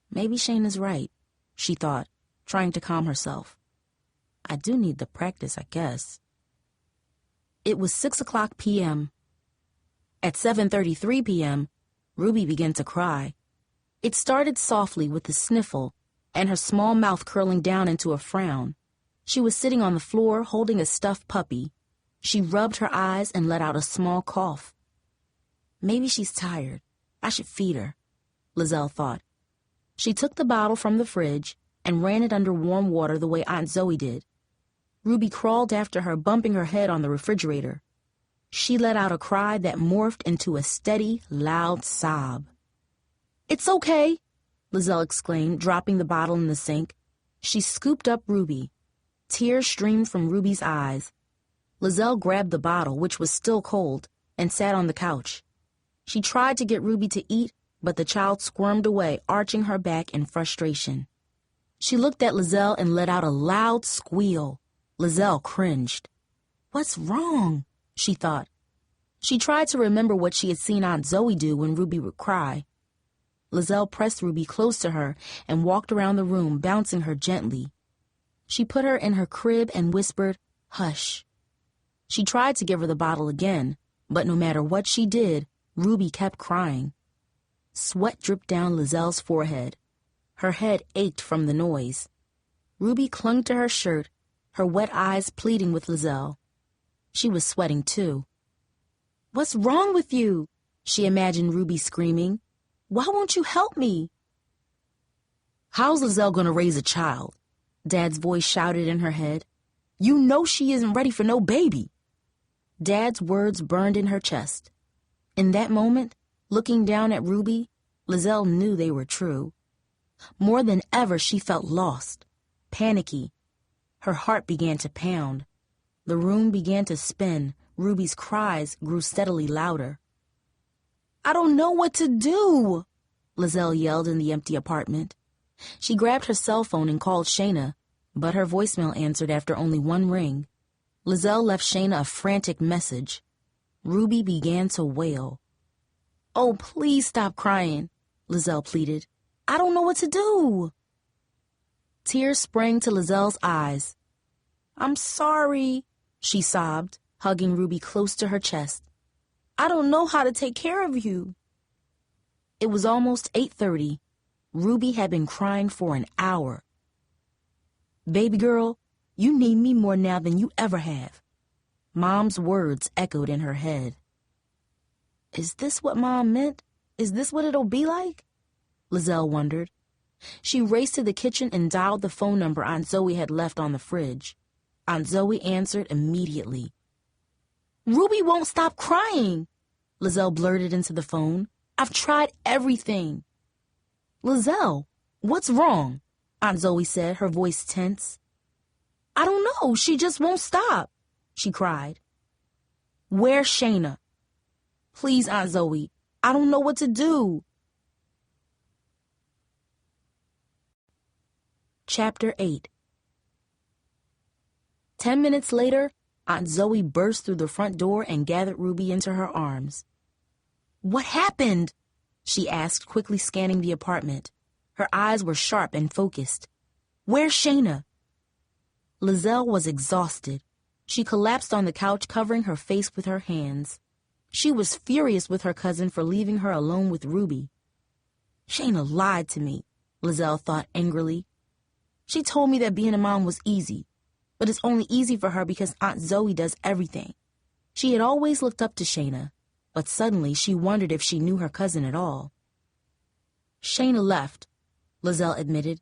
Speaker 2: Maybe Shayna's right, she thought, trying to calm herself. I do need the practice, I guess. It was 6:00 p.m. At 7:33 p.m., Ruby began to cry. It started softly with a sniffle and her small mouth curling down into a frown. She was sitting on the floor holding a stuffed puppy. She rubbed her eyes and let out a small cough. Maybe she's tired. I should feed her, Liselle thought. She took the bottle from the fridge and ran it under warm water the way Aunt Zoe did. Ruby crawled after her, bumping her head on the refrigerator. She let out a cry that morphed into a steady, loud sob. "It's okay," Liselle exclaimed, dropping the bottle in the sink. She scooped up Ruby. Tears streamed from Ruby's eyes. Liselle grabbed the bottle, which was still cold, and sat on the couch. She tried to get Ruby to eat, but the child squirmed away, arching her back in frustration. She looked at Liselle and let out a loud squeal. Liselle cringed. "What's wrong?" she thought. She tried to remember what she had seen Aunt Zoe do when Ruby would cry. Liselle pressed Ruby close to her and walked around the room, bouncing her gently. She put her in her crib and whispered, "Hush." She tried to give her the bottle again, but no matter what she did, Ruby kept crying. Sweat dripped down Liselle's forehead. Her head ached from the noise. Ruby clung to her shirt, her wet eyes pleading with Liselle. She was sweating too. What's wrong with you? She imagined Ruby screaming. Why won't you help me? How's Liselle going to raise a child? Dad's voice shouted in her head. You know she isn't ready for no baby. Dad's words burned in her chest. In that moment, looking down at Ruby, Liselle knew they were true. More than ever, she felt lost, panicky. Her heart began to pound. The room began to spin. Ruby's cries grew steadily louder. I don't know what to do, Liselle yelled in the empty apartment. She grabbed her cell phone and called Shayna, but her voicemail answered after only one ring. Liselle left Shayna a frantic message. Ruby began to wail. Oh, please stop crying, Liselle pleaded. I don't know what to do. Tears sprang to Lizelle's eyes. I'm sorry, she sobbed, hugging Ruby close to her chest. I don't know how to take care of you. It was almost 8:30. Ruby had been crying for an hour. Baby girl, you need me more now than you ever have. Mom's words echoed in her head. Is this what Mom meant? Is this what it'll be like? Liselle wondered. She raced to the kitchen and dialed the phone number Aunt Zoe had left on the fridge. Aunt Zoe answered immediately. Ruby won't stop crying, Liselle blurted into the phone. I've tried everything. Liselle, what's wrong? Aunt Zoe said, her voice tense. I don't know, she just won't stop, she cried. Where's Shayna? Please, Aunt Zoe, I don't know what to do. Chapter 8. 10 minutes later, Aunt Zoe burst through the front door and gathered Ruby into her arms. What happened? She asked, quickly scanning the apartment. Her eyes were sharp and focused. Where's Shayna? Liselle was exhausted. She collapsed on the couch, covering her face with her hands. She was furious with her cousin for leaving her alone with Ruby. Shayna lied to me, Liselle thought angrily. She told me that being a mom was easy, but it's only easy for her because Aunt Zoe does everything. She had always looked up to Shayna, but suddenly she wondered if she knew her cousin at all. Shayna left, Liselle admitted.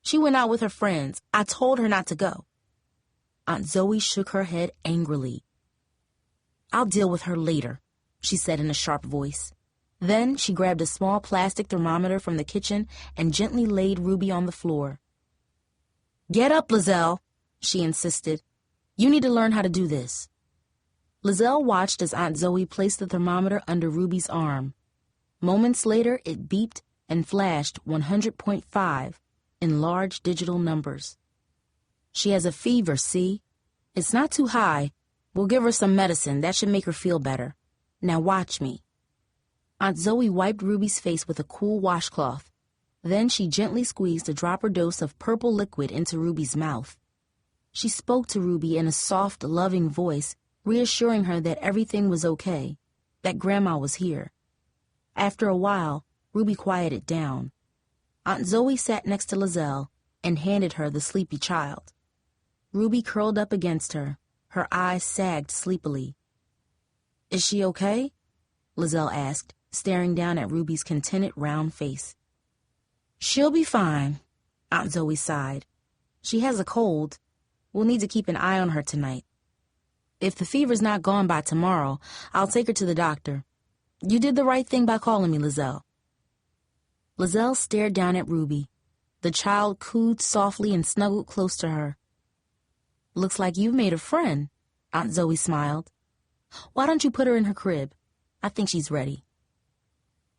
Speaker 2: She went out with her friends. I told her not to go. Aunt Zoe shook her head angrily. I'll deal with her later, she said in a sharp voice. Then she grabbed a small plastic thermometer from the kitchen and gently laid Ruby on the floor. Get up, Liselle, she insisted. You need to learn how to do this. Liselle watched as Aunt Zoe placed the thermometer under Ruby's arm. Moments later, it beeped and flashed 100.5 in large digital numbers. She has a fever, see? It's not too high. We'll give her some medicine. That should make her feel better. Now watch me. Aunt Zoe wiped Ruby's face with a cool washcloth. Then she gently squeezed a dropper dose of purple liquid into Ruby's mouth. She spoke to Ruby in a soft, loving voice, reassuring her that everything was okay, that Grandma was here. After a while, Ruby quieted down. Aunt Zoe sat next to Liselle and handed her the sleepy child. Ruby curled up against her. Her eyes sagged sleepily. Is she okay? Liselle asked, staring down at Ruby's contented round face. She'll be fine, Aunt Zoe sighed. She has a cold. We'll need to keep an eye on her tonight. If the fever's not gone by tomorrow, I'll take her to the doctor. You did the right thing by calling me, Liselle. Liselle stared down at Ruby. The child cooed softly and snuggled close to her. Looks like you've made a friend, Aunt Zoe smiled. Why don't you put her in her crib? I think she's ready.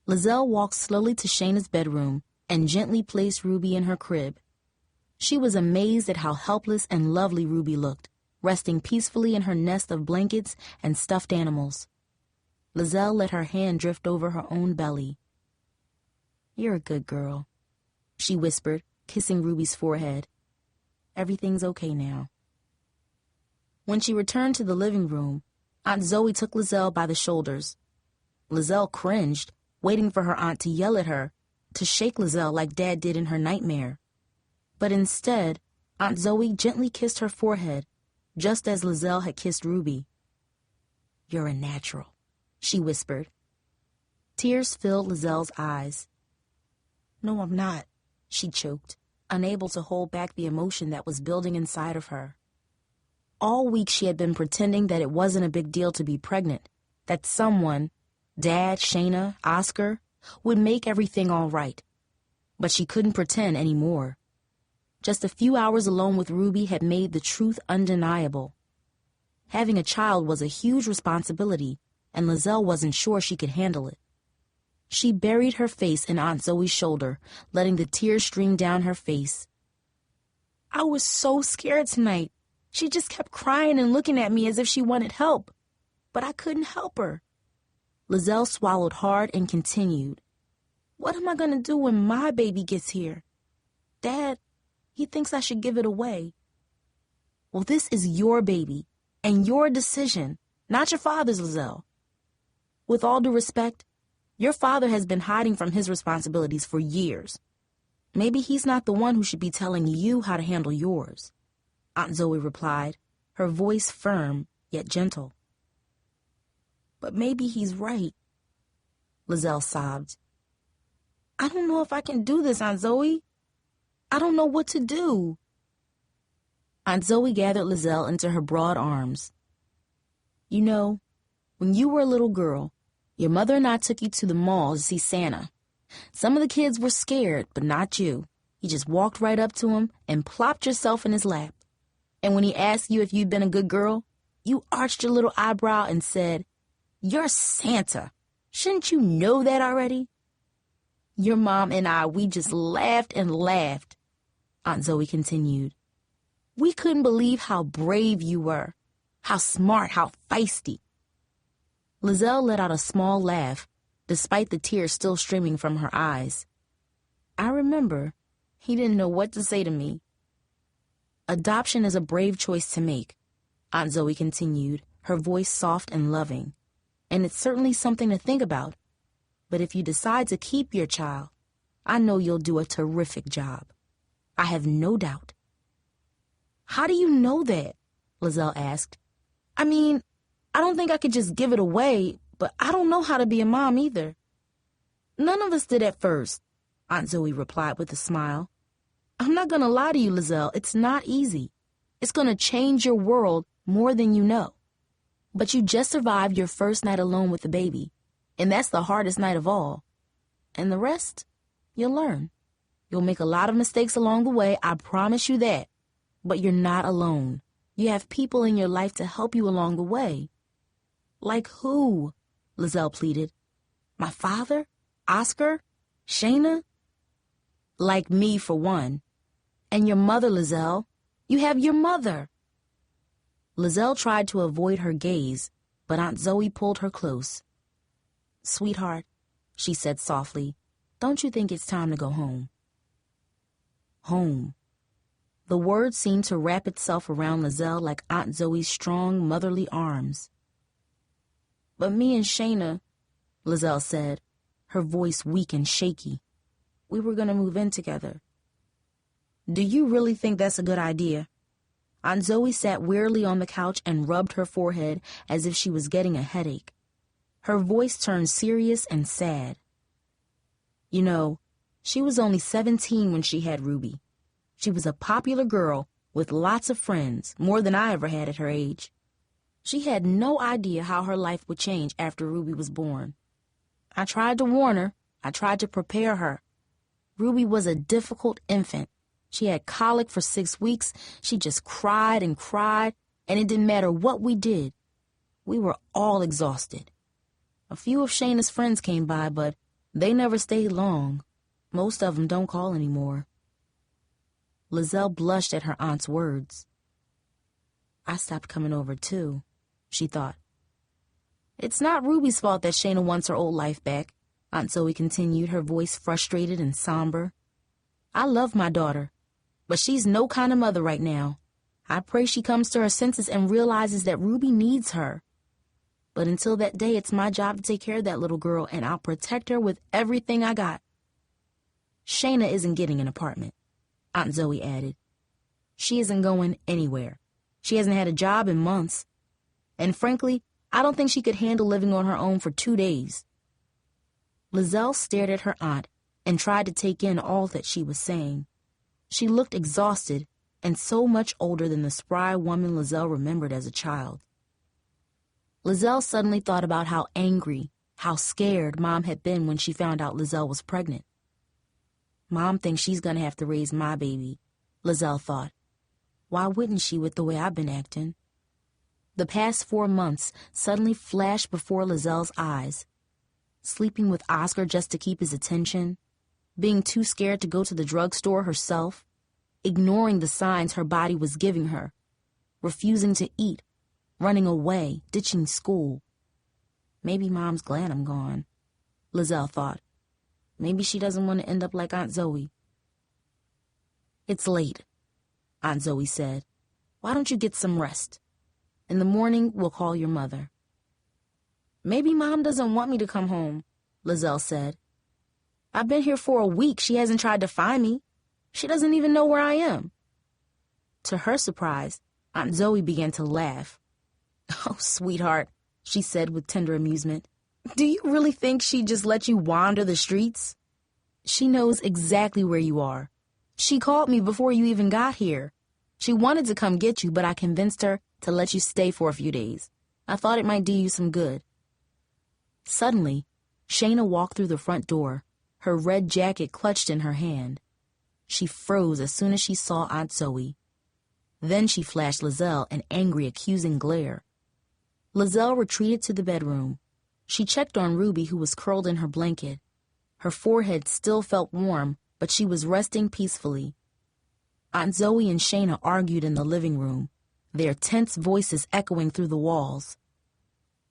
Speaker 2: Liselle walked slowly to Shayna's bedroom and gently placed Ruby in her crib. She was amazed at how helpless and lovely Ruby looked, resting peacefully in her nest of blankets and stuffed animals. Liselle let her hand drift over her own belly. You're a good girl, she whispered, kissing Ruby's forehead. Everything's okay now. When she returned to the living room, Aunt Zoe took Liselle by the shoulders. Liselle cringed, waiting for her aunt to yell at her, to shake Liselle like Dad did in her nightmare. But instead, Aunt Zoe gently kissed her forehead, just as Liselle had kissed Ruby. You're a natural, she whispered. Tears filled Lizelle's eyes. "No, I'm not," she choked, unable to hold back the emotion that was building inside of her. All week she had been pretending that it wasn't a big deal to be pregnant, that someone, Dad, Shayna, Oscar, would make everything all right. But she couldn't pretend anymore. Just a few hours alone with Ruby had made the truth undeniable. Having a child was a huge responsibility, and Liselle wasn't sure she could handle it. She buried her face in Aunt Zoe's shoulder, letting the tears stream down her face. "I was so scared tonight. She just kept crying and looking at me as if she wanted help. But I couldn't help her." Liselle swallowed hard and continued. "What am I going to do when my baby gets here? Dad, he thinks I should give it away." "Well, this is your baby and your decision, not your father's, Liselle. With all due respect, your father has been hiding from his responsibilities for years. Maybe he's not the one who should be telling you how to handle yours," Aunt Zoe replied, her voice firm yet gentle. "But maybe he's right," Liselle sobbed. "I don't know if I can do this, Aunt Zoe. I don't know what to do." Aunt Zoe gathered Liselle into her broad arms. "You know, when you were a little girl, your mother and I took you to the mall to see Santa. Some of the kids were scared, but not you. You just walked right up to him and plopped yourself in his lap. And when he asked you if you'd been a good girl, you arched your little eyebrow and said, 'You're Santa. Shouldn't you know that already?' Your mom and I, we just laughed and laughed," Aunt Zoe continued. "We couldn't believe how brave you were, how smart, how feisty." Liselle let out a small laugh, despite the tears still streaming from her eyes. "I remember. He didn't know what to say to me." "Adoption is a brave choice to make," Aunt Zoe continued, her voice soft and loving. "And it's certainly something to think about. But if you decide to keep your child, I know you'll do a terrific job. I have no doubt." "How do you know that?" Liselle asked. "I mean, I don't think I could just give it away, but I don't know how to be a mom either." "None of us did at first," Aunt Zoe replied with a smile. "I'm not going to lie to you, Liselle. It's not easy. It's going to change your world more than you know. But you just survived your first night alone with the baby, and that's the hardest night of all. And the rest, you'll learn. You'll make a lot of mistakes along the way, I promise you that. But you're not alone. You have people in your life to help you along the way." "Like who?" Liselle pleaded. "My father? Oscar? Shayna?" "Like me, for one. And your mother, Liselle. You have your mother." Liselle tried to avoid her gaze, but Aunt Zoe pulled her close. "Sweetheart," she said softly, "don't you think it's time to go home?" Home. The word seemed to wrap itself around Liselle like Aunt Zoe's strong, motherly arms. "But me and Shayna," Liselle said, her voice weak and shaky, "we were going to move in together." "Do you really think that's a good idea?" Aunt Zoe sat wearily on the couch and rubbed her forehead as if she was getting a headache. Her voice turned serious and sad. "You know, she was only 17 when she had Ruby. She was a popular girl with lots of friends, more than I ever had at her age. She had no idea how her life would change after Ruby was born. I tried to warn her. I tried to prepare her. Ruby was a difficult infant. She had colic for 6 weeks. She just cried and cried, and it didn't matter what we did. We were all exhausted. A few of Shayna's friends came by, but they never stayed long. Most of them don't call anymore." Liselle blushed at her aunt's words. "I stopped coming over, too," she thought. "It's not Ruby's fault that Shayna wants her old life back," Aunt Zoe continued, her voice frustrated and somber. "I love my daughter, but she's no kind of mother right now. I pray she comes to her senses and realizes that Ruby needs her. But until that day, it's my job to take care of that little girl, and I'll protect her with everything I got." "Shayna isn't getting an apartment," Aunt Zoe added. "She isn't going anywhere. She hasn't had a job in months. And frankly, I don't think she could handle living on her own for 2 days. Liselle stared at her aunt and tried to take in all that she was saying. She looked exhausted and so much older than the spry woman Liselle remembered as a child. Liselle suddenly thought about how angry, how scared Mom had been when she found out Liselle was pregnant. Mom thinks she's going to have to raise my baby, Liselle thought. Why wouldn't she with the way I've been acting? The past 4 months suddenly flashed before Lizelle's eyes. Sleeping with Oscar just to keep his attention, being too scared to go to the drugstore herself, ignoring the signs her body was giving her, refusing to eat, running away, ditching school. Maybe Mom's glad I'm gone, Liselle thought. Maybe she doesn't want to end up like Aunt Zoe. It's late, Aunt Zoe said. Why don't you get some rest? In the morning, we'll call your mother. Maybe Mom doesn't want me to come home, Liselle said. I've been here for a week. She hasn't tried to find me. She doesn't even know where I am. To her surprise, Aunt Zoe began to laugh. Oh, sweetheart, she said with tender amusement. Do you really think she'd just let you wander the streets? She knows exactly where you are. She called me before you even got here. She wanted to come get you, but I convinced her to let you stay for a few days. I thought it might do you some good. Suddenly, Shayna walked through the front door, her red jacket clutched in her hand. She froze as soon as she saw Aunt Zoe. Then she flashed Liselle an angry, accusing glare. Liselle retreated to the bedroom. She checked on Ruby, who was curled in her blanket. Her forehead still felt warm, but she was resting peacefully. Aunt Zoe and Shayna argued in the living room, their tense voices echoing through the walls.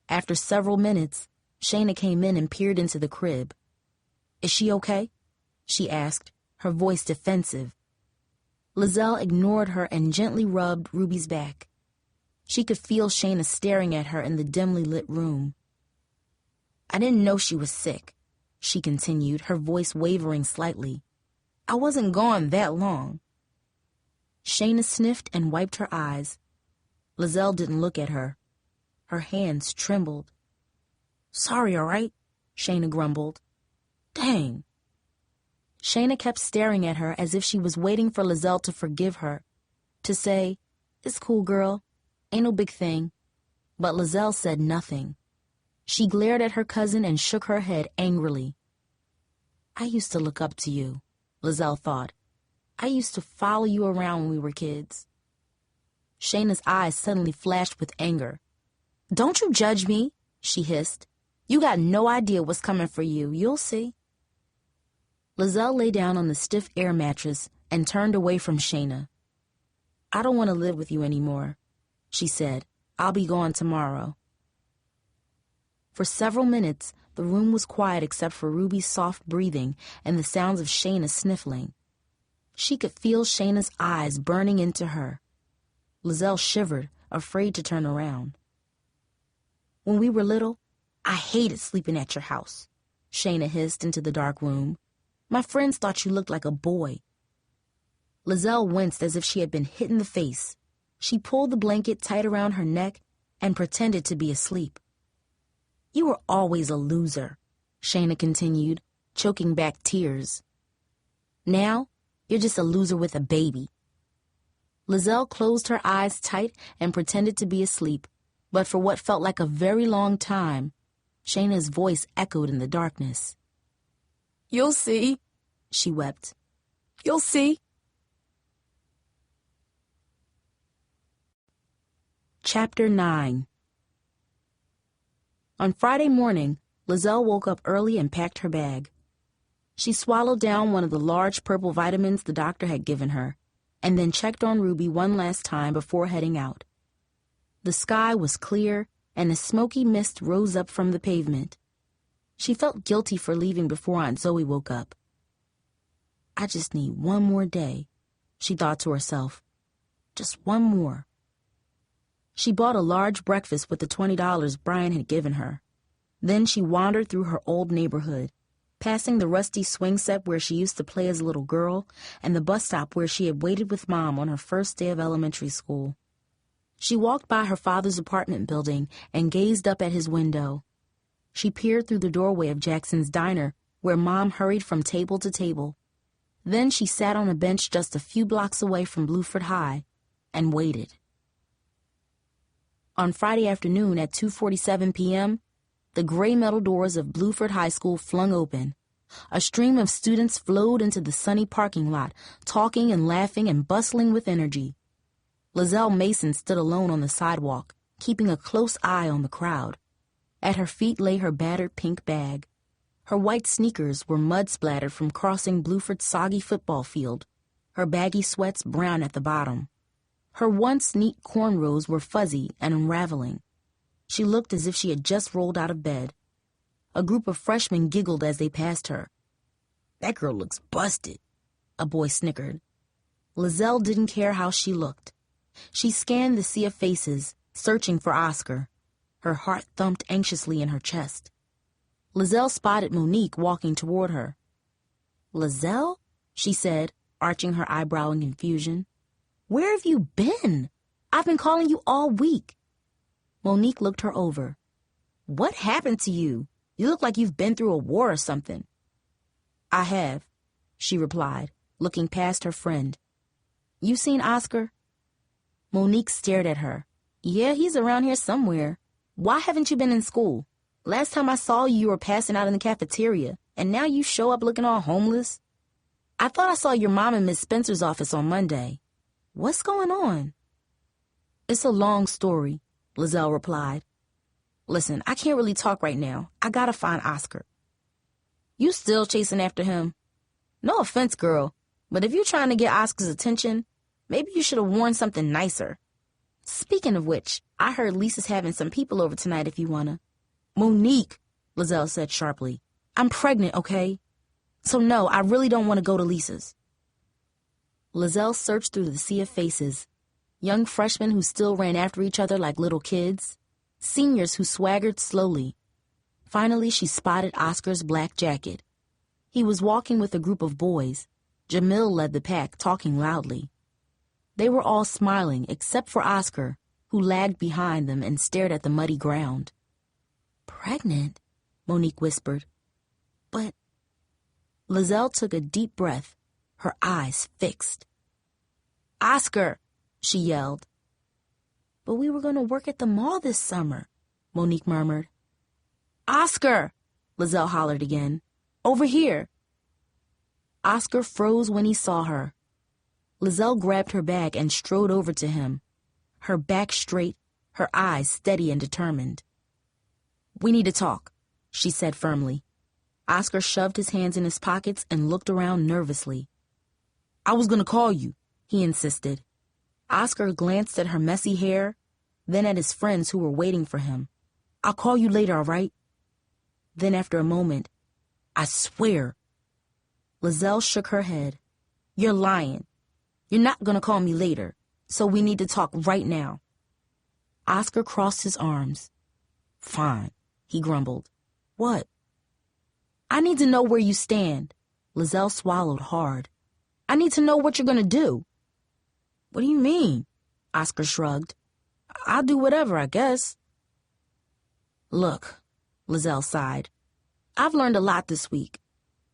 Speaker 2: After several minutes, Shayna came in and peered into the crib. Is she okay? She asked, her voice defensive. Liselle ignored her and gently rubbed Ruby's back. She could feel Shayna staring at her in the dimly lit room. I didn't know she was sick, she continued, her voice wavering slightly. I wasn't gone that long. Shayna sniffed and wiped her eyes. Liselle didn't look at her. Her hands trembled. Sorry, all right, Shayna grumbled. Dang. Shayna kept staring at her as if she was waiting for Liselle to forgive her, to say, It's cool, girl. Ain't no big thing. But Liselle said nothing. She glared at her cousin and shook her head angrily. I used to look up to you, Liselle thought. I used to follow you around when we were kids. Shayna's eyes suddenly flashed with anger. Don't you judge me, she hissed. You got no idea what's coming for you. You'll see. Liselle lay down on the stiff air mattress and turned away from Shayna. I don't want to live with you anymore, she said. I'll be gone tomorrow. For several minutes, the room was quiet except for Ruby's soft breathing and the sounds of Shayna sniffling. She could feel Shayna's eyes burning into her. Liselle shivered, afraid to turn around. When we were little, I hated sleeping at your house, Shayna hissed into the dark room. My friends thought you looked like a boy. Liselle winced as if she had been hit in the face. She pulled the blanket tight around her neck and pretended to be asleep. You were always a loser, Shayna continued, choking back tears. Now, you're just a loser with a baby. Liselle closed her eyes tight and pretended to be asleep, but for what felt like a very long time, Shayna's voice echoed in the darkness. You'll see, she wept. You'll see. Chapter 9. On Friday morning, Liselle woke up early and packed her bag. She swallowed down one of the large purple vitamins the doctor had given her, and then checked on Ruby one last time before heading out. The sky was clear, and a smoky mist rose up from the pavement. She felt guilty for leaving before Aunt Zoe woke up. I just need one more day, she thought to herself. Just one more. She bought a large breakfast with the $20 Brian had given her. Then she wandered through her old neighborhood, passing the rusty swing set where she used to play as a little girl and the bus stop where she had waited with Mom on her first day of elementary school. She walked by her father's apartment building and gazed up at his window. She peered through the doorway of Jackson's diner, where Mom hurried from table to table. Then she sat on a bench just a few blocks away from Bluford High and waited. On Friday afternoon at 2:47 p.m., the gray metal doors of Bluford High School flung open. A stream of students flowed into the sunny parking lot, talking and laughing and bustling with energy. Liselle Mason stood alone on the sidewalk, keeping a close eye on the crowd. At her feet lay her battered pink bag. Her white sneakers were mud-splattered from crossing Bluford's soggy football field, her baggy sweats brown at the bottom. Her once neat cornrows were fuzzy and unraveling. She looked as if she had just rolled out of bed. A group of freshmen giggled as they passed her. "That girl looks busted," a boy snickered. Liselle didn't care how she looked. She scanned the sea of faces, searching for Oscar. Her heart thumped anxiously in her chest. Liselle spotted Monique walking toward her. "Liselle?" she said, arching her eyebrow in confusion. "Where have you been? I've been calling you all week." Monique looked her over. "What happened to you? You look like you've been through a war or something." "I have," she replied, looking past her friend. "You seen Oscar?" Monique stared at her. "Yeah, he's around here somewhere. Why haven't you been in school? Last time I saw you, you were passing out in the cafeteria, and now you show up looking all homeless. I thought I saw your mom in Miss Spencer's office on Monday. What's going on?" "It's a long story," Liselle replied. "Listen, I can't really talk right now. I gotta find Oscar." "You still chasing after him? No offense, girl, but if you're trying to get Oscar's attention, maybe you should have worn something nicer. Speaking of which, I heard Lisa's having some people over tonight if you wanna." "Monique," Liselle said sharply, "I'm pregnant, okay? So no, I really don't want to go to Lisa's." Liselle searched through the sea of faces. Young freshmen who still ran after each other like little kids. Seniors who swaggered slowly. Finally, she spotted Oscar's black jacket. He was walking with a group of boys. Jamil led the pack, talking loudly. They were all smiling, except for Oscar, who lagged behind them and stared at the muddy ground. "Pregnant?" Monique whispered. "But—" Liselle took a deep breath, her eyes fixed. "Oscar!" she yelled. "But we were going to work at the mall this summer," Monique murmured. "Oscar!" Liselle hollered again. "Over here!" Oscar froze when he saw her. Liselle grabbed her bag and strode over to him, her back straight, her eyes steady and determined. "We need to talk," she said firmly. Oscar shoved his hands in his pockets and looked around nervously. "I was going to call you," he insisted. Oscar glanced at her messy hair, then at his friends who were waiting for him. "I'll call you later, all right?" Then after a moment, "I swear." Liselle shook her head. "You're lying. You're not going to call me later, so we need to talk right now." Oscar crossed his arms. "Fine," he grumbled. "What?" "I need to know where you stand." Liselle swallowed hard. "I need to know what you're going to do." "What do you mean?" Oscar shrugged. "I'll do whatever, I guess." "Look," Liselle sighed. "I've learned a lot this week.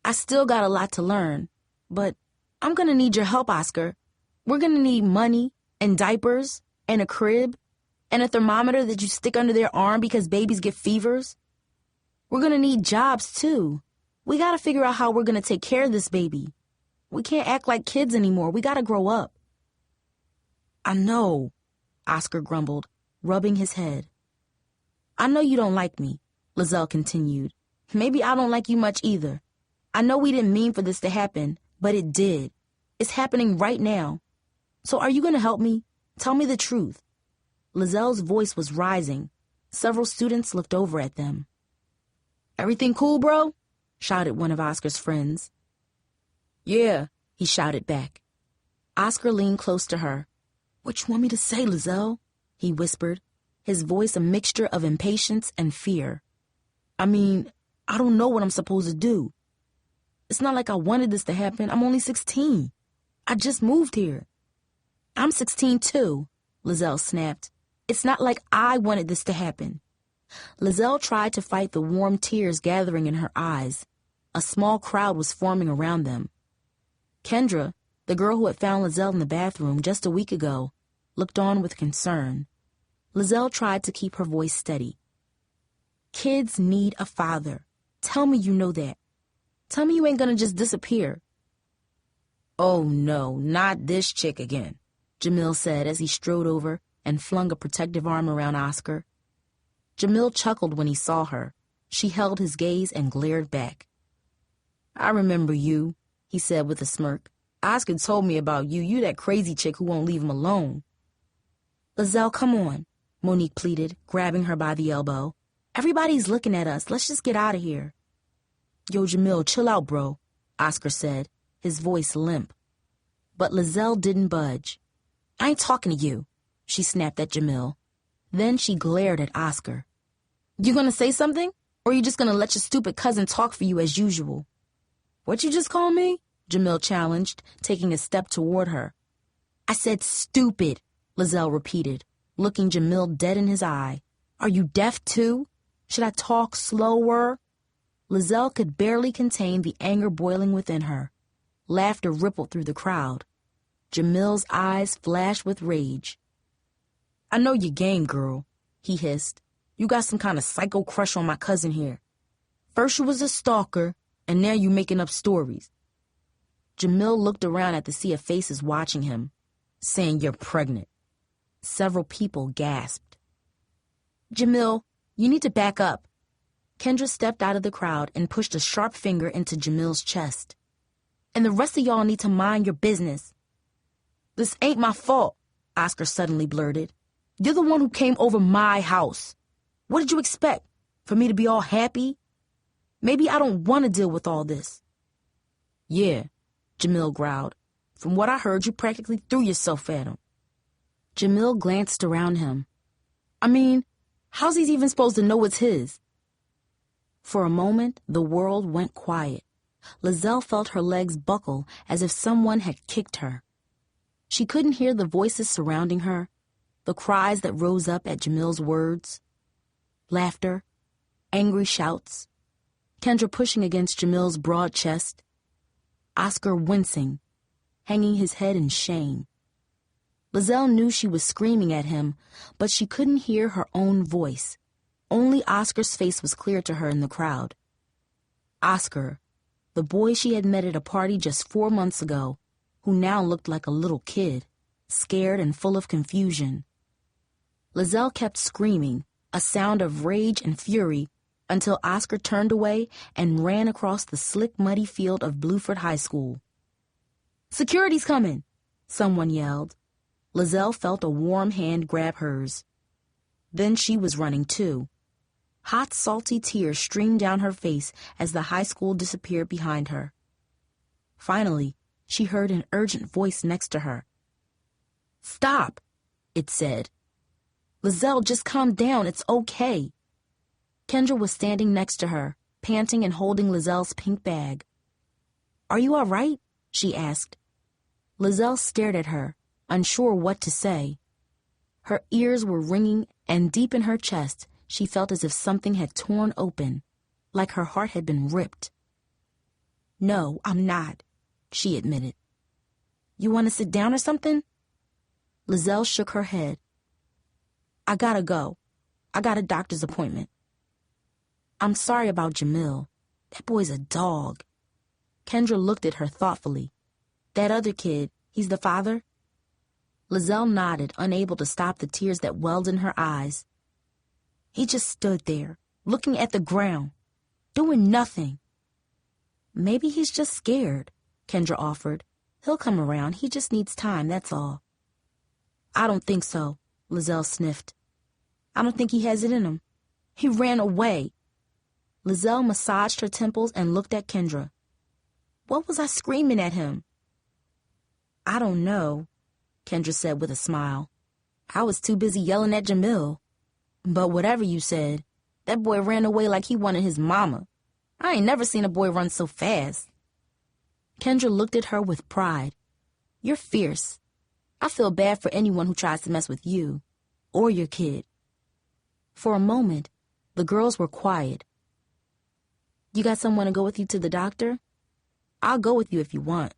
Speaker 2: I still got a lot to learn, but I'm going to need your help, Oscar. We're going to need money and diapers and a crib and a thermometer that you stick under their arm because babies get fevers. We're going to need jobs, too. We got to figure out how we're going to take care of this baby. We can't act like kids anymore. We got to grow up." "I know," Oscar grumbled, rubbing his head. "I know you don't like me," Liselle continued. "Maybe I don't like you much either. I know we didn't mean for this to happen, but it did. It's happening right now. So are you going to help me? Tell me the truth." Liselle's voice was rising. Several students looked over at them. "Everything cool, bro?" shouted one of Oscar's friends. "Yeah," he shouted back. Oscar leaned close to her. "What you want me to say, Liselle?" he whispered, his voice a mixture of impatience and fear. "I mean, I don't know what I'm supposed to do. It's not like I wanted this to happen. I'm only 16. I just moved here." "I'm 16 too," Liselle snapped. It's not like I wanted this to happen." Liselle tried to fight the warm tears gathering in her eyes. A small crowd was forming around them. Kendra, the girl who had found Liselle in the bathroom just a week ago, looked on with concern. Liselle tried to keep her voice steady. "Kids need a father. Tell me you know that. Tell me you ain't gonna just disappear." "Oh no, not this chick again," Jamil said as he strode over and flung a protective arm around Oscar. Jamil chuckled when he saw her. She held his gaze and glared back. "I remember you," he said with a smirk. "Oscar told me about you. You that crazy chick who won't leave him alone." "Liselle, come on," Monique pleaded, grabbing her by the elbow. "Everybody's looking at us. Let's just get out of here." "Yo, Jamil, chill out, bro," Oscar said, his voice limp. But Liselle didn't budge. "I ain't talking to you," she snapped at Jamil. Then she glared at Oscar. "You gonna say something? Or you just gonna let your stupid cousin talk for you as usual?" "What you just call me?" Jamil challenged, taking a step toward her. "I said stupid," Liselle repeated, looking Jamil dead in his eye. "Are you deaf too? Should I talk slower?" Liselle could barely contain the anger boiling within her. Laughter rippled through the crowd. Jamil's eyes flashed with rage. "I know your game, girl," he hissed. "You got some kind of psycho crush on my cousin here. First you was a stalker, and now you making up stories." Jamil looked around at the sea of faces watching him, saying you're pregnant. Several people gasped. "Jamil, you need to back up." Kendra stepped out of the crowd and pushed a sharp finger into Jamil's chest. "And the rest of y'all need to mind your business." "This ain't my fault," Oscar suddenly blurted. "You're the one who came over my house. What did you expect? For me to be all happy? Maybe I don't want to deal with all this." "Yeah," Jamil growled. "From what I heard, you practically threw yourself at him." Jamil glanced around him. "I mean, how's he even supposed to know it's his?" For a moment, the world went quiet. Liselle felt her legs buckle as if someone had kicked her. She couldn't hear the voices surrounding her, the cries that rose up at Jamil's words. Laughter, angry shouts, Kendra pushing against Jamil's broad chest, Oscar wincing, hanging his head in shame. Liselle knew she was screaming at him, but she couldn't hear her own voice. Only Oscar's face was clear to her in the crowd. Oscar, the boy she had met at a party just 4 months ago, who now looked like a little kid, scared and full of confusion. Liselle kept screaming, a sound of rage and fury, until Oscar turned away and ran across the slick, muddy field of Bluford High School. "Security's coming!" someone yelled. Liselle felt a warm hand grab hers. Then she was running too. Hot, salty tears streamed down her face as the high school disappeared behind her. Finally, she heard an urgent voice next to her. "Stop," it said. "Liselle, just calm down. It's okay." Kendra was standing next to her, panting and holding Liselle's pink bag. "Are you all right?" she asked. Liselle stared at her, unsure what to say. Her ears were ringing, and deep in her chest, she felt as if something had torn open, like her heart had been ripped. "No, I'm not," she admitted. "You want to sit down or something?" Liselle shook her head. "I gotta go. I got a doctor's appointment." "I'm sorry about Jamil. That boy's a dog." Kendra looked at her thoughtfully. "That other kid, he's the father?" Liselle nodded, unable to stop the tears that welled in her eyes. "He just stood there, looking at the ground, doing nothing." "Maybe he's just scared," Kendra offered. "He'll come around. He just needs time, that's all." "I don't think so," Liselle sniffed. "I don't think he has it in him. He ran away." Liselle massaged her temples and looked at Kendra. "What was I screaming at him?" "I don't know," Kendra said with a smile. "I was too busy yelling at Jamil. But whatever you said, that boy ran away like he wanted his mama. I ain't never seen a boy run so fast." Kendra looked at her with pride. "You're fierce. I feel bad for anyone who tries to mess with you. or your kid." For a moment, the girls were quiet. "You got someone to go with you to the doctor?" "I'll go with you if you want."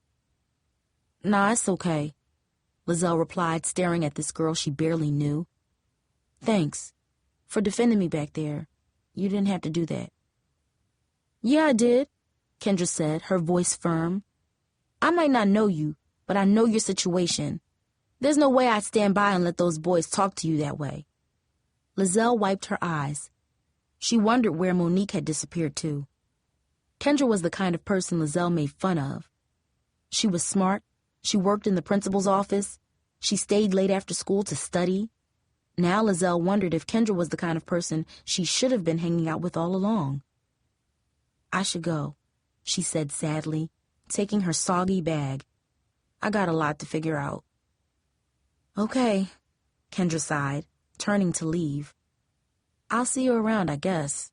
Speaker 2: "Nah, it's okay," Liselle replied, staring at this girl she barely knew. "Thanks for defending me back there. You didn't have to do that." "Yeah, I did," Kendra said, her voice firm. "I might not know you, but I know your situation. There's no way I'd stand by and let those boys talk to you that way." Liselle wiped her eyes. She wondered where Monique had disappeared to. Kendra was the kind of person Liselle made fun of. She was smart. She worked in the principal's office. She stayed late after school to study. Now Liselle wondered if Kendra was the kind of person she should have been hanging out with all along. "I should go," she said sadly, taking her soggy bag. "I got a lot to figure out." "Okay," Kendra sighed, turning to leave. "I'll see you around, I guess."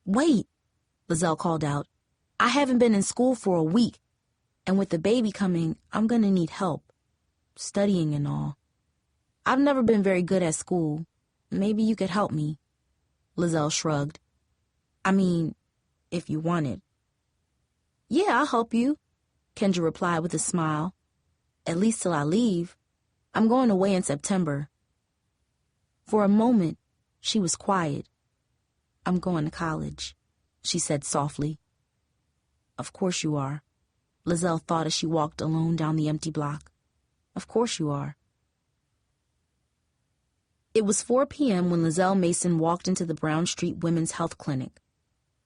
Speaker 2: "Wait," Liselle called out. "I haven't been in school for a week, and with the baby coming, I'm gonna need help, studying and all. I've never been very good at school. Maybe you could help me." Liselle shrugged. "I mean, if you wanted." "Yeah, I'll help you," Kendra replied with a smile. "At least till I leave. I'm going away in September." For a moment, she was quiet. "I'm going to college," she said softly. "Of course you are," Liselle thought as she walked alone down the empty block. "Of course you are." It was 4 p.m. when Liselle Mason walked into the Brown Street Women's Health Clinic.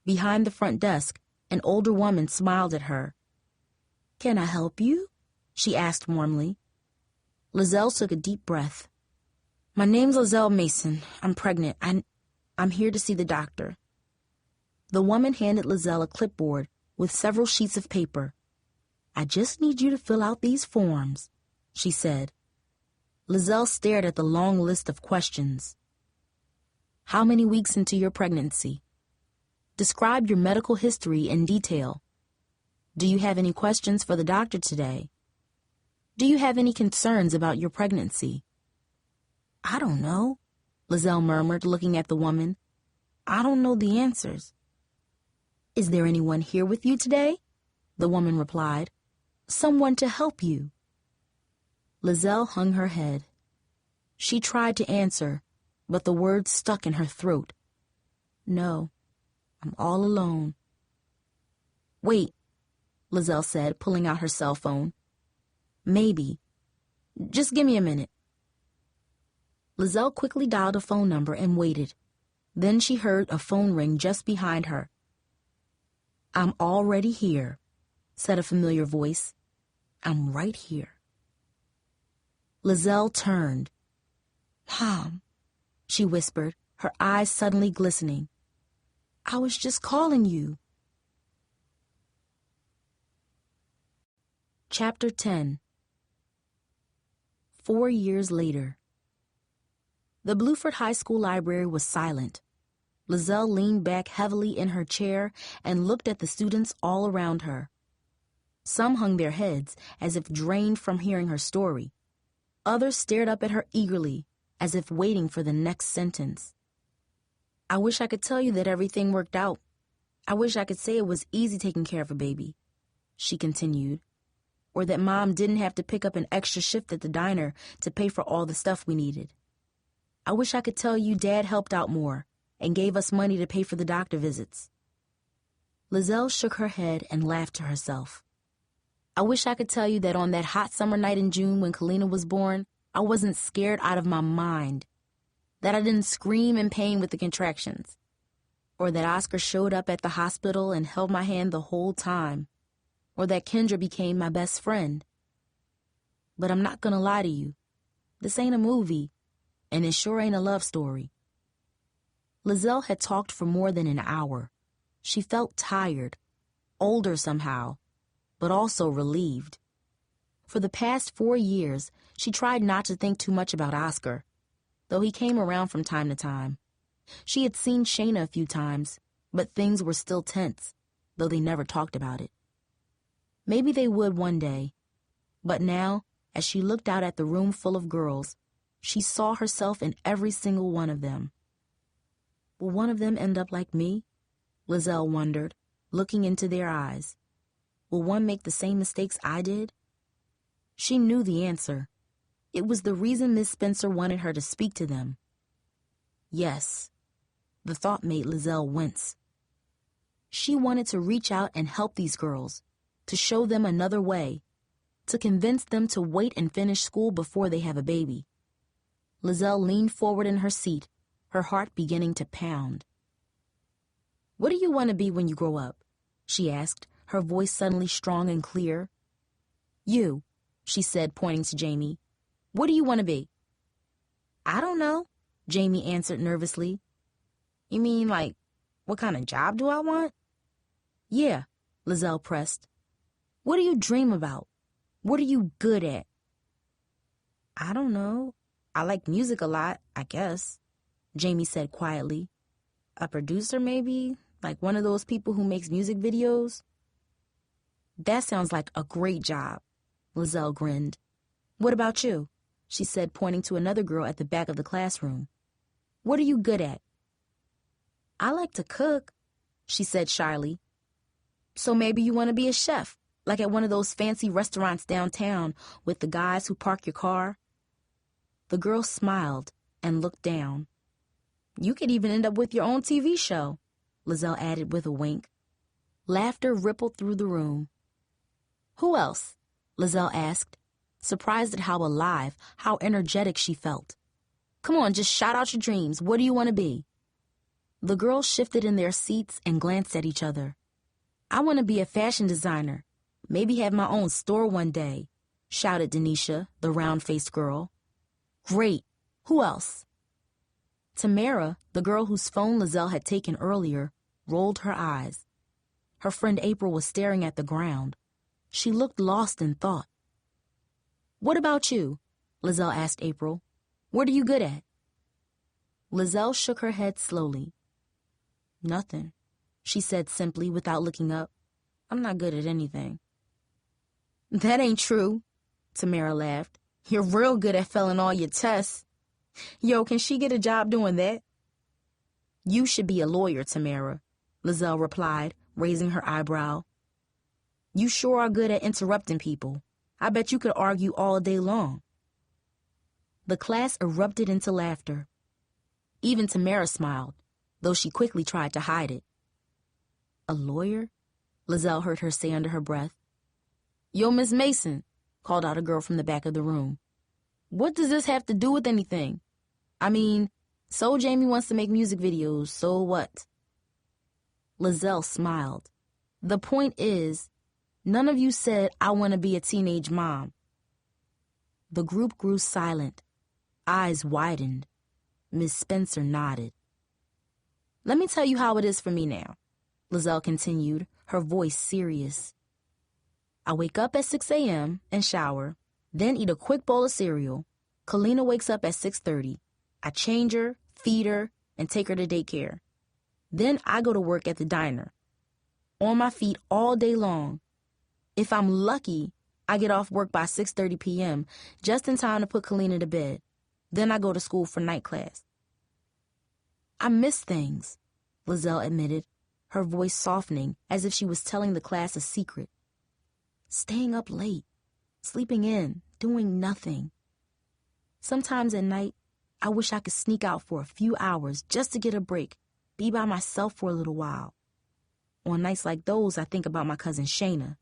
Speaker 2: Behind the front desk, an older woman smiled at her. "Can I help you?" she asked warmly. Liselle took a deep breath. "My name's Liselle Mason. I'm pregnant. I'm here to see the doctor." The woman handed Liselle a clipboard with several sheets of paper. "I just need you to fill out these forms," she said. Liselle stared at the long list of questions. "How many weeks into your pregnancy? Describe your medical history in detail. Do you have any questions for the doctor today? Do you have any concerns about your pregnancy?" "I don't know," Liselle murmured, looking at the woman. "I don't know the answers." "Is there anyone here with you today?" the woman replied. "Someone to help you." Liselle hung her head. She tried to answer, but the words stuck in her throat. "No, I'm all alone." "Wait," Liselle said, pulling out her cell phone. "Maybe. Just give me a minute." Liselle quickly dialed a phone number and waited. Then she heard a phone ring just behind her. "I'm already here," said a familiar voice. "I'm right here." Liselle turned. "Mom," she whispered, her eyes suddenly glistening. "I was just calling you." Chapter 10. 4 years later. The Bluford High School library was silent. Liselle leaned back heavily in her chair and looked at the students all around her. Some hung their heads as if drained from hearing her story. Others stared up at her eagerly, as if waiting for the next sentence. "I wish I could tell you that everything worked out. I wish I could say it was easy taking care of a baby," she continued, "or that Mom didn't have to pick up an extra shift at the diner to pay for all the stuff we needed. I wish I could tell you Dad helped out more and gave us money to pay for the doctor visits." Liselle shook her head and laughed to herself. "I wish I could tell you that on that hot summer night in June when Kalina was born, I wasn't scared out of my mind, that I didn't scream in pain with the contractions, or that Oscar showed up at the hospital and held my hand the whole time, or that Kendra became my best friend. But I'm not gonna lie to you. This ain't a movie, and it sure ain't a love story." Liselle had talked for more than an hour. She felt tired, older somehow, but also relieved. For the past 4 years, she tried not to think too much about Oscar, though he came around from time to time. She had seen Shayna a few times, but things were still tense, though they never talked about it. Maybe they would one day, but now, as she looked out at the room full of girls, She saw herself in every single one of them. Will one of them end up like me? Liselle wondered, looking into their eyes. Will one make the same mistakes I did? She knew the answer. It was the reason Miss Spencer wanted her to speak to them. Yes, the thought made Liselle wince. She wanted to reach out and help these girls, to show them another way, to convince them to wait and finish school before they have a baby. Liselle leaned forward in her seat, her heart beginning to pound. What do you want to be when you grow up? She asked, her voice suddenly strong and clear. You, she said, pointing to Jamie. What do you want to be? I don't know, Jamie answered nervously. You mean, like, what kind of job do I want? Yeah, Liselle pressed. What do you dream about? What are you good at? I don't know. I like music a lot, I guess, Jamie said quietly. A producer, maybe? Like one of those people who makes music videos? That sounds like a great job, Liselle grinned. What about you? She said, pointing to another girl at the back of the classroom. What are you good at? I like to cook, she said shyly. So maybe you want to be a chef, like at one of those fancy restaurants downtown with the guys who park your car? The girl smiled and looked down. You could even end up with your own TV show, Liselle added with a wink. Laughter rippled through the room. Who else? Liselle asked, surprised at how alive, how energetic she felt. Come on, just shout out your dreams. What do you want to be? The girls shifted in their seats and glanced at each other. I want to be a fashion designer. Maybe have my own store one day, shouted Denisha, the round-faced girl. Great. Who else? Tamara, the girl whose phone Liselle had taken earlier, rolled her eyes. Her friend April was staring at the ground. She looked lost in thought. What about you? Liselle asked April. What are you good at? Liselle shook her head slowly. Nothing, she said simply without looking up. I'm not good at anything. That ain't true, Tamara laughed. You're real good at failing all your tests. Yo, can she get a job doing that? You should be a lawyer, Tamara, Liselle replied, raising her eyebrow. You sure are good at interrupting people. I bet you could argue all day long. The class erupted into laughter. Even Tamara smiled, though she quickly tried to hide it. A lawyer? Liselle heard her say under her breath. Yo, Miss Mason, called out a girl from the back of the room. What does this have to do with anything? I mean, so Jamie wants to make music videos, so what? Liselle smiled. The point is, none of you said I want to be a teenage mom. The group grew silent. Eyes widened. Miss Spencer nodded. Let me tell you how it is for me now, Liselle continued, her voice serious. I wake up at 6 a.m. and shower, then eat a quick bowl of cereal. Kalina wakes up at 6:30. I change her, feed her, and take her to daycare. Then I go to work at the diner. On my feet all day long. If I'm lucky, I get off work by 6:30 p.m., just in time to put Kalina to bed. Then I go to school for night class. I miss things, Liselle admitted, her voice softening as if she was telling the class a secret. Staying up late, sleeping in, doing nothing. Sometimes at night, I wish I could sneak out for a few hours just to get a break, be by myself for a little while. On nights like those, I think about my cousin Shayna.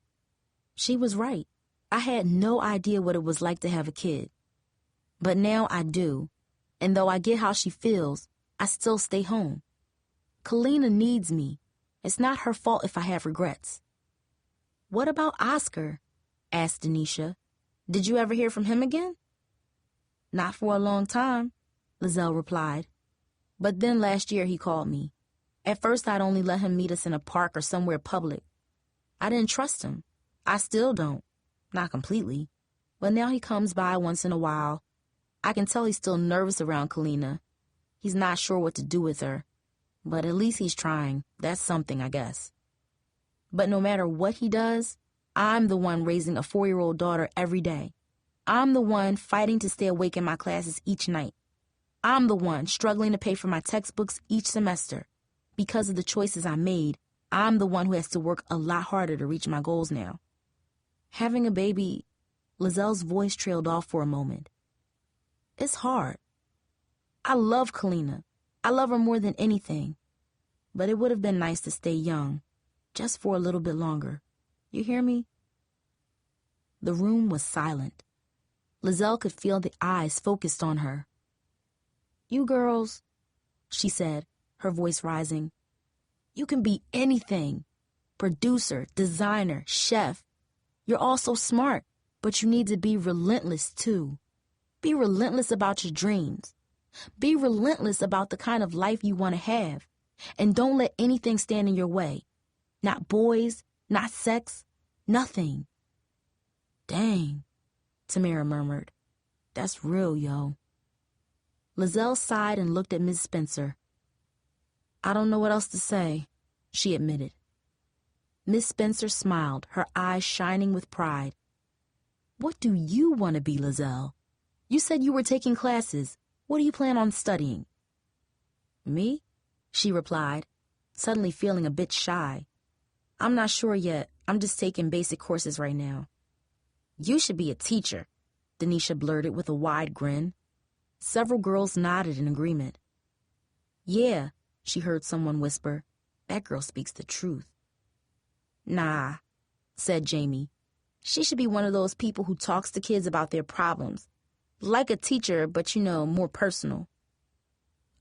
Speaker 2: She was right. I had no idea what it was like to have a kid. But now I do, and though I get how she feels, I still stay home. Kalina needs me. It's not her fault if I have regrets. What about Oscar? Asked Denisha. Did you ever hear from him again? Not for a long time, Liselle replied. But then last year he called me. At first I'd only let him meet us in a park or somewhere public. I didn't trust him. I still don't. Not completely. But now he comes by once in a while. I can tell he's still nervous around Kalina. He's not sure what to do with her. But at least he's trying. That's something, I guess. But no matter what he does, I'm the one raising a 4-year-old daughter every day. I'm the one fighting to stay awake in my classes each night. I'm the one struggling to pay for my textbooks each semester. Because of the choices I made, I'm the one who has to work a lot harder to reach my goals now. Having a baby, Lizelle's voice trailed off for a moment. It's hard. I love Kalina. I love her more than anything. But it would have been nice to stay young, just for a little bit longer. You hear me? The room was silent. Liselle could feel the eyes focused on her. You girls, she said, her voice rising, you can be anything. Producer, designer, chef. You're all so smart, but you need to be relentless too. Be relentless about your dreams. Be relentless about the kind of life you want to have. And don't let anything stand in your way. Not boys, not sex, nothing. Dang, Tamara murmured. That's real, yo. Liselle sighed and looked at Miss Spencer. I don't know what else to say, she admitted. Miss Spencer smiled, her eyes shining with pride. What do you want to be, Liselle? You said you were taking classes. What do you plan on studying? Me? She replied, suddenly feeling a bit shy. I'm not sure yet. I'm just taking basic courses right now. You should be a teacher, Denisha blurted with a wide grin. Several girls nodded in agreement. Yeah, she heard someone whisper. That girl speaks the truth. Nah, said Jamie. She should be one of those people who talks to kids about their problems. Like a teacher, but more personal.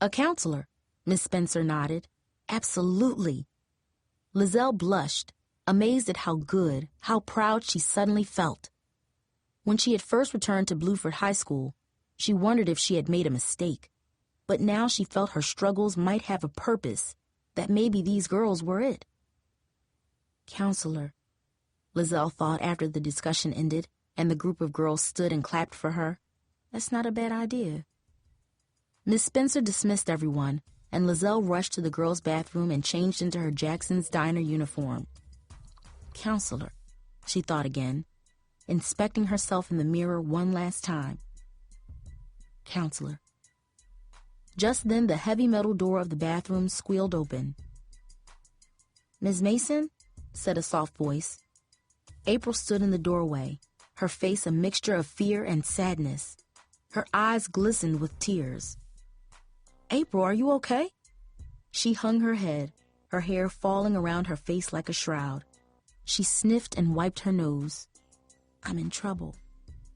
Speaker 2: A counselor, Miss Spencer nodded. Absolutely. Liselle blushed, amazed at how good, how proud she suddenly felt. When she had first returned to Bluford High School, she wondered if she had made a mistake. But now she felt her struggles might have a purpose, that maybe these girls were it. Counselor, Liselle thought after the discussion ended and the group of girls stood and clapped for her. That's not a bad idea. Miss Spencer dismissed everyone, and Liselle rushed to the girls' bathroom and changed into her Jackson's Diner uniform. Counselor, she thought again, inspecting herself in the mirror one last time. Counselor. Just then the heavy metal door of the bathroom squealed open. Ms. Mason? Said a soft voice. April stood in the doorway, her face a mixture of fear and sadness. Her eyes glistened with tears. April, are you okay? She hung her head, her hair falling around her face like a shroud. She sniffed and wiped her nose. I'm in trouble,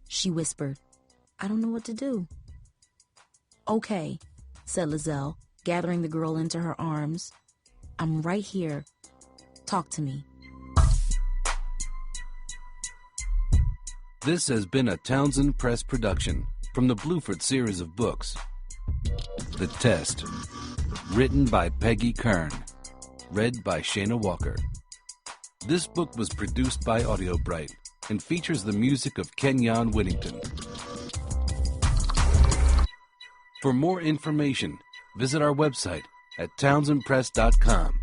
Speaker 2: she whispered. I don't know what to do. Okay, said Liselle, gathering the girl into her arms. I'm right here. Talk to me.
Speaker 1: This has been a Townsend Press production from the Bluford series of books. The Test, written by Peggy Kern, read by Shayna Walker. This book was produced by Audiobook and features the music of Kenyon Whittington. For more information, visit our website at townsendpress.com.